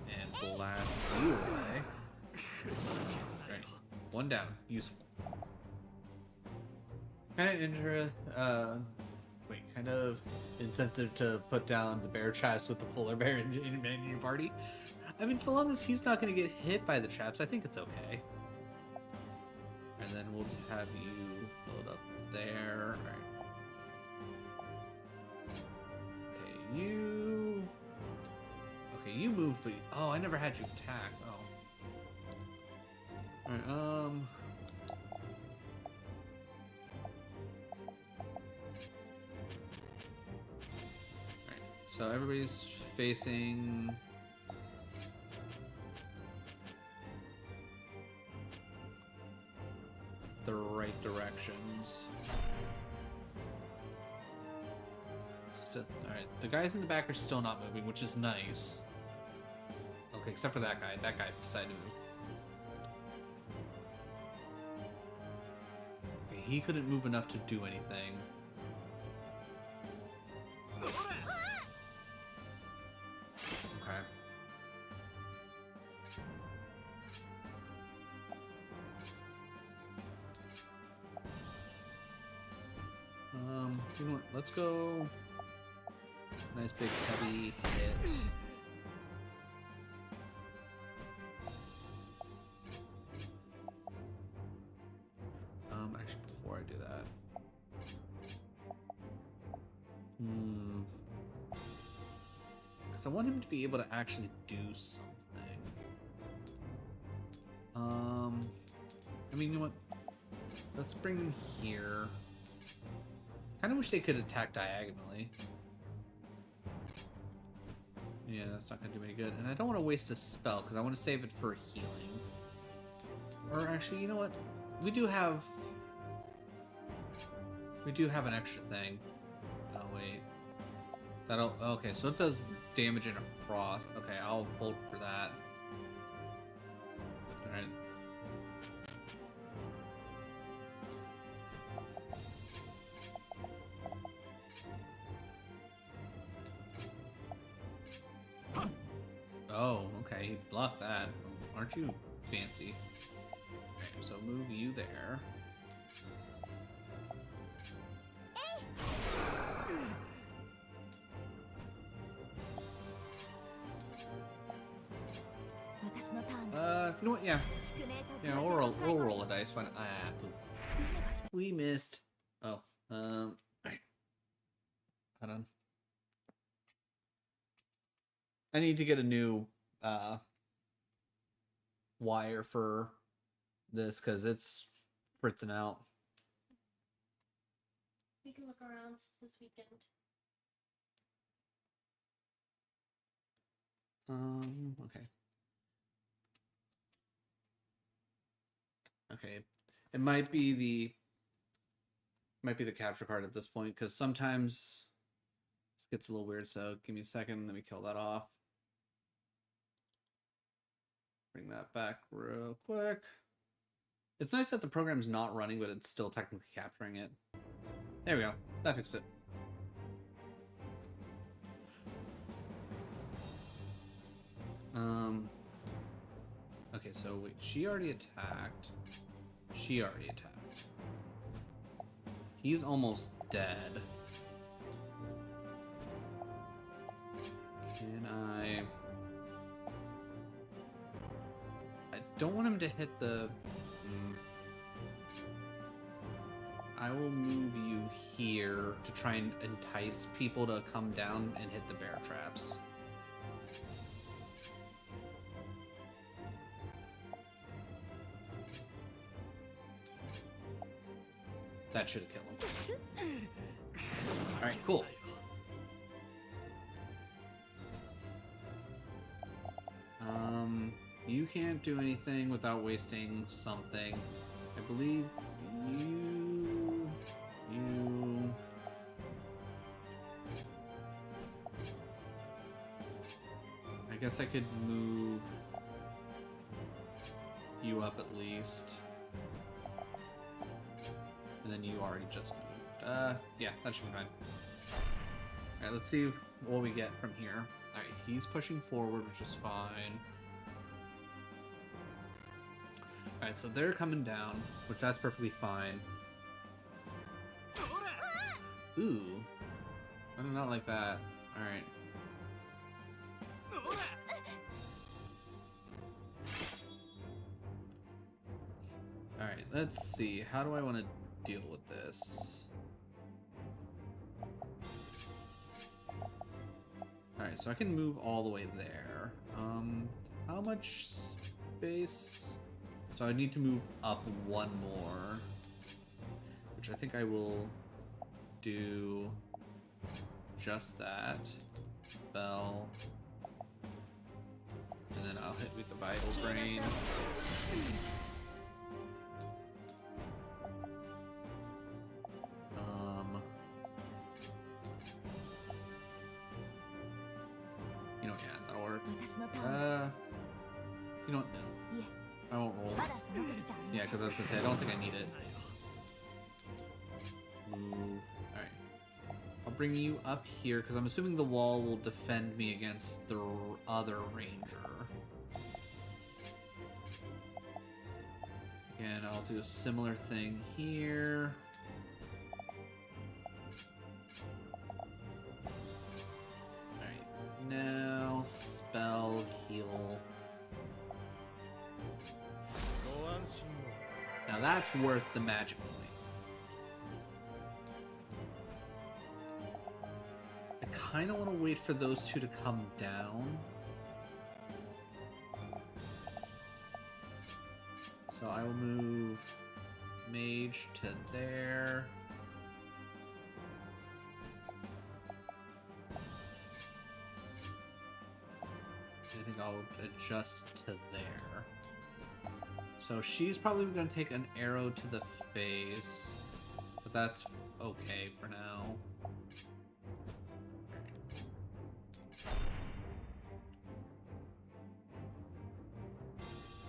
And blast you away. Right. One down. Useful. Kind of incentive to put down the bear traps with the polar bear in your party. I mean, so long as he's not going to get hit by the traps, I think it's okay. And then we'll just have you load up there. All right. Okay, you... Okay, you moved, but... Oh, I never had you attack. Oh. Alright, so everybody's facing... the right directions. Still, alright, the guys in the back are still not moving, which is nice. Okay, except for that guy. That guy decided to move. Okay, he couldn't move enough to do anything. Okay. You know what? Let's go. Nice big heavy hit. Actually, before I do that, because I want him to be able to actually do something. I mean, you know what? Let's bring him here. Kind of wish they could attack diagonally. Yeah, that's not gonna do me any good. And I don't want to waste a spell because I want to save it for healing. Or actually, you know what? We do have an extra thing. Oh wait. That'll... Okay, so it does damage in a frost. Okay, I'll hold for that. Alright. Oh, okay, he blocked that. Aren't you fancy? Okay, so move you there. You know what? Yeah. Yeah, we'll roll a dice. Why not? Poop. We missed. Oh, alright. Hold on. I need to get a new wire for this because it's fritzing out. We can look around this weekend. Okay. Okay. It might be the capture card at this point because sometimes this gets a little weird, so give me a second, let me kill that off. Bring that back real quick. It's nice that the program's not running, but it's still technically capturing it. There we go. That fixed it. Okay, so wait, she already attacked. She already attacked. He's almost dead. Can I... don't want him to hit the... I will move you here to try and entice people to come down and hit the bear traps. That should kill him. Alright, cool. You can't do anything without wasting something. I believe you... I guess I could move you up at least. And then you already just moved. Yeah, that should be fine. Alright, let's see what we get from here. Alright, he's pushing forward, which is fine. Alright, so they're coming down, which that's perfectly fine. Ooh. I do not like that. Alright. Alright, let's see. How do I want to deal with this? Alright, so I can move all the way there. How much space? So I need to move up one more, which I think I will do just that. Spell. And then I'll hit with the Vital Brain. You know, yeah, that'll work. You know what? No. I won't roll. Yeah, because I was gonna say, I don't think I need it. Move. Alright. I'll bring you up here, because I'm assuming the wall will defend me against the other ranger. Again, I'll do a similar thing here. Alright, now spell heal. Now that's worth the magic point. I kind of want to wait for those two to come down. So I will move mage to there. I think I'll adjust to there. So she's probably going to take an arrow to the face, but that's okay for now.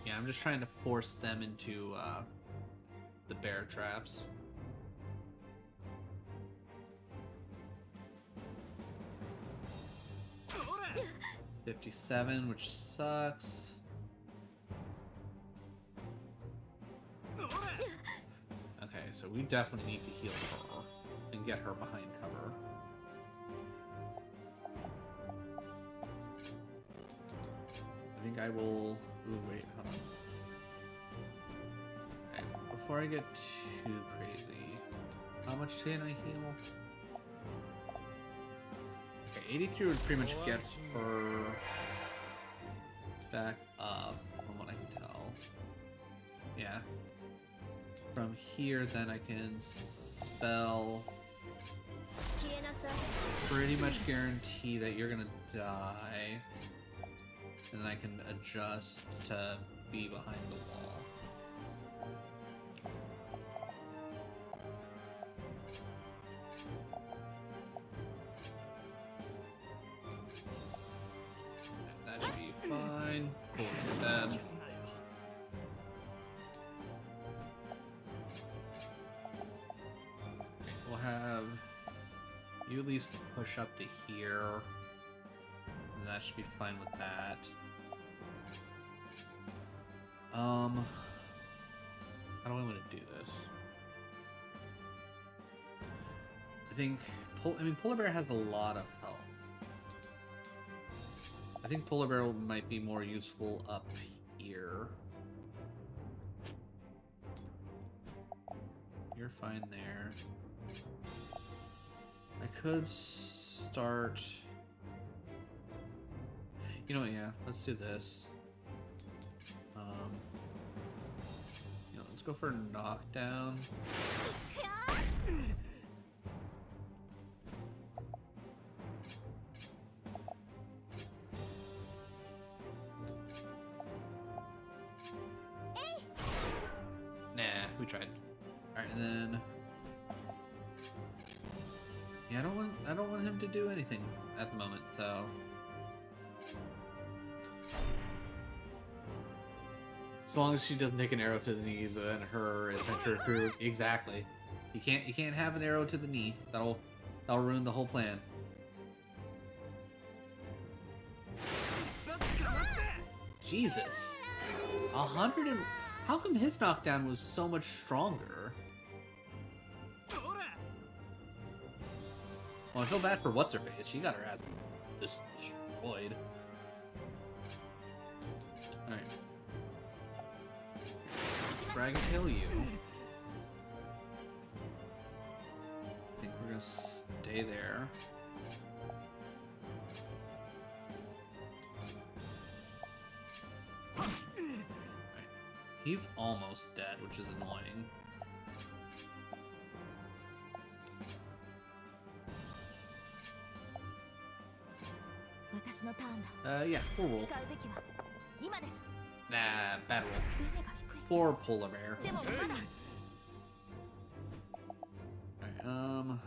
Yeah, I'm just trying to force them into the bear traps. $57, which sucks. Okay, so we definitely need to heal her and get her behind cover. I think I will... Ooh, wait, hold on. Okay, before I get too crazy, how much can I heal? Okay, 83 would pretty much get her back up, from what I can tell. Yeah. From here, then I can spell. Pretty much guarantee that you're gonna die. And then I can adjust to be behind the wall. That should be fine. Cool, dead. We'll have you at least push up to here, and that should be fine with that. How do I want to do this? I think, Polar Bear has a lot of health. I think Polar Bear might be more useful up here. fine there. I could start... You know what, yeah, let's do this. You know, let's go for a knockdown. Nah, we tried. Alright, and then... Yeah, I don't want him to do anything at the moment, so... As long as she doesn't take an arrow to the knee, then her adventure through exactly. You can't have an arrow to the knee. That'll ruin the whole plan. Jesus. 100 and... How come his knockdown was so much stronger? Well, I feel bad for what's-her-face. She got her ass destroyed. Alright. Dragon Tail you. I think we're gonna stay there. Right. He's almost dead, which is annoying. Yeah, poor wolf. Nah, bad wolf. Poor polar bear. Alright, oh,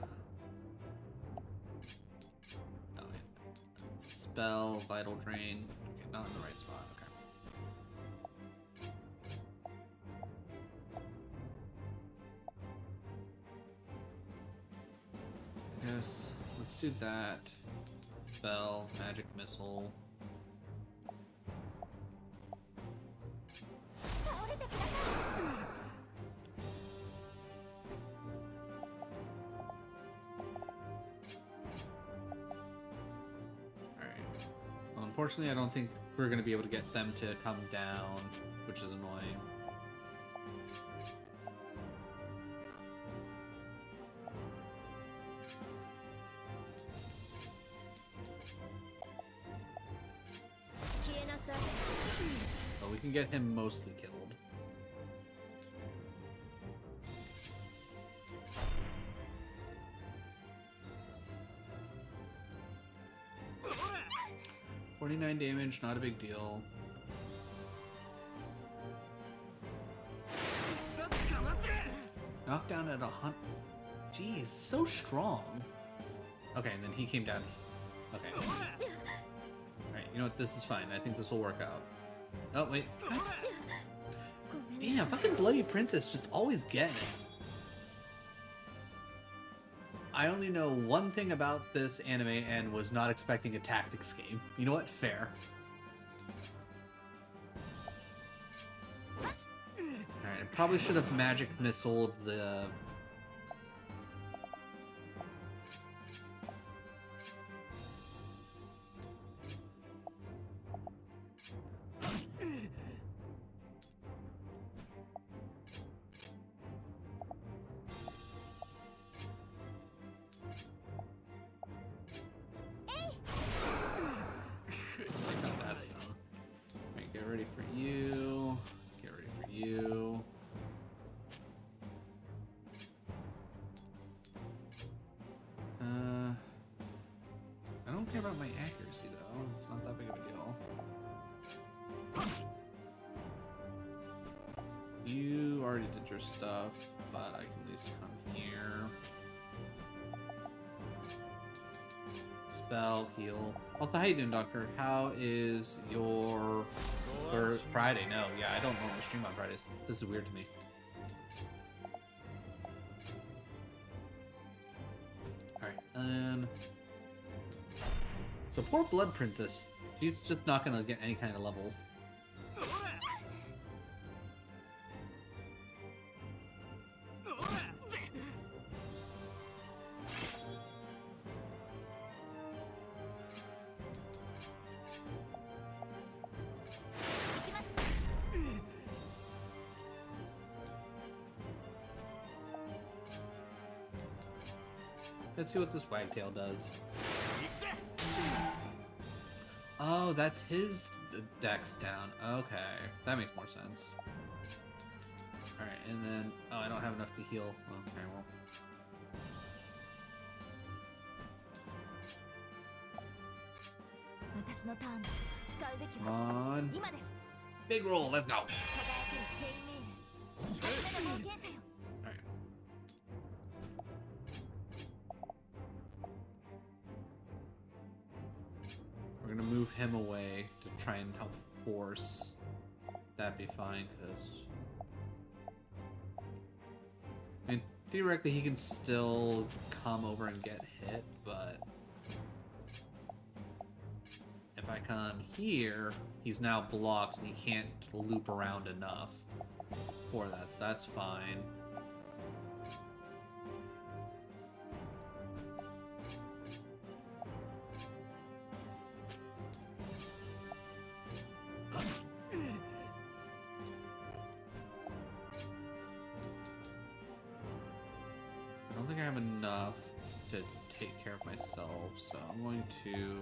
wait. Spell, vital drain. Okay, not in the right spot, okay. Yes, let's do that. Spell, magic missile. Unfortunately, I don't think we're going to be able to get them to come down, which is annoying. But we can get him mostly killed. $49 damage, not a big deal. Knockdown at 100. Jeez, so strong. Okay, and then he came down. Okay. Alright, you know what? This is fine. I think this will work out. Oh, wait. What? Damn, fucking Bloody Princess just always getting it. I only know one thing about this anime and was not expecting a tactics game. You know what? Fair. Alright, I probably should have magic missiled the... Get ready for you. Get ready for you. I don't care about my accuracy though. It's not that big of a deal. You already did your stuff, but I can at least come here. Spell, heal. Also, how you doing, Doctor? How is your... Or Friday? No, yeah, I don't normally stream on Fridays. This is weird to me. Alright, and... So poor Blood Princess. She's just not gonna get any kind of levels. Let's see what this wagtail does. Oh, that's his dex down. Okay, that makes more sense. Alright, and then... Oh, I don't have enough to heal. Okay, well... Come on. Big roll, let's go. Alright. We're gonna move him away to try and help force. That'd be fine, because... I mean, theoretically he can still come over and get hit, but... If I come here, he's now blocked and he can't loop around enough for that, so that's fine. I don't think I have enough to take care of myself, so I'm going to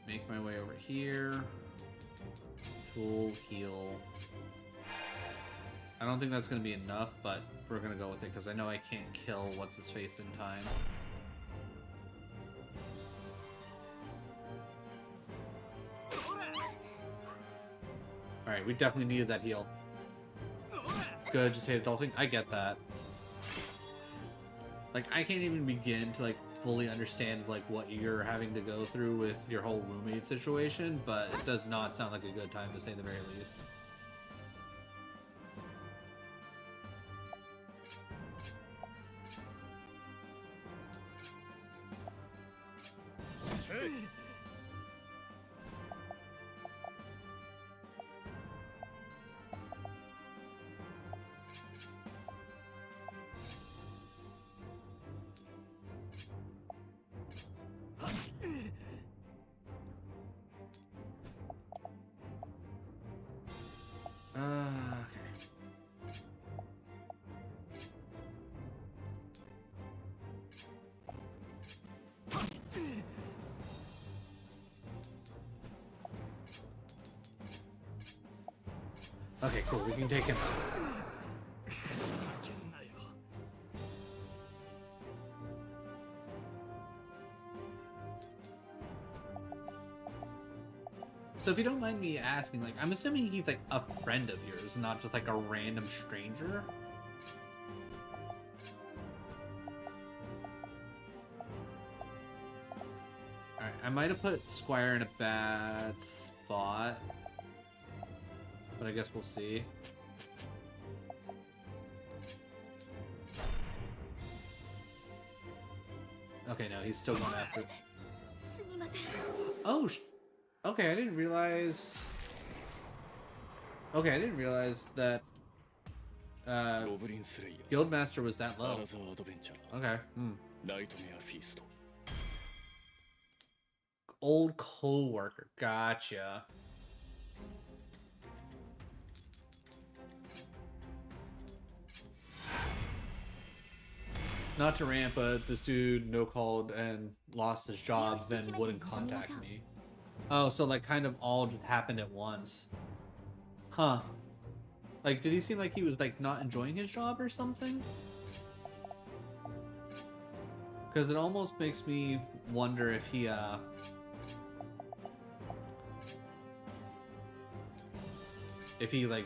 make my way over here. Tool, heal. I don't think that's going to be enough, but we're going to go with it because I know I can't kill what's-his-face in time. Alright, we definitely needed that heal. Good, just hate adulting. I get that. Like, I can't even begin to, like, fully understand, like, what you're having to go through with your whole roommate situation, but it does not sound like a good time, to say the very least. Okay, cool, we can take him out. So if you don't mind me asking, like, I'm assuming he's like a friend of yours, not just like a random stranger? Alright, I might have put Squire in a bad spot. But I guess we'll see. Okay, no, he's still going after. Oh, okay, I didn't realize. Okay, I didn't realize that Goblin Slayer. Guildmaster was that low. Another adventure. Okay. Nightmare Feast. Old co-worker. Gotcha. Not to rant, but this dude no-called and lost his job, then wouldn't contact me. Oh, so like kind of all just happened at once. Huh. Like, did he seem like he was like not enjoying his job or something? Because it almost makes me wonder if he like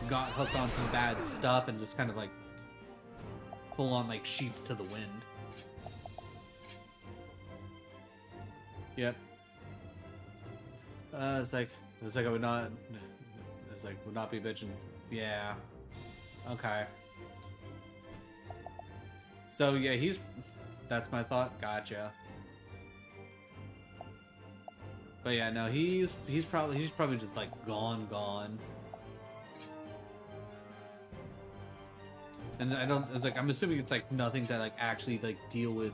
got hooked on some bad stuff and just kind of like full on like sheets to the wind. Yep. It's like I would not. It's like would not be bitching. Yeah. Okay. So yeah, that's my thought. Gotcha. But yeah, no, he's probably just like gone. And I'm assuming it's like nothing to like actually like deal with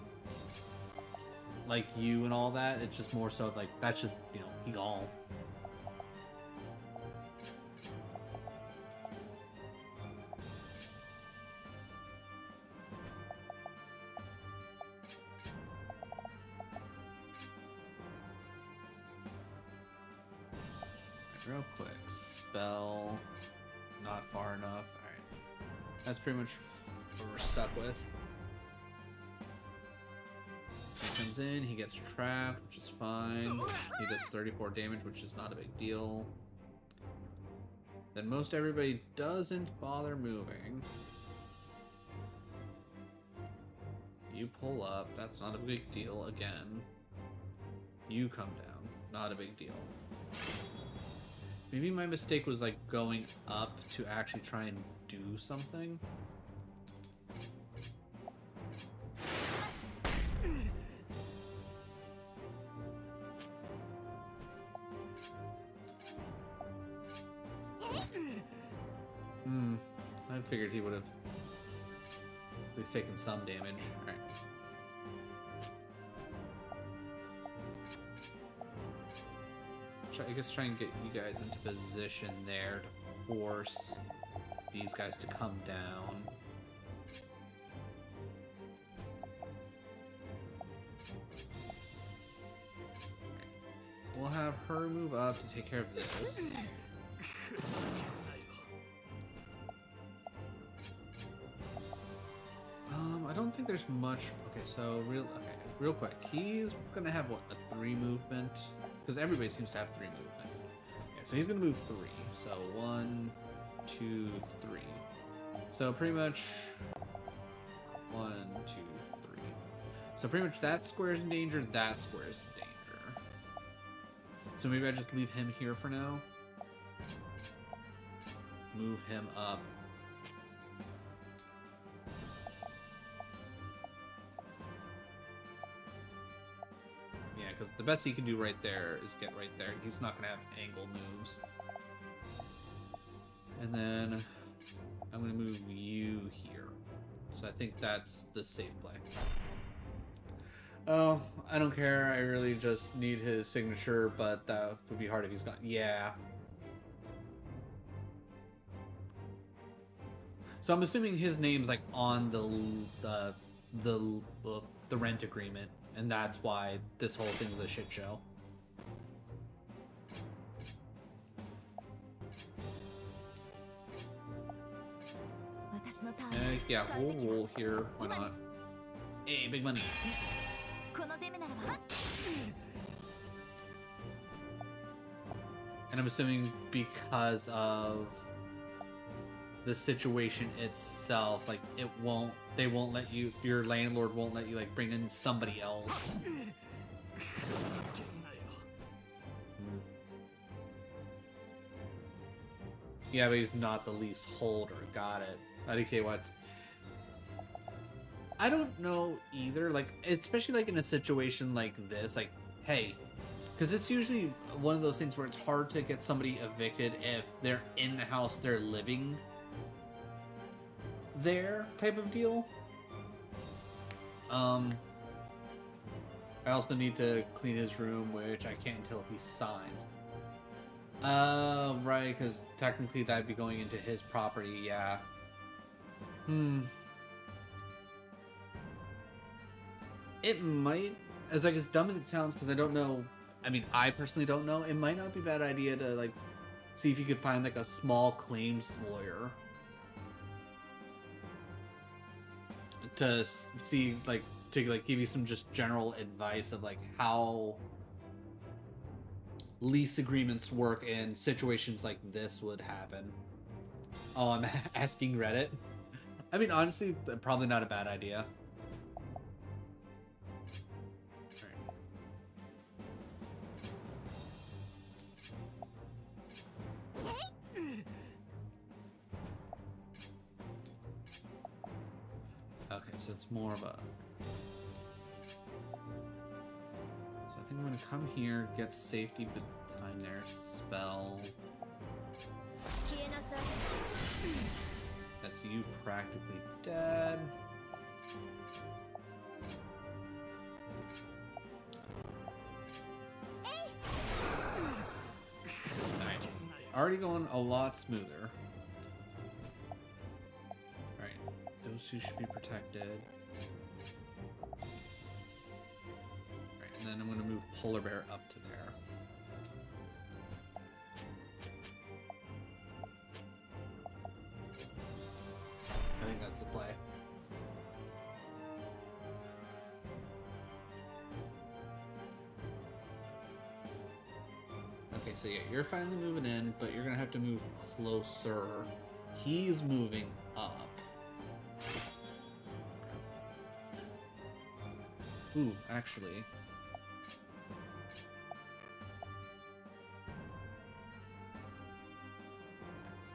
like you and all that. It's just more so like that's just, you know, he gone. Real quick. Spell. Not far enough. Alright. That's pretty much what we're stuck with. He comes in, he gets trapped, which is fine. He does 34 damage, which is not a big deal. Then most everybody doesn't bother moving. You pull up, that's not a big deal again. You come down, not a big deal. Maybe my mistake was like going up to actually try and do something. I figured he would have at least taken some damage. Alright. I guess try and get you guys into position there to force these guys to come down. We'll have her move up to take care of this. I don't think there's much. Okay, so real quick. He's gonna have what, a 3 movement? Because everybody seems to have 3 movement. Yeah, so he's gonna move 3. So 1, 2, 3. So pretty much 1, 2, 3. So pretty much that square is in danger, that square is in danger. So maybe I just leave him here for now. Move him up. Yeah, because the best he can do right there is get right there. He's not going to have angle moves. And then I'm going to move you here. So I think that's the safe play. Oh, I don't care. I really just need his signature, but that would be hard if he's gone. Yeah. So I'm assuming his name's like on the rent agreement, and that's why this whole thing's a shit show. Yeah, we'll roll here. Why not? Hey, big money. And I'm assuming because of the situation itself, like they won't let you, your landlord won't let you like bring in somebody else. Yeah, but he's not the leaseholder. Got it. IDK what's? I don't know either. Like, especially like in a situation like this, like, hey, because it's usually one of those things where it's hard to get somebody evicted if they're in the house they're living there, type of deal. I also need to clean his room, which I can't until he signs. Right, because technically that'd be going into his property, yeah. It might, as like as dumb as it sounds, because I don't know, I mean, I personally don't know, it might not be a bad idea to like see if you could find like a small claims lawyer to see like to like give you some just general advice of like how lease agreements work in situations like this would happen. Oh, I'm asking Reddit. I mean, honestly, probably not a bad idea. Okay, so it's more of a... So I think I'm gonna come here, get safety behind there, spell. That's you practically dead. Alright, already going a lot smoother. Alright, those two should be protected. Alright, and then I'm gonna move Polar Bear up to there. That's the play. Okay, so yeah, you're finally moving in, but you're gonna have to move closer. He's moving up. Ooh, actually.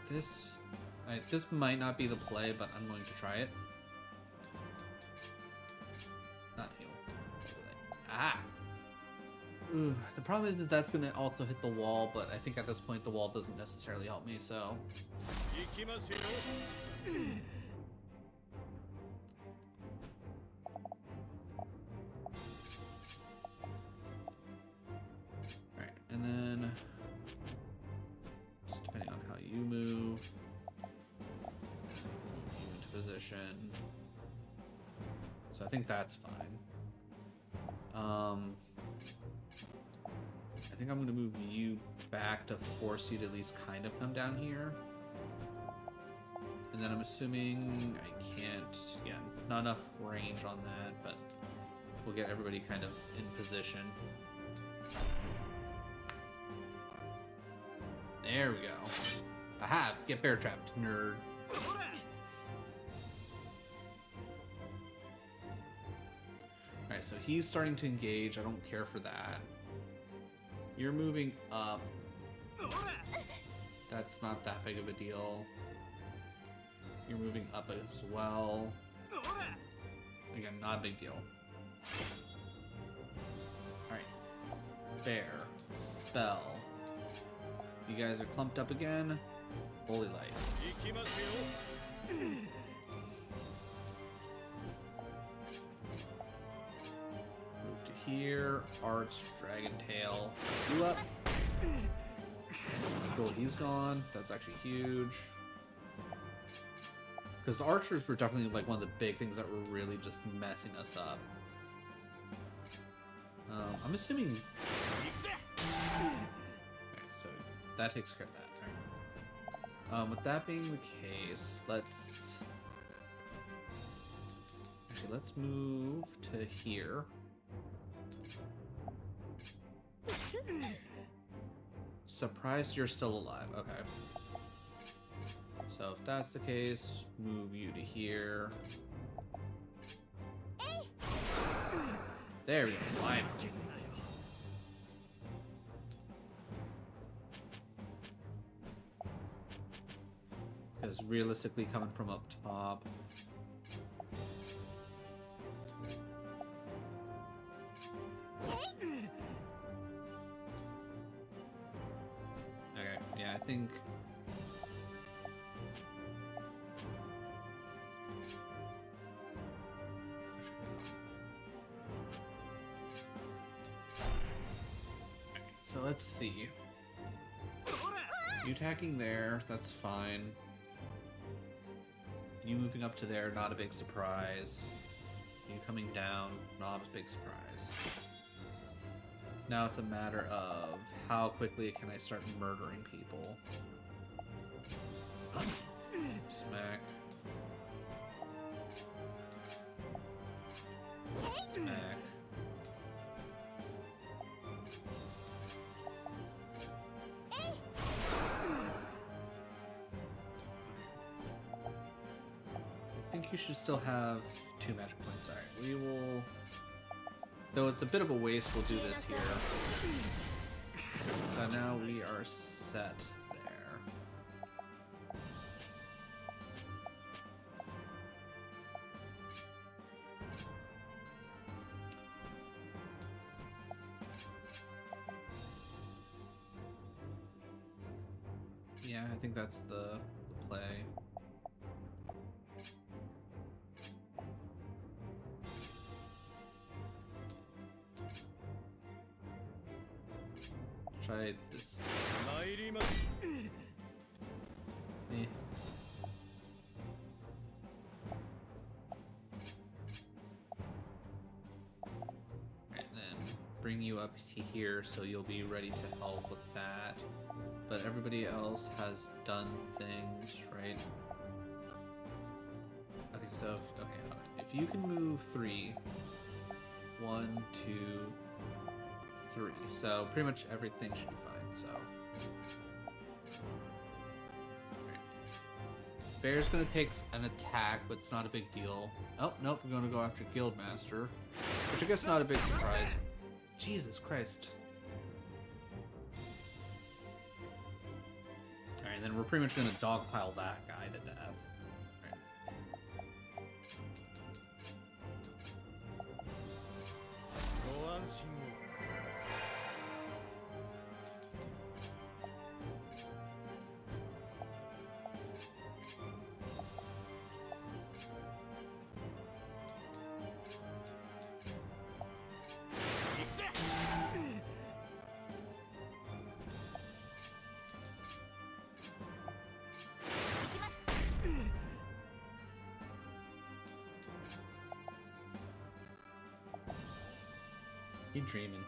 This might not be the play, but I'm going to try it. Not heal. Ah! Ooh, the problem is that that's going to also hit the wall, but I think at this point the wall doesn't necessarily help me, so... Alright, and then... just depending on how you move... you into position... so I think that's fine. I think I'm going to move you back to force you to at least kind of come down here. And then I'm assuming I can't... yeah, not enough range on that, but we'll get everybody kind of in position. There we go. Aha! Get bear trapped, nerd. Alright, so he's starting to engage. I don't care for that. You're moving up. That's not that big of a deal. You're moving up as well. Again, not a big deal. Alright. Bear. Spell. You guys are clumped up again. Holy light. Here, Arch, Dragon Tail, you up. Cool, he's gone. That's actually huge. Because the archers were definitely like one of the big things that were really just messing us up. I'm assuming... okay, so that takes care of that. Right. With that being the case, let's... actually, let's move to here. Surprised you're still alive. Okay. So if that's the case, move you to here. There we go. Fine. Because realistically, coming from up top. I think so let's see. You attacking there, that's fine. You moving up to there, not a big surprise. You coming down, not a big surprise. Now it's a matter of how quickly can I start murdering people. Smack. Smack. I think you should still have 2 magic points. Alright, we will... though it's a bit of a waste, we'll do this here. So now we are set there. Yeah, I think that's the play. Try this. Eh. Right, then bring you up to here so you'll be ready to help with that. But everybody else has done things, right? So, okay, hold on. If you can move 3, 1, 2, 3. So pretty much everything should be fine. So. Bear's gonna take an attack, but it's not a big deal. Oh, nope, we're gonna go after Guildmaster. Which I guess not a big surprise. Jesus Christ. Alright, then we're pretty much gonna dogpile that guy to death. Keep dreaming.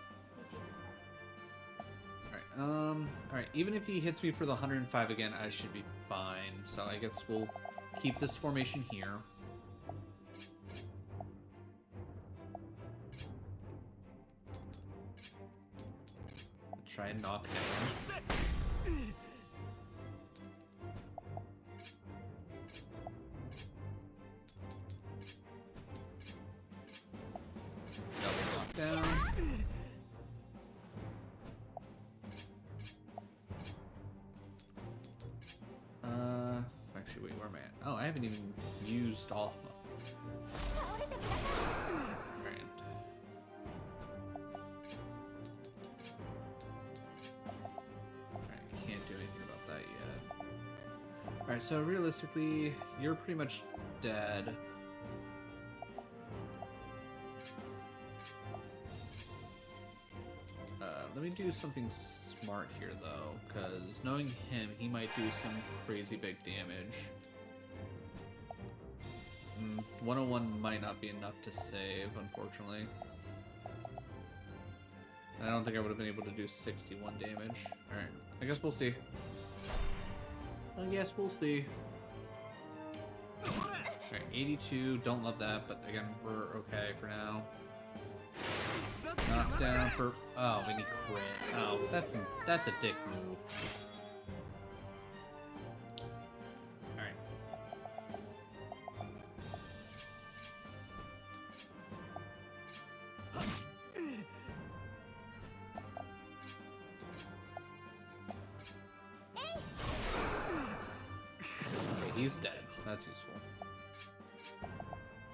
Alright, even if he hits me for the 105 again, I should be fine. So I guess we'll keep this formation here. Try and knock down. Double knockdown. Actually, wait, where am I at? Oh, I haven't even used all. Alright. Alright, can't do anything about that yet. Alright, so realistically, you're pretty much dead. Let me do something smart here, though, because knowing him, he might do some crazy big damage. 101 might not be enough to save, unfortunately. I don't think I would have been able to do 61 damage. Alright, I guess we'll see. I guess we'll see. Alright, 82, don't love that, but again, we're okay for now. Knock down for... Oh, we need crit. Oh, that's a dick move. Alright. Okay, he's dead. That's useful.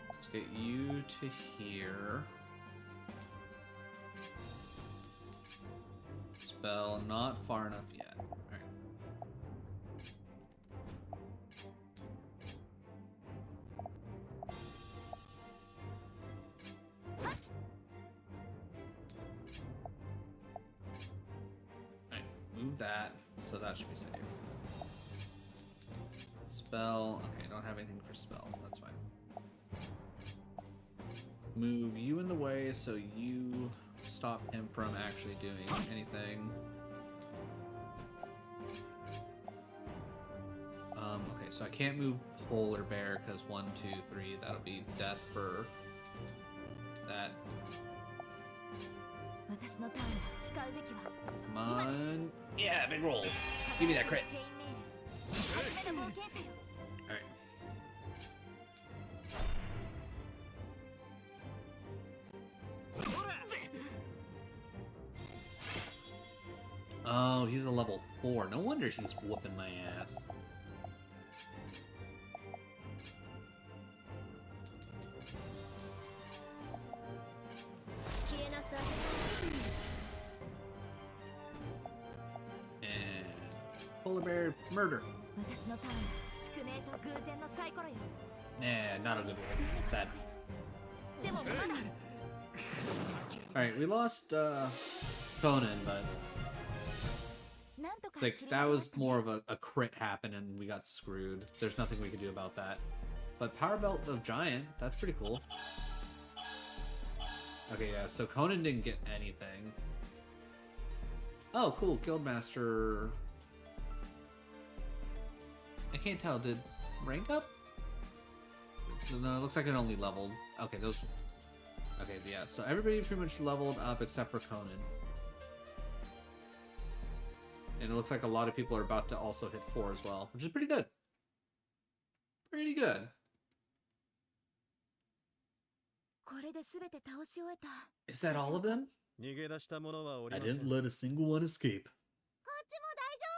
Let's get you to here. Spell not far enough yet. Alright. Alright, move that, so that should be safe. Spell, okay, don't have anything for spell, that's fine. Move you in the way so you stop him from actually doing anything. Okay, so I can't move Polar Bear because 1, 2, 3, that'll be death for that. Come on. Yeah, big roll. Give me that crit. Alright. Oh, he's a level 4. No wonder he's whooping my ass. And Polar Bear murder. Nah, not a good one. Sad. Alright, we lost Conan, but it's like that was more of a crit happen and we got screwed. There's nothing we could do about that. But Power Belt of Giant, that's pretty cool. Okay, yeah, so Conan didn't get anything. Oh, cool, Guildmaster. I can't tell, did rank up? No, it looks like it only leveled. Okay, those... Okay, yeah, so everybody pretty much leveled up except for Conan. And it looks like a lot of people are about to also hit 4 as well, which is pretty good. Pretty good. Is that all of them? 逃げ出した者はおり I ません didn't let a single one escape.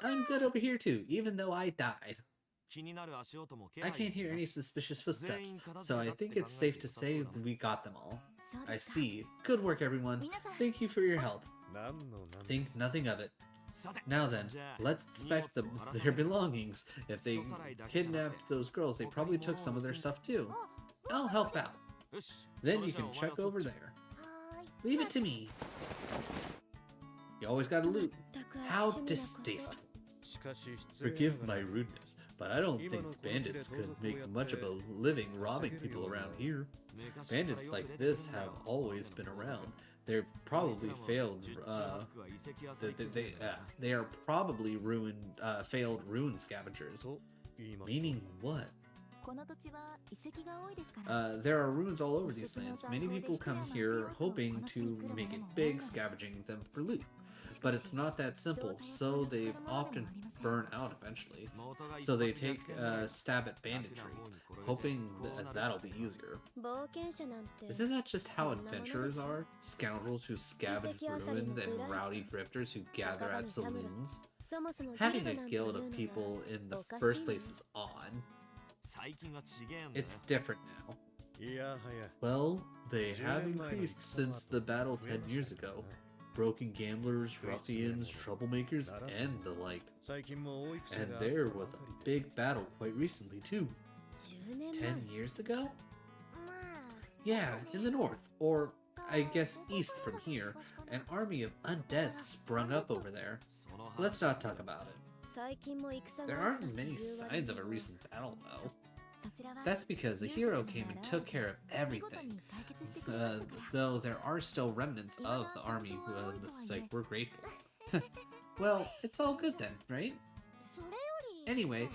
I'm good over here too, even though I died. 気になる足音も気 I 配も can't hear な any し suspicious footsteps, so I think it's safe to say that we got them all. I see. Good work, everyone. Thank you for your help. 何の何 Think nothing of it. さて Now then, じゃあ let's inspect their belongings. If they kidnapped those girls, they probably took some of their stuff too. I'll help out. よし Then それ you じゃあ can お前は check そっ over ち there. Leave it to me. You always gotta loot. How distasteful. しかし失 Forgive 礼な my がら rudeness, but I don't think bandits could make much of a living robbing people around here. 昔から Bandits よく like 出てくる this んだ have よ always been around. They're probably failed. They are probably failed ruin scavengers. と言います Meaning what? There are ruins all over these lands. Many people come here hoping to make it big, scavenging them for loot. But it's not that simple, so they often burn out eventually. So they take a stab at banditry, hoping that'll be easier. Isn't that just how adventurers are? Scoundrels who scavenge ruins and rowdy drifters who gather at saloons? Having a guild of people in the first place is odd. 最近は違えんだよ It's different now. いやはや Well, they have increased since the battle 10 years ago. Broken gamblers, ruffians, troublemakers, and the like. 最近も大戦 And が there あったば was か a りで big battle quite recently too. 10 years ago? Yeah, in the north, or I guess east from here, an army of undead sprung up over there. その Let's 話 not talk about it. There aren't many signs of a recent battle, though. That's because a hero came and took care of everything. Though there are still remnants of the army who we're grateful. Well, it's all good then, right? Anyway,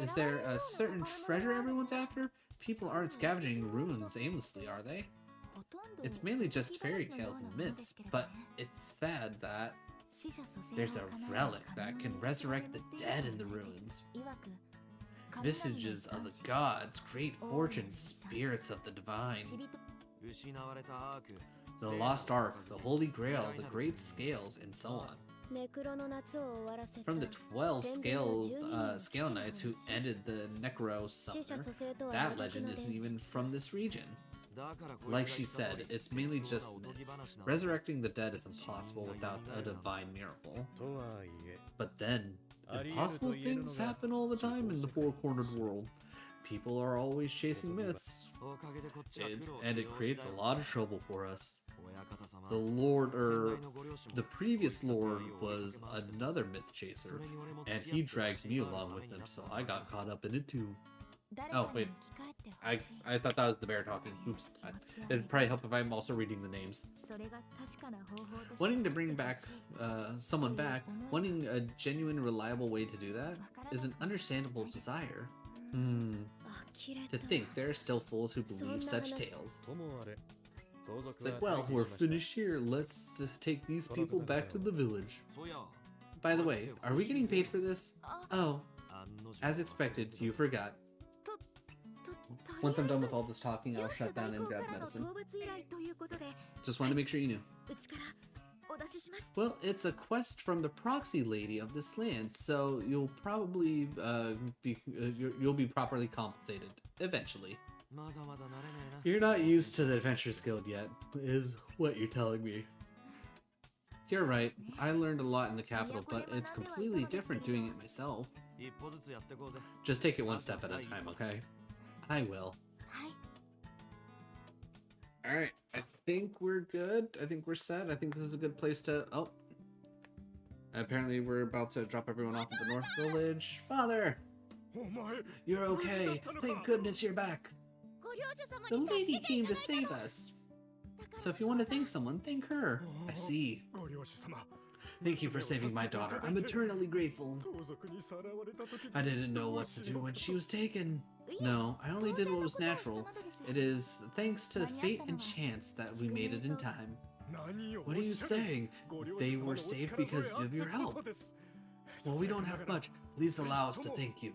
is there a certain treasure everyone's after? People aren't scavenging ruins aimlessly, are they? It's mainly just fairy tales and myths, but it's sad that there's a relic that can resurrect the dead in the ruins. Visages of the gods, great fortune, spirits of the divine. 失われたアーク The Lost Ark, the Holy Grail, the Great Scales, and so on. From the 12 Scale Knights who ended the Necro Summoner, that legend isn't even from this region. だからこれ Like が she 一番 said, it's mainly just myths. Resurrecting the dead is impossible without a divine miracle. とはいえ But then, impossible things happen all the time in the four-cornered world. People are always chasing myths, おかげでこっちは苦労 and し it よう creates 時 a 代 lot of trouble for us. 親方様 The Lord, 先 or 代のご両親も the previous Lord, こういう was お言いました another myth chaser, それに俺も and 付き he 合って dragged me ほしいな along の with ために him, なった so んだ I got caught up in it too. Oh, wait. I thought that was the bear talking. Oops. It'd probably help if I'm also reading the names. Wanting to bring back someone back, wanting a genuine, reliable way to do that, is an understandable desire. To think there are still fools who believe such tales. ともあれ盗賊 It's は like, well, 退治 we're しました finished here. Let's take these people back to the village. そうや By the way, are we getting paid for this? Oh, 案の定 as expected, you forgot. Once I'm done with all this talking, I'll shut down and grab medicine. Just wanted to make sure you knew. Well, it's a quest from the proxy lady of this land, so you'll probably you'll be properly compensated eventually. まだまだ慣れねえな You're not used to the Adventurers Guild yet, is what you're telling me. You're right. I learned a lot in the capital, but it's completely different doing it myself. 一歩ずつやってこうぜ Just take it one step at a time, okay? I will. Alright, I think we're good. I think we're set. I think this is a good place to... Oh. Apparently we're about to drop everyone off at the North Village. Father! お前 You're okay. Thank goodness you're back. The lady came to save us. So if you want to thank someone, thank her. I see. ご両親様 Thank you for saving my daughter. I'm eternally grateful. I didn't know what to do when she was taken. No, I only did what was natural. It is thanks to fate and chance that we made it in time. What are you saying? They were saved because of your help. Well, we don't have much. Please allow us to thank you.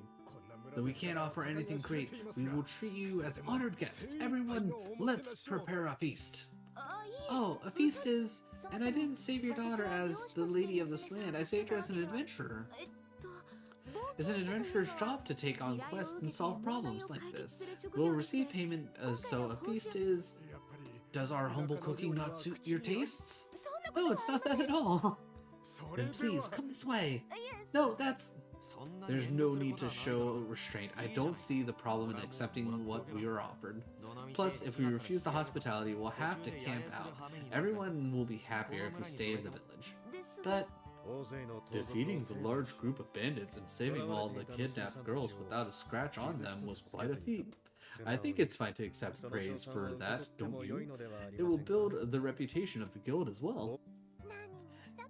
Though we can't offer anything great, we will treat you as honored guests. Everyone, let's prepare a feast. Oh, a feast is... And I didn't save your daughter as the lady of this land. I saved her as an adventurer. It's an adventurer's job to take on quests and solve problems like this. We'll receive payment, so a feast is... Does our humble cooking not suit your tastes? No, it's not that at all. Then please, come this way. No, that's... There's no need to show restraint. I don't see the problem in accepting what we were offered. Plus, if we refuse the hospitality, we'll have to camp out. Everyone will be happier if we stay in the village. But defeating the large group of bandits and saving all the kidnapped girls without a scratch on them was quite a feat. I think it's fine to accept praise for that, don't you? It will build the reputation of the guild as well.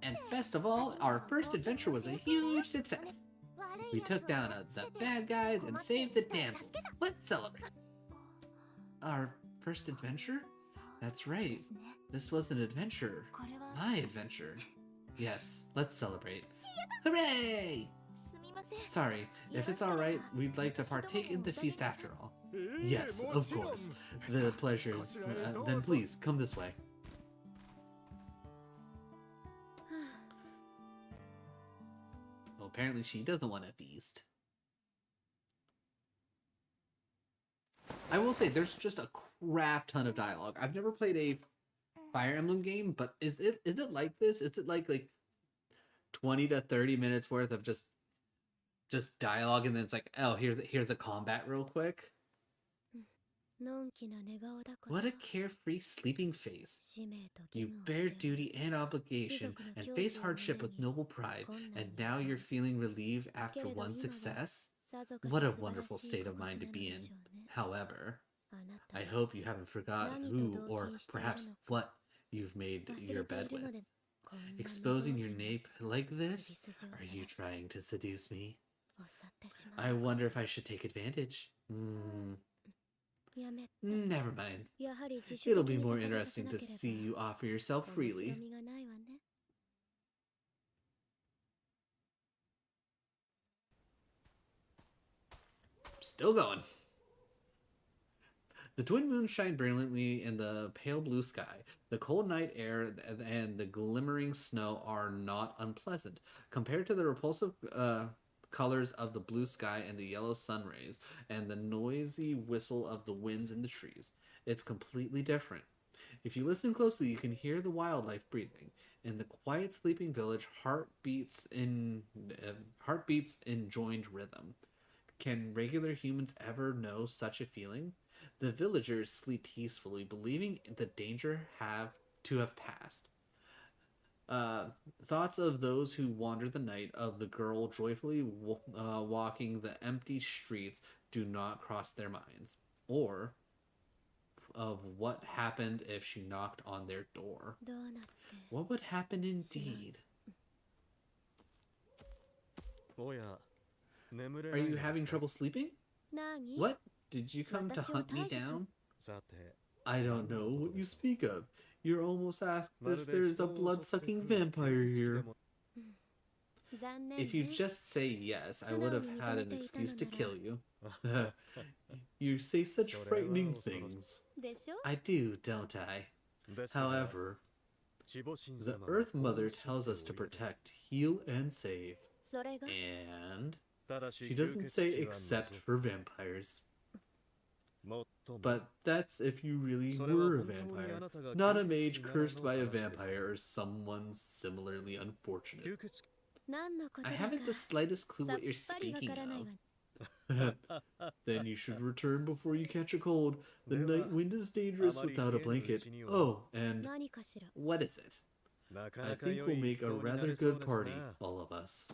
And best of all, our first adventure was a huge success. We took down the bad guys and saved the damsels. Let's celebrate. Our first adventure? That's right. This was an adventure. My adventure. Yes, let's celebrate. Hooray! Sorry, if it's alright, we'd like to partake in the feast after all. Yes, of course. The pleasure is... then please, come this way. Well, apparently she doesn't want a feast. I will say, there's just a crap ton of dialogue. I've never played a Fire Emblem game, but is it like this? Is it like 20 to 30 minutes worth of just dialogue, and then it's like, oh, here's a combat real quick? What a carefree sleeping face. You bear duty and obligation and face hardship with noble pride, and now you're feeling relieved after one success? What a wonderful state of mind to be in. However, I hope you haven't forgotten who, or perhaps what, you've made your bed with. Exposing your nape like this? Are you trying to seduce me? I wonder if I should take advantage. Never mind. It'll be more interesting to see you offer yourself freely. Still going. The twin moons shine brilliantly in the pale blue sky. The cold night air and the glimmering snow are not unpleasant compared to the repulsive colors of the blue sky and the yellow sun rays and the noisy whistle of the winds in the trees. It's completely different. If you listen closely, you can hear the wildlife breathing. In the quiet sleeping village, heartbeats in joined rhythm. Can regular humans ever know such a feeling? The villagers sleep peacefully, believing the danger have passed. Thoughts of those who wander the night, of the girl joyfully walking the empty streets, do not cross their minds. Or of what happened if she knocked on their door. What would happen indeed? Are you having trouble sleeping? What? Did you come to hunt me down? I don't know what you speak of. You're almost asked if there's a blood-sucking vampire here. If you just say yes, I would have had an excuse to kill you. You say such frightening things. I do, don't I? However, the Earth Mother tells us to protect, heal, and save. And she doesn't say except for vampires. But that's if you really were a vampire, not a mage cursed by a vampire or someone similarly unfortunate. I haven't the slightest clue what you're speaking of. Then you should return before you catch a cold. The night wind is dangerous without a blanket. Oh, and what is it? I think we'll make a rather good party, all of us.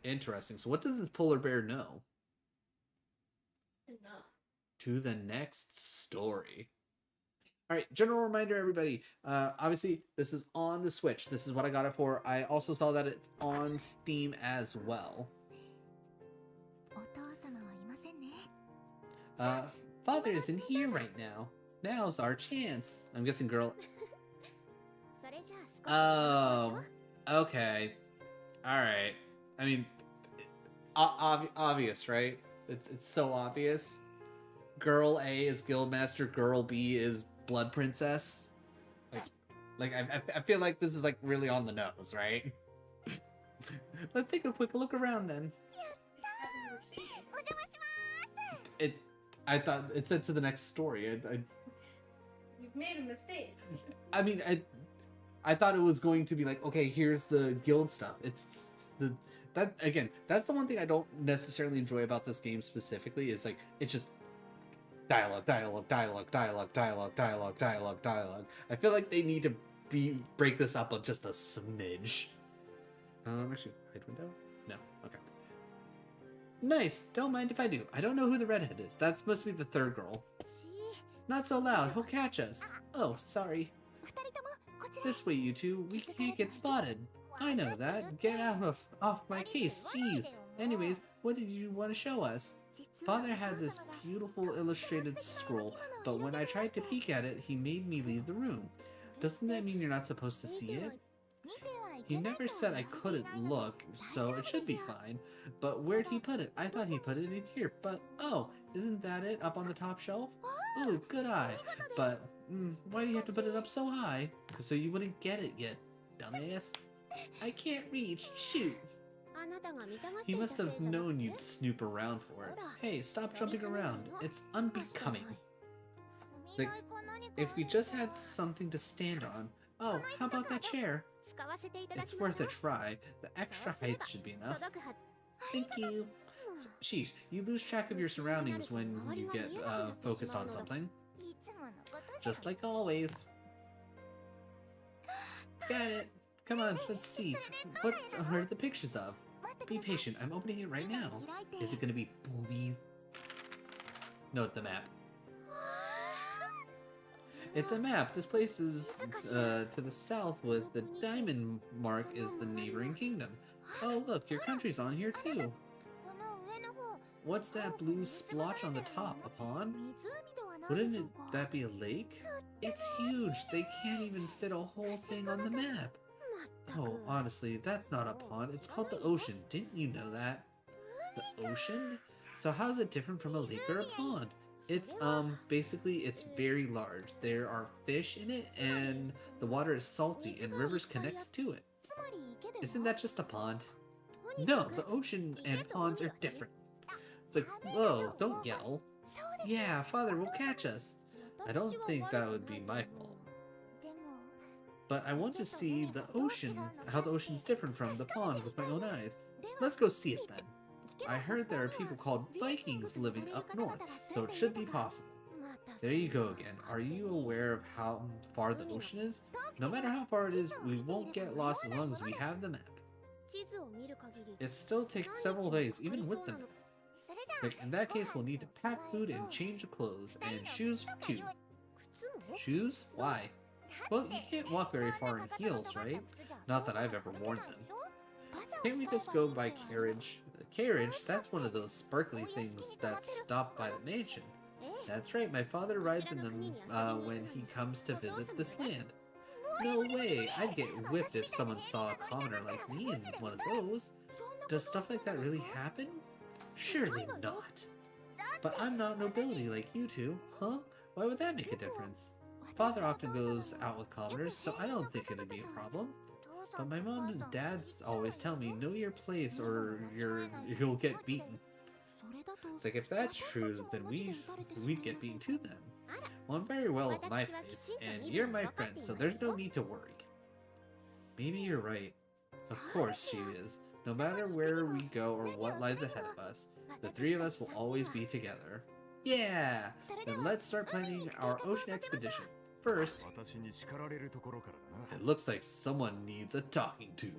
Interesting. So what does this polar bear know? To the next story. All right, general reminder, everybody. Obviously, this is on the Switch. This is what I got it for. I also saw that it's on Steam as well. Father isn't here right now. Now's our chance. I'm guessing girl. Oh, okay. All right. I mean, obvious, right? It's so obvious. Girl A is Guildmaster. Girl B is Blood Princess. I feel like this is like really on the nose, right? Let's take a quick look around then. I thought it said to the next story. You've made a mistake. I mean, I thought it was going to be like, okay, here's the guild stuff. That's the one thing I don't necessarily enjoy about this game specifically, is like it's just dialogue. I feel like they need to break this up on just a smidge. Actually, hide window? No. Okay. Nice. Don't mind if I do. I don't know who the redhead is. That's supposed to be the third girl. Not so loud. He'll catch us. Oh, sorry. This way, you two. We can't get spotted. I know that. Get off my case. Jeez. Anyways, what did you want to show us? Father had this beautiful illustrated scroll, but when I tried to peek at it, he made me leave the room. Doesn't that mean you're not supposed to see it? He never said I couldn't look, so it should be fine. But where'd he put it? I thought he put it in here, but oh, isn't that it up on the top shelf? Ooh, good eye. But why do you have to put it up so high? So you wouldn't get it yet, dumbass. I can't reach. Shoot. He must have known you'd snoop around for it. Hey, stop jumping around. It's unbecoming. Like, if we just had something to stand on. Oh, how about that chair? It's worth a try. The extra height should be enough. Thank you. Sheesh, you lose track of your surroundings when you get focused on something. Just like always. Got it. Come on, let's see. What are the pictures of? Be patient, I'm opening it right now. Is it gonna be boobies? No, it's a map. It's a map. This place is to the south, with the diamond mark is the neighboring kingdom. Oh look, your country's on here too. What's that blue splotch on the top? A pond? Wouldn't that be a lake? It's huge. They can't even fit a whole thing on the map. Oh, honestly, that's not a pond. It's called the ocean. Didn't you know that? The ocean? So how's it different from a lake or a pond? It's, basically, it's very large. There are fish in it, and the water is salty, and rivers connect to it. Isn't that just a pond? No, the ocean and ponds are different. It's like, whoa, don't yell. Yeah, Father will catch us. I don't think that would be my fault. But I want to see the ocean, how the ocean's different from the pond with my own eyes. Let's go see it then. I heard there are people called Vikings living up north, so it should be possible. There you go again. Are you aware of how far the ocean is? No matter how far it is, we won't get lost as long as we have the map. It still takes several days, even with the map. So in that case, we'll need to pack food and change of clothes, and shoes too. Shoes? Why? Well, you can't walk very far in heels, right? Not that I've ever worn them. Can't we just go by carriage? The carriage? That's one of those sparkly things that stop by the mansion. That's right, my father rides in them when he comes to visit this land. No way, I'd get whipped if someone saw a commoner like me in one of those. Does stuff like that really happen? Surely not. But I'm not nobility like you two, huh? Why would that make a difference? Father often goes out with commoners, so I don't think it'd be a problem. But my mom and dads always tell me, know your place or you'll get beaten. It's like, if that's true, then we'd get beaten too then. Well, I'm very well with my place, and you're my friend, so there's no need to worry. Maybe you're right. Of course she is. No matter where we go or what lies ahead of us, the three of us will always be together. Yeah! Then let's start planning our ocean expedition. First, it looks like someone needs a talking to.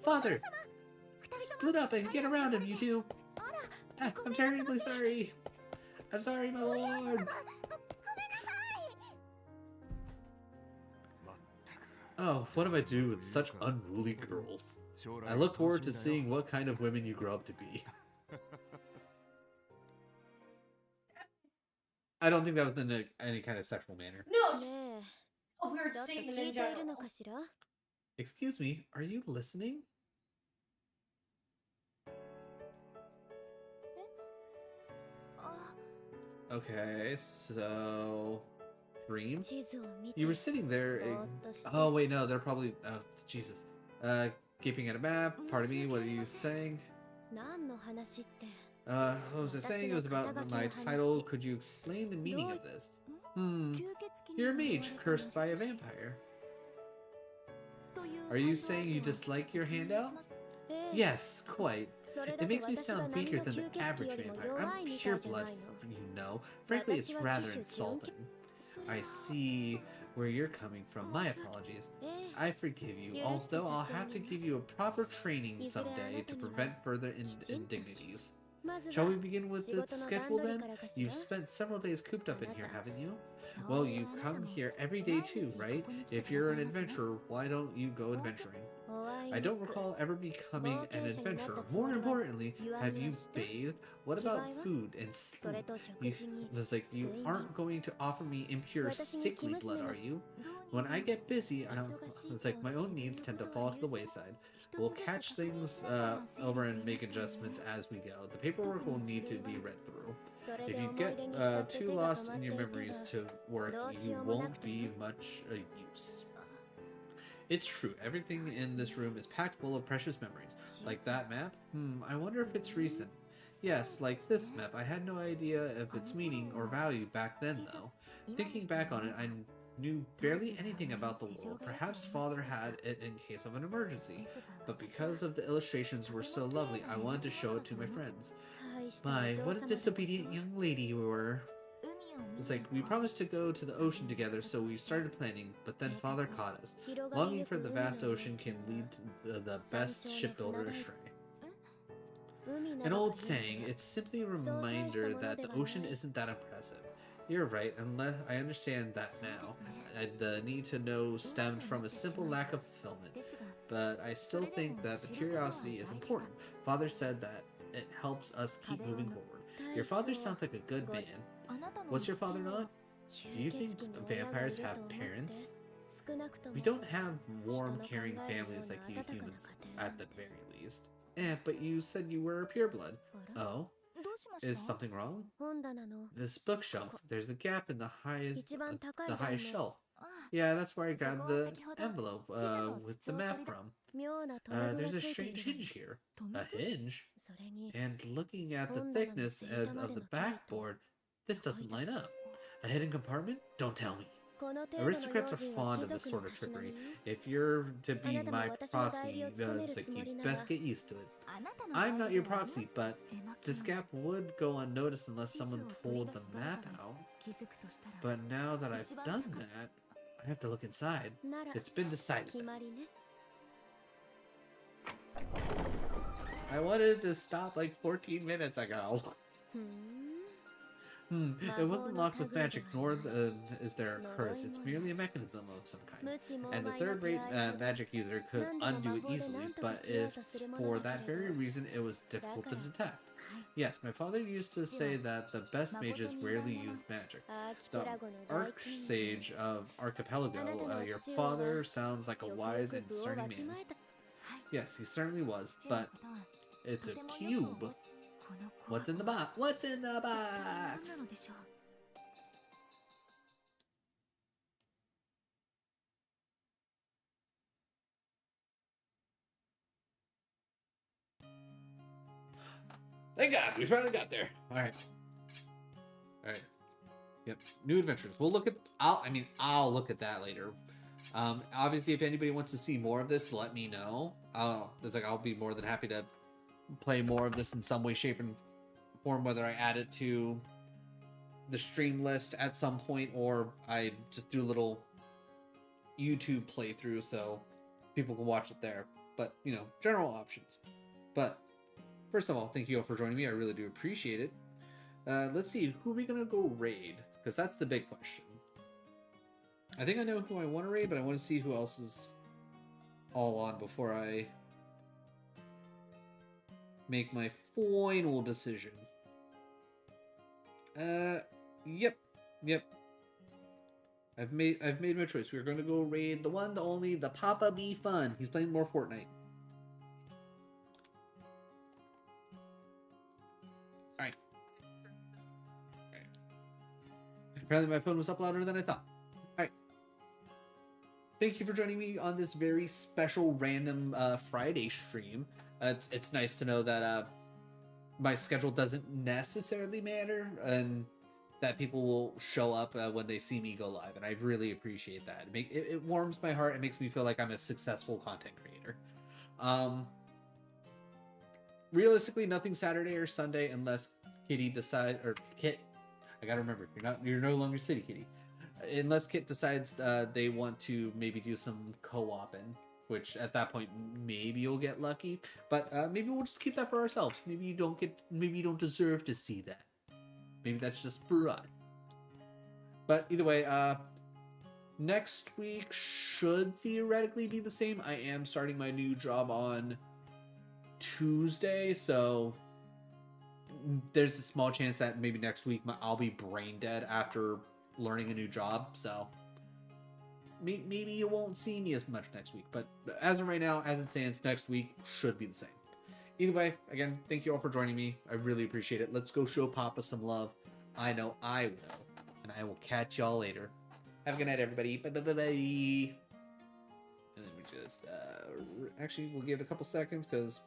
Father! Split up and get around him, you two! I'm terribly sorry! I'm sorry, my lord! Oh, what am I doing with such unruly girls? I look forward to seeing what kind of women you grow up to be. I don't think that was in any kind of sexual manner. No, just ね a え weird ちょっと statement 聞 in いているの general. かしら Excuse me, are you listening? Okay, so... Dream? 地図を見て You were sitting there... ぼーっとして Oh, wait, no, they're probably... Oh, Jesus. Keeping at a map, pardon me, what are you saying? 何の話って What was I saying? It was about my title. Could you explain the meaning of this? You're a mage cursed by a vampire. Are you saying you dislike your handout? ええ Yes, quite. それ It だと makes me 私は sound 波 weaker の than 吸 the 血鬼 average よりも vampire. 弱 I'm いみた pure いじゃ blood, ないの you know. Frankly, it's 私は rather 騎手 insulting. それ I は see where you're coming from. My apologies. ええ I forgive you, although I'll have to give you a proper training someday to prevent further indignities. まず Shall は we begin with 仕 the 事の段 schedule 取り then? からかし You've ら spent several days cooped up in here, haven't you? そう Well, い you うあなた come も here every day too, right? If you're an adventurer, why don't you go adventuring? おあい I に don't く recall ever becoming an adventurer. More importantly, have you bathed? What about food and それ sleep? と食 You, 事に it's like you 睡眠 aren't going to offer me impure, sickly blood, are you? When I get busy, it's like my own needs tend to fall to the wayside. We'll catch things over and make adjustments as we go. The paperwork will need to be read through. それ If で you 思い get 出に浸って too 手が lost 止まっ in て your いた memories ら to work, どうし you ようもな won't くて be ね much use. It's true, everything in this room is packed full of precious memories. Like that map? I wonder if it's recent. Yes, like this map. I had no idea of its meaning or value back then, though. Thinking back on it, I knew barely anything about the world. Perhaps Father had it in case of an emergency. But because of the illustrations were so lovely, I wanted to show it to my friends. 大したお My, 嬢 what a 様で disobedient young lady you were. It's like, we promised to go to the ocean together, so we started planning, but then Father caught us. 広がり Longing ゆ for く the 海 vast の ocean can lead the best shipbuilder astray. 海な An ど old が saying, it's simply a reminder that the ocean isn't that impressive. You're right, unless I understand that now. The need to know stemmed from a simple lack of fulfillment. But I still think that the curiosity is important. Father said that it helps us keep moving forward. Your father sounds like a good man. What's your father not? Do you think vampires have parents? 少なくとも We don't have warm, caring families like you humans, at the very least. But you said you were a pureblood. Oh? Is something wrong? 本棚の This bookshelf. There's a gap in the highest, 一番高い the 段 highest の shelf. Yeah, that's where I grabbed the envelope with the map from. 妙な留め具 There's が a ついてい strange るの hinge here. A hinge? それに And looking at the thickness of the backboard, this doesn't line up. A hidden compartment? Don't tell me. この程度の Aristocrats are 用心 fond は of 貴 this 族 sort の of たしなみ trickery. If you're to be Anata my mo watashi no proxy,代理を務める it's like つもり you なら best get used to it. I'm not your proxy, but this gap would go unnoticed unless someone pulled the map out. But now that I've done that, I have to look inside. なら It's been decided. 決まりね I wanted to stop like 14 minutes ago. ふん It wasn't locked with magic, nor is there a curse. It's merely a mechanism of some kind. 無知も And the お前が third-rate 手合いほど magic user could undo it easily, but if for that very reason it was difficult to detect. Yes, my father used to say that the best mages rarely use magic. アーキ The ペラゴの大賢人 Archsage of Archipelago, your father sounds like a よくよ wise く and 部を discerning わき man. まえた Yes, he certainly was, but it's a cube. What's in the box? What's in the box? Thank God, we finally got there. All right. Yep, new adventures. We'll look at. I'll look at that later. Obviously, if anybody wants to see more of this, let me know. I'll be more than happy to play more of this in some way, shape, and form. Whether I add it to the stream list at some point, or I just do a little YouTube playthrough so people can watch it there. But general options. But first of all, thank you all for joining me. I really do appreciate it. Let's see, who are we gonna go raid? Because that's the big question. I think I know who I want to raid, but I want to see who else is all on before I make my final decision. Yep. I've made my choice. We're going to go raid the one, the only, the Papa B Fun. He's playing more Fortnite. Alright. Apparently my phone was up louder than I thought. Alright. Thank you for joining me on this very special random Friday stream. It's nice to know that my schedule doesn't necessarily matter, and that people will show up when they see me go live, and I really appreciate that. It warms my heart. It makes me feel like I'm a successful content creator. Realistically, nothing Saturday or Sunday unless Kitty decides, or Kit. I gotta remember, you're no longer City Kitty, unless Kit decides they want to maybe do some co-oping, which at that point maybe you'll get lucky. But maybe we'll just keep that for ourselves. Maybe you don't deserve to see that. Maybe that's just for us. But either way, next week should theoretically be the same. I am starting my new job on Tuesday, so there's a small chance that maybe next week I'll be brain dead after learning a new job. So maybe you won't see me as much next week. But as of right now, as it stands, next week should be the same. Either way, again, thank you all for joining me. I really appreciate it. Let's go show Papa some love. I know I will. And I will catch y'all later. Have a good night, everybody. Bye-bye-bye-bye. And then we just, actually, we'll give it a couple seconds, because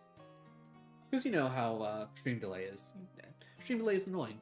you know how stream delay is. Stream delay is annoying.